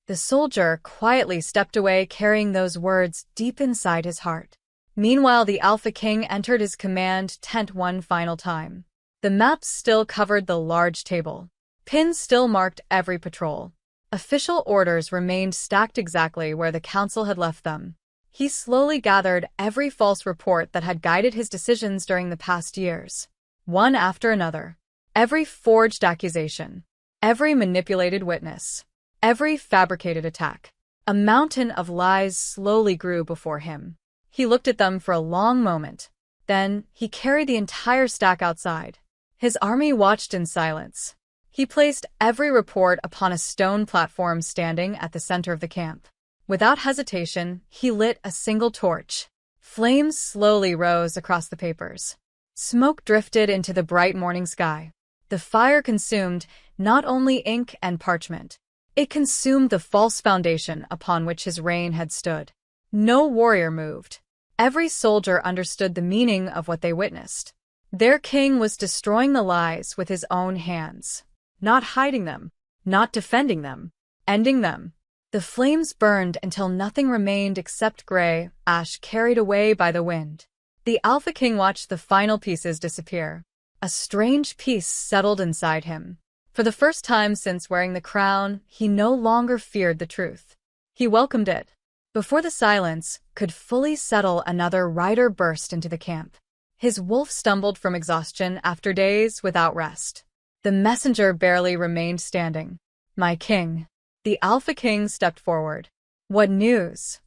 The soldier quietly stepped away, carrying those words deep inside his heart. Meanwhile, the Alpha King entered his command tent one final time. The maps still covered the large table. Pins still marked every patrol. Official orders remained stacked exactly where the council had left them. He slowly gathered every false report that had guided his decisions during the past years. One after another. Every forged accusation. Every manipulated witness. Every fabricated attack. A mountain of lies slowly grew before him. He looked at them for a long moment. Then, he carried the entire stack outside. His army watched in silence. He placed every report upon a stone platform standing at the center of the camp. Without hesitation, he lit a single torch. Flames slowly rose across the papers. Smoke drifted into the bright morning sky. The fire consumed not only ink and parchment. It consumed the false foundation upon which his reign had stood. No warrior moved. Every soldier understood the meaning of what they witnessed. Their king was destroying the lies with his own hands. Not hiding them. Not defending them. Ending them. The flames burned until nothing remained except gray ash carried away by the wind. The Alpha King watched the final pieces disappear. A strange peace settled inside him. For the first time since wearing the crown, he no longer feared the truth. He welcomed it. Before the silence could fully settle, another rider burst into the camp. His wolf stumbled from exhaustion after days without rest. The messenger barely remained standing. "My king." The Alpha King stepped forward. "What news?"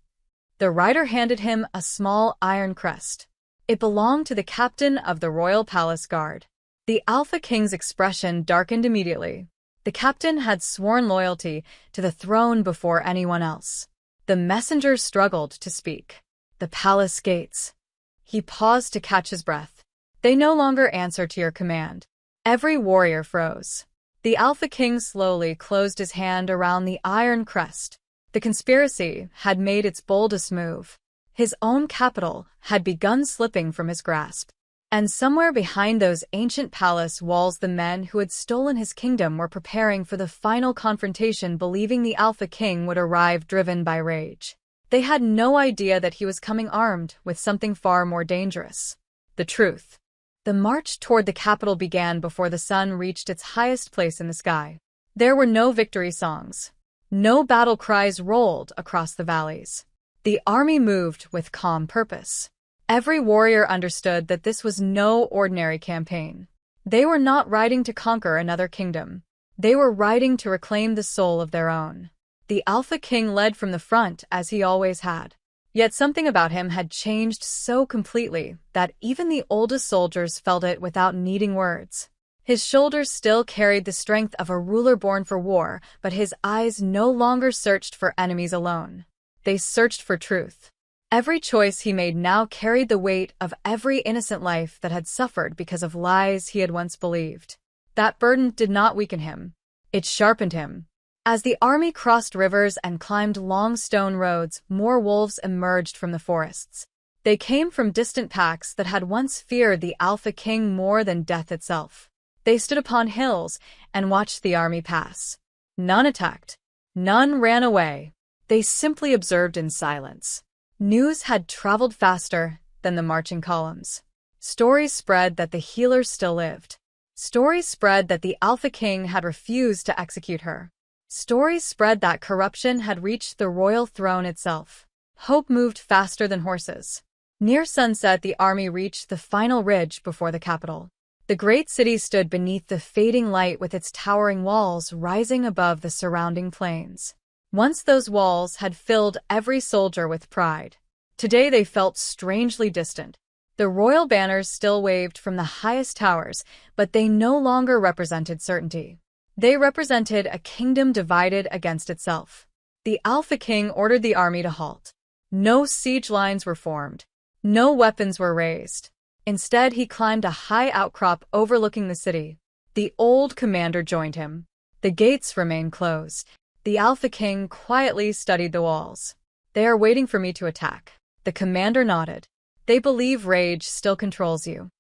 The rider handed him a small iron crest. It belonged to the captain of the Royal Palace Guard. The Alpha King's expression darkened immediately. The captain had sworn loyalty to the throne before anyone else. The messenger struggled to speak. "The palace gates." He paused to catch his breath. "They no longer answer to your command." Every warrior froze. The Alpha King slowly closed his hand around the iron crest. The conspiracy had made its boldest move. His own capital had begun slipping from his grasp. And somewhere behind those ancient palace walls, the men who had stolen his kingdom were preparing for the final confrontation, believing the Alpha King would arrive driven by rage. They had no idea that he was coming armed with something far more dangerous: the truth. The march toward the capital began before the sun reached its highest place in the sky. There were no victory songs. No battle cries rolled across the valleys. The army moved with calm purpose. Every warrior understood that this was no ordinary campaign. They were not riding to conquer another kingdom. They were riding to reclaim the soul of their own. The Alpha King led from the front as he always had. Yet something about him had changed so completely that even the oldest soldiers felt it without needing words. His shoulders still carried the strength of a ruler born for war, but his eyes no longer searched for enemies alone. They searched for truth. Every choice he made now carried the weight of every innocent life that had suffered because of lies he had once believed. That burden did not weaken him. It sharpened him. As the army crossed rivers and climbed long stone roads, more wolves emerged from the forests. They came from distant packs that had once feared the Alpha King more than death itself. They stood upon hills and watched the army pass. None attacked. None ran away. They simply observed in silence. News had traveled faster than the marching columns. Stories spread that the healer still lived. Stories spread that the Alpha King had refused to execute her. Stories spread that corruption had reached the royal throne itself. Hope moved faster than horses. Near sunset, the army reached the final ridge before the capital. The great city stood beneath the fading light with its towering walls rising above the surrounding plains. Once those walls had filled every soldier with pride. Today they felt strangely distant. The royal banners still waved from the highest towers, but they no longer represented certainty. They represented a kingdom divided against itself. The Alpha King ordered the army to halt. No siege lines were formed. No weapons were raised. Instead, he climbed a high outcrop overlooking the city. The old commander joined him. The gates remained closed. The Alpha King quietly studied the walls. "They are waiting for me to attack." The commander nodded. "They believe rage still controls you."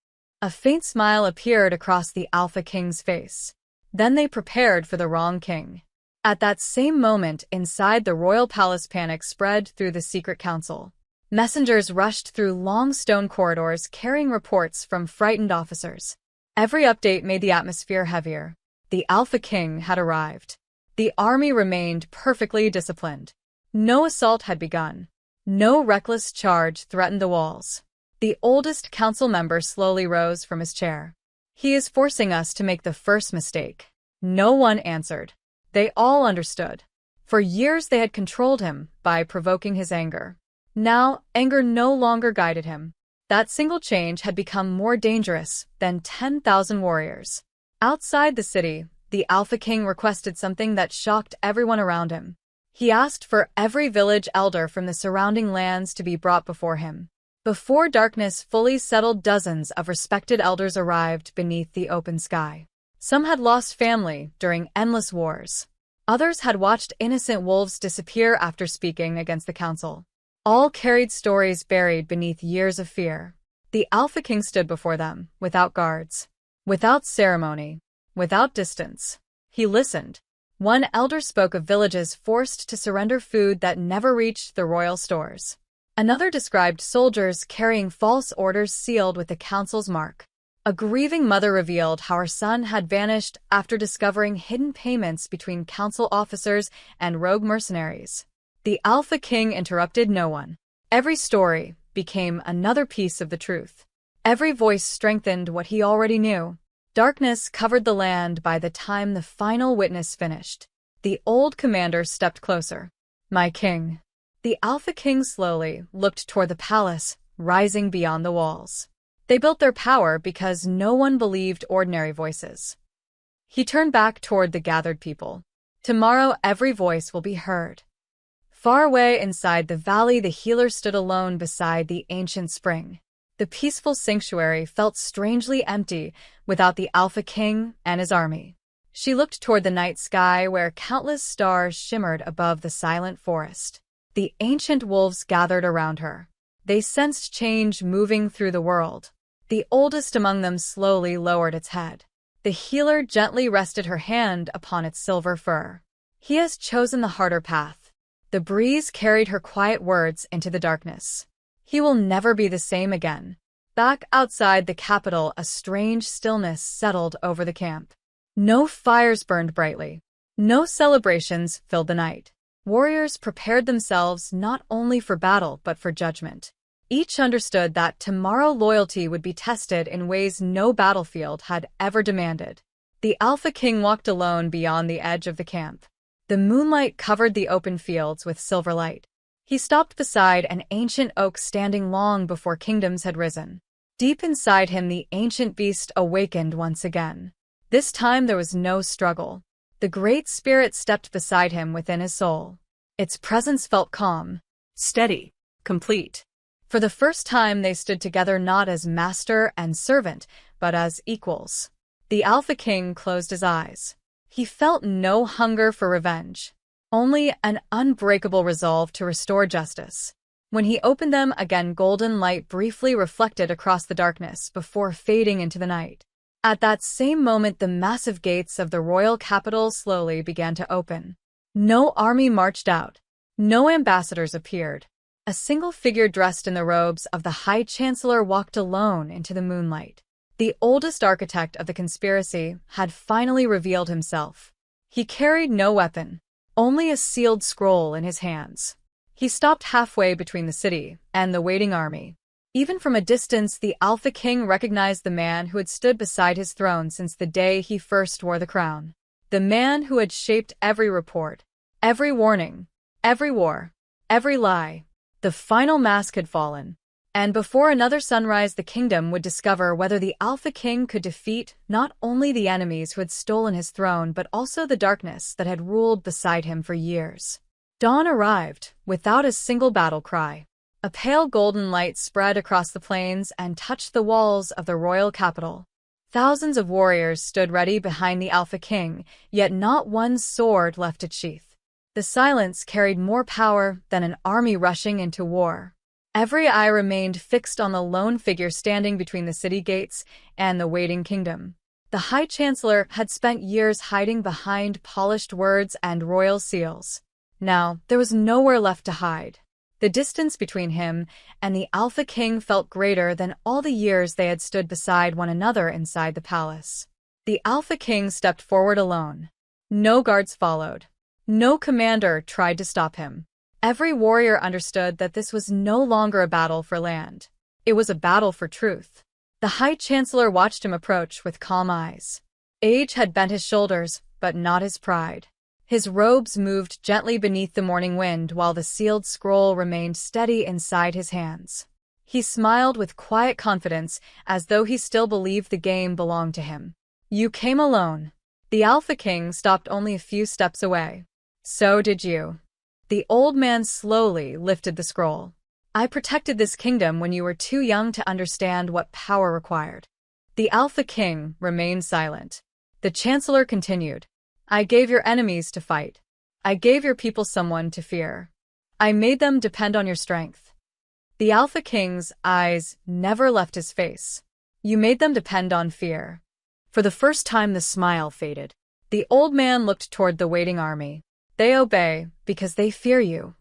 A faint smile appeared across the Alpha King's face. Then they prepared for the wrong king. At that same moment, inside the royal palace, panic spread through the secret council. Messengers rushed through long stone corridors carrying reports from frightened officers. Every update made the atmosphere heavier. The Alpha King had arrived. The army remained perfectly disciplined. No assault had begun. No reckless charge threatened the walls. The oldest council member slowly rose from his chair. "He is forcing us to make the first mistake." No one answered. They all understood. For years they had controlled him by provoking his anger. Now, anger no longer guided him. That single change had become more dangerous than 10,000 warriors. Outside the city, the Alpha King requested something that shocked everyone around him. He asked for every village elder from the surrounding lands to be brought before him. Before darkness fully settled, dozens of respected elders arrived beneath the open sky. Some had lost family during endless wars. Others had watched innocent wolves disappear after speaking against the council. All carried stories buried beneath years of fear. The Alpha King stood before them, without guards, without ceremony, without distance. He listened. One elder spoke of villages forced to surrender food that never reached the royal stores. Another described soldiers carrying false orders sealed with the council's mark. A grieving mother revealed how her son had vanished after discovering hidden payments between council officers and rogue mercenaries. The Alpha King interrupted no one. Every story became another piece of the truth. Every voice strengthened what he already knew. Darkness covered the land by the time the final witness finished. The old commander stepped closer. "My king." The Alpha King slowly looked toward the palace, rising beyond the walls. They built their power because no one believed ordinary voices. He turned back toward the gathered people. "Tomorrow every voice will be heard." Far away inside the valley, the healer stood alone beside the ancient spring. The peaceful sanctuary felt strangely empty without the Alpha King and his army. She looked toward the night sky where countless stars shimmered above the silent forest. The ancient wolves gathered around her. They sensed change moving through the world. The oldest among them slowly lowered its head. The healer gently rested her hand upon its silver fur. "He has chosen the harder path." The breeze carried her quiet words into the darkness. "He will never be the same again." Back outside the capital, a strange stillness settled over the camp. No fires burned brightly. No celebrations filled the night. Warriors prepared themselves not only for battle but for judgment. Each understood that tomorrow loyalty would be tested in ways no battlefield had ever demanded. The Alpha King walked alone beyond the edge of the camp. The moonlight covered the open fields with silver light. He stopped beside an ancient oak standing long before kingdoms had risen. Deep inside him, the ancient beast awakened once again. This time there was no struggle. The Great Spirit stepped beside him within his soul. Its presence felt calm, steady, complete. For the first time they stood together not as master and servant, but as equals. The Alpha King closed his eyes. He felt no hunger for revenge, only an unbreakable resolve to restore justice. When he opened them again, golden light briefly reflected across the darkness before fading into the night. At that same moment, the massive gates of the royal capital slowly began to open. No army marched out. No ambassadors appeared. A single figure dressed in the robes of the High Chancellor walked alone into the moonlight. The oldest architect of the conspiracy had finally revealed himself. He carried no weapon, only a sealed scroll in his hands. He stopped halfway between the city and the waiting army. Even from a distance, the Alpha King recognized the man who had stood beside his throne since the day he first wore the crown. The man who had shaped every report, every warning, every war, every lie. The final mask had fallen, and before another sunrise the kingdom would discover whether the Alpha King could defeat not only the enemies who had stolen his throne but also the darkness that had ruled beside him for years. Dawn arrived, without a single battle cry. A pale golden light spread across the plains and touched the walls of the royal capital. Thousands of warriors stood ready behind the Alpha King, yet not one sword left its sheath. The silence carried more power than an army rushing into war. Every eye remained fixed on the lone figure standing between the city gates and the waiting kingdom. The High Chancellor had spent years hiding behind polished words and royal seals. Now, there was nowhere left to hide. The distance between him and the Alpha King felt greater than all the years they had stood beside one another inside the palace. The Alpha King stepped forward alone. No guards followed. No commander tried to stop him. Every warrior understood that this was no longer a battle for land. It was a battle for truth. The High Chancellor watched him approach with calm eyes. Age had bent his shoulders, but not his pride. His robes moved gently beneath the morning wind while the sealed scroll remained steady inside his hands. He smiled with quiet confidence, as though he still believed the game belonged to him. You came alone. The Alpha King stopped only a few steps away. So did you. The old man slowly lifted the scroll. I protected this kingdom when you were too young to understand what power required. The Alpha King remained silent. The Chancellor continued. I gave your enemies to fight. I gave your people someone to fear. I made them depend on your strength. The Alpha King's eyes never left his face. You made them depend on fear. For the first time the smile faded. The old man looked toward the waiting army. They obey because they fear you.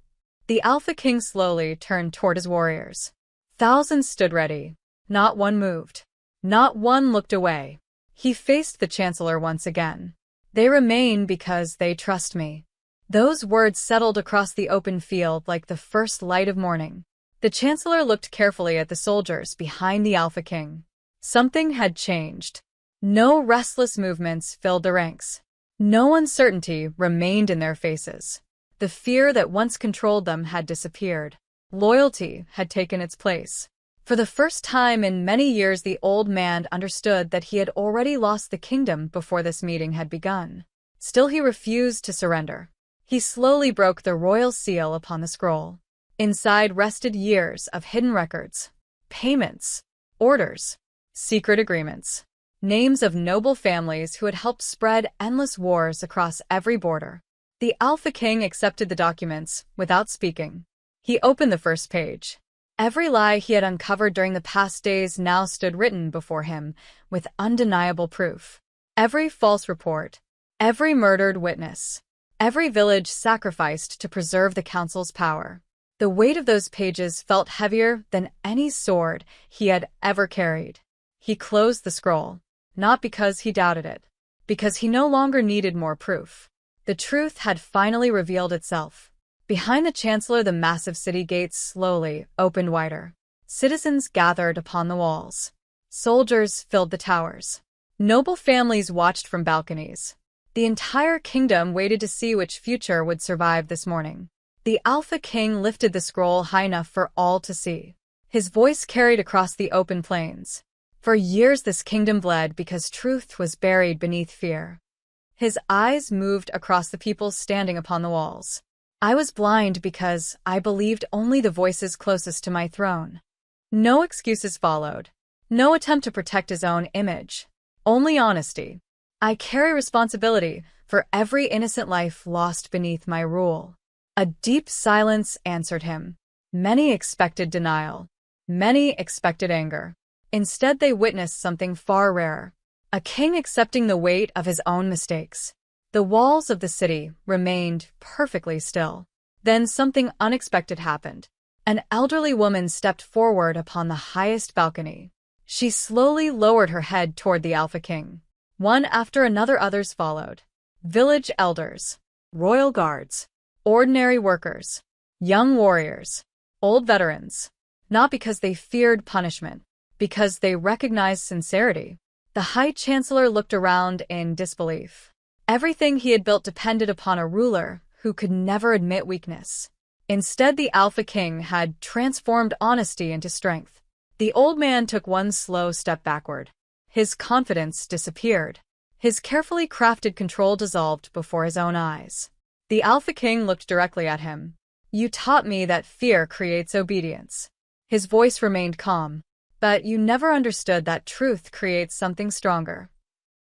The Alpha King slowly turned toward his warriors. Thousands stood ready. Not one moved. Not one looked away. He faced the Chancellor once again. They remain because they trust me. Those words settled across the open field like the first light of morning. The Chancellor looked carefully at the soldiers behind the Alpha King. Something had changed. No restless movements filled the ranks. No uncertainty remained in their faces. The fear that once controlled them had disappeared. Loyalty had taken its place. For the first time in many years, the old man understood that he had already lost the kingdom before this meeting had begun. Still, he refused to surrender. He slowly broke the royal seal upon the scroll. Inside rested years of hidden records, payments, orders, secret agreements. Names of noble families who had helped spread endless wars across every border. The Alpha King accepted the documents without speaking. He opened the first page. Every lie he had uncovered during the past days now stood written before him with undeniable proof. Every false report, every murdered witness, every village sacrificed to preserve the council's power. The weight of those pages felt heavier than any sword he had ever carried. He closed the scroll. Not because he doubted it, because he no longer needed more proof. The truth had finally revealed itself. Behind the Chancellor, the massive city gates slowly opened wider. Citizens gathered upon the walls. Soldiers filled the towers. Noble families watched from balconies. The entire kingdom waited to see which future would survive this morning. The Alpha King lifted the scroll high enough for all to see. His voice carried across the open plains. For years this kingdom bled because truth was buried beneath fear. His eyes moved across the people standing upon the walls. I was blind because I believed only the voices closest to my throne. No excuses followed. No attempt to protect his own image. Only honesty. I carry responsibility for every innocent life lost beneath my rule. A deep silence answered him. Many expected denial. Many expected anger. Instead, they witnessed something far rarer. A king accepting the weight of his own mistakes. The walls of the city remained perfectly still. Then something unexpected happened. An elderly woman stepped forward upon the highest balcony. She slowly lowered her head toward the Alpha King. One after another, others followed. Village elders, royal guards, ordinary workers, young warriors, old veterans. Not because they feared punishment, because they recognized sincerity. The High Chancellor looked around in disbelief. Everything he had built depended upon a ruler who could never admit weakness. Instead, the Alpha King had transformed honesty into strength. The old man took one slow step backward. His confidence disappeared. His carefully crafted control dissolved before his own eyes. The Alpha King looked directly at him. "You taught me that fear creates obedience." His voice remained calm. "But you never understood that truth creates something stronger."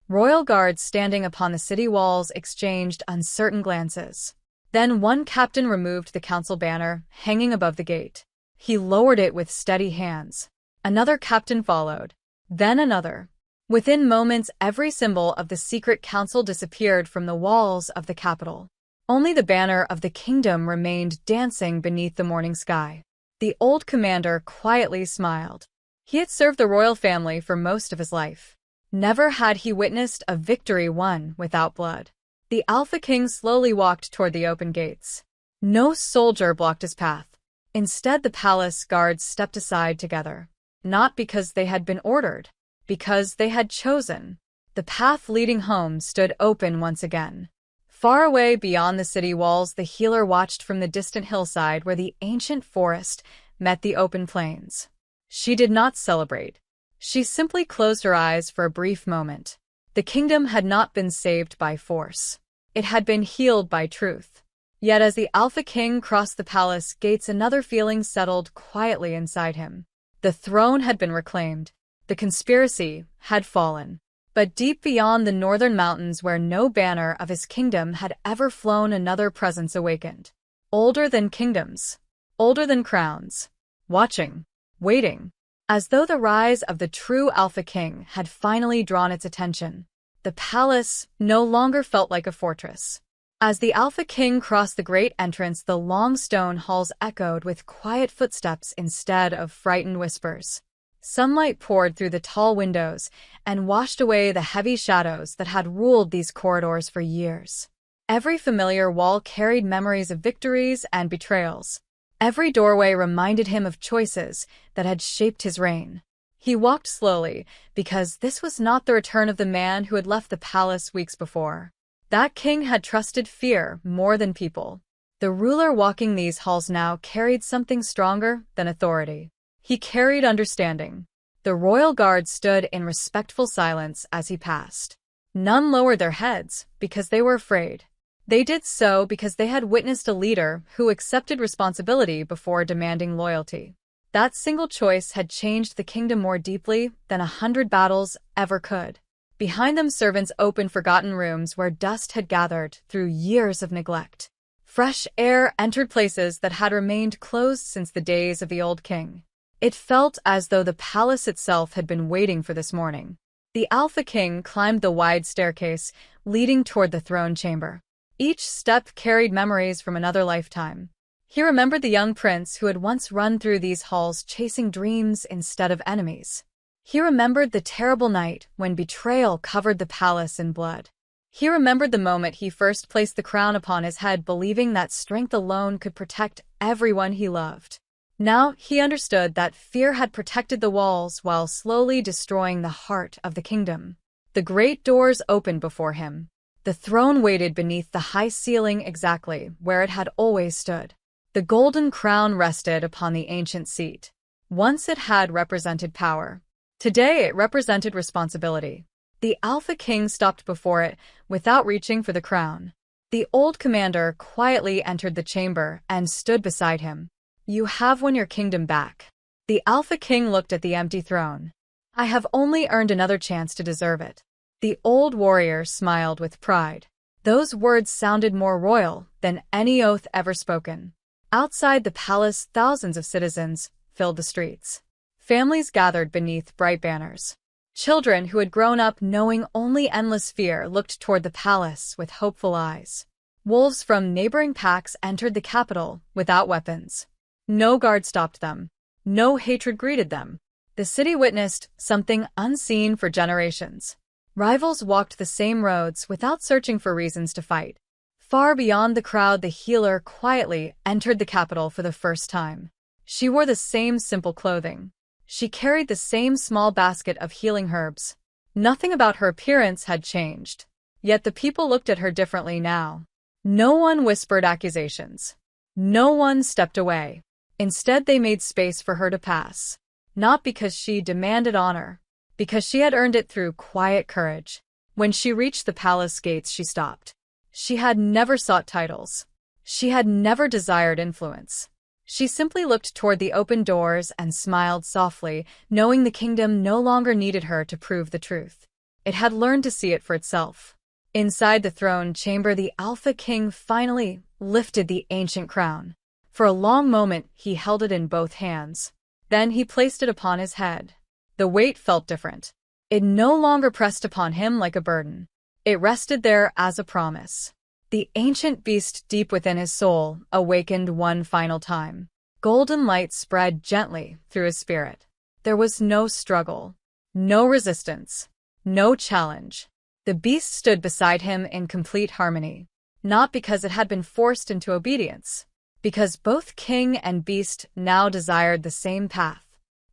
Royal guards standing upon the city walls exchanged uncertain glances. Then one captain removed the council banner hanging above the gate. He lowered it with steady hands. Another captain followed. Then another. Within moments, every symbol of the secret council disappeared from the walls of the capital. Only the banner of the kingdom remained dancing beneath the morning sky. The old commander quietly smiled. He had served the royal family for most of his life. Never had he witnessed a victory won without blood. The Alpha King slowly walked toward the open gates. No soldier blocked his path. Instead, the palace guards stepped aside together. Not because they had been ordered, because they had chosen. The path leading home stood open once again. Far away beyond the city walls, the healer watched from the distant hillside where the ancient forest met the open plains. She did not celebrate. She simply closed her eyes for a brief moment. The kingdom had not been saved by force. It had been healed by truth. Yet as the Alpha King crossed the palace gates, another feeling settled quietly inside him. The throne had been reclaimed. The conspiracy had fallen. But deep beyond the northern mountains, where no banner of his kingdom had ever flown, another presence awakened. Older than kingdoms. Older than crowns. Watching. Waiting. As though the rise of the true Alpha King had finally drawn its attention. The palace no longer felt like a fortress. As the Alpha King crossed the great entrance, the long stone halls echoed with quiet footsteps instead of frightened whispers. Sunlight poured through the tall windows and washed away the heavy shadows that had ruled these corridors for years. Every familiar wall carried memories of victories and betrayals. Every doorway reminded him of choices that had shaped his reign. He walked slowly, because this was not the return of the man who had left the palace weeks before. That king had trusted fear more than people. The ruler walking these halls now carried something stronger than authority. He carried understanding. The royal guard stood in respectful silence as he passed. None lowered their heads because they were afraid. They did so because they had witnessed a leader who accepted responsibility before demanding loyalty. That single choice had changed the kingdom more deeply than 100 battles ever could. Behind them, servants opened forgotten rooms where dust had gathered through years of neglect. Fresh air entered places that had remained closed since the days of the old king. It felt as though the palace itself had been waiting for this morning. The Alpha King climbed the wide staircase leading toward the throne chamber. Each step carried memories from another lifetime. He remembered the young prince who had once run through these halls chasing dreams instead of enemies. He remembered the terrible night when betrayal covered the palace in blood. He remembered the moment he first placed the crown upon his head, believing that strength alone could protect everyone he loved. Now he understood that fear had protected the walls while slowly destroying the heart of the kingdom. The great doors opened before him. The throne waited beneath the high ceiling, exactly where it had always stood. The golden crown rested upon the ancient seat. Once it had represented power. Today it represented responsibility. The Alpha King stopped before it without reaching for the crown. The old commander quietly entered the chamber and stood beside him. "You have won your kingdom back." The Alpha King looked at the empty throne. "I have only earned another chance to deserve it." The old warrior smiled with pride. Those words sounded more royal than any oath ever spoken. Outside the palace, thousands of citizens filled the streets. Families gathered beneath bright banners. Children who had grown up knowing only endless fear looked toward the palace with hopeful eyes. Wolves from neighboring packs entered the capital without weapons. No guard stopped them. No hatred greeted them. The city witnessed something unseen for generations. Rivals walked the same roads without searching for reasons to fight. Far beyond the crowd, the healer quietly entered the capital for the first time. She wore the same simple clothing. She carried the same small basket of healing herbs. Nothing about her appearance had changed. Yet the people looked at her differently now. No one whispered accusations. No one stepped away. Instead, they made space for her to pass. Not because she demanded honor, because she had earned it through quiet courage. When she reached the palace gates, she stopped. She had never sought titles. She had never desired influence. She simply looked toward the open doors and smiled softly, knowing the kingdom no longer needed her to prove the truth. It had learned to see it for itself. Inside the throne chamber, the Alpha King finally lifted the ancient crown. For a long moment, he held it in both hands. Then he placed it upon his head. The weight felt different. It no longer pressed upon him like a burden. It rested there as a promise. The ancient beast deep within his soul awakened one final time. Golden light spread gently through his spirit. There was no struggle, no resistance, no challenge. The beast stood beside him in complete harmony, not because it had been forced into obedience, because both king and beast now desired the same path.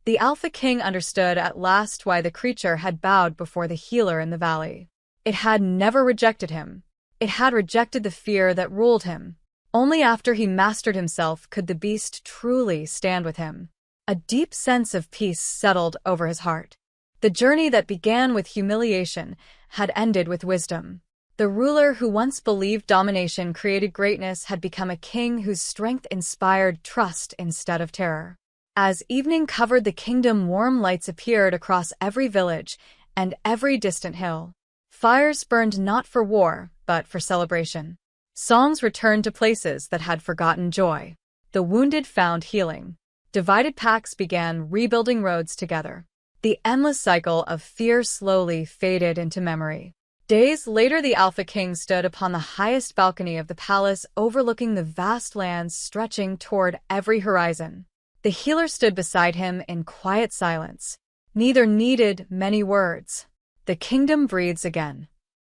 The Alpha King understood at last why the creature had bowed before the healer in the valley. It had never rejected him. It had rejected the fear that ruled him. Only after he mastered himself could the beast truly stand with him. A deep sense of peace settled over his heart. The journey that began with humiliation had ended with wisdom. The ruler who once believed domination created greatness had become a king whose strength inspired trust instead of terror. As evening covered the kingdom, warm lights appeared across every village and every distant hill. Fires burned not for war, but for celebration. Songs returned to places that had forgotten joy. The wounded found healing. Divided packs began rebuilding roads together. The endless cycle of fear slowly faded into memory. Days later, the Alpha King stood upon the highest balcony of the palace, overlooking the vast lands stretching toward every horizon. The healer stood beside him in quiet silence. Neither needed many words. The kingdom breathes again.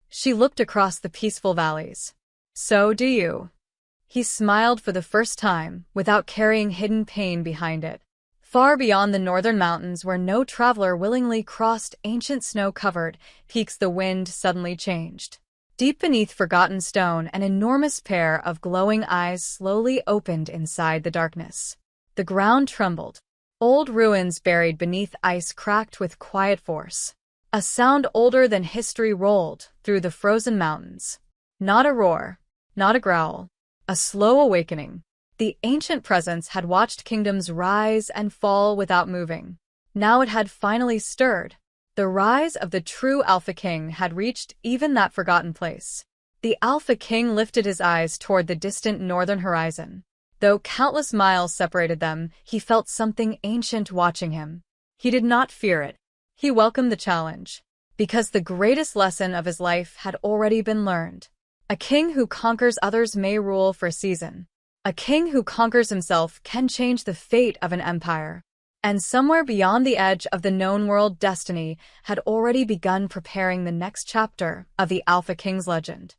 She looked across the peaceful valleys. So do you. He smiled for the first time, without carrying hidden pain behind it. Far beyond the northern mountains, where no traveler willingly crossed ancient snow-covered peaks, the wind suddenly changed. Deep beneath forgotten stone, an enormous pair of glowing eyes slowly opened inside the darkness. The ground trembled. Old ruins buried beneath ice cracked with quiet force. A sound older than history rolled through the frozen mountains. Not a roar, not a growl, a slow awakening. The ancient presence had watched kingdoms rise and fall without moving. Now it had finally stirred. The rise of the true Alpha King had reached even that forgotten place. The Alpha King lifted his eyes toward the distant northern horizon. Though countless miles separated them, he felt something ancient watching him. He did not fear it. He welcomed the challenge, because the greatest lesson of his life had already been learned. A king who conquers others may rule for a season. A king who conquers himself can change the fate of an empire. And somewhere beyond the edge of the known world, destiny had already begun preparing the next chapter of the Alpha King's legend.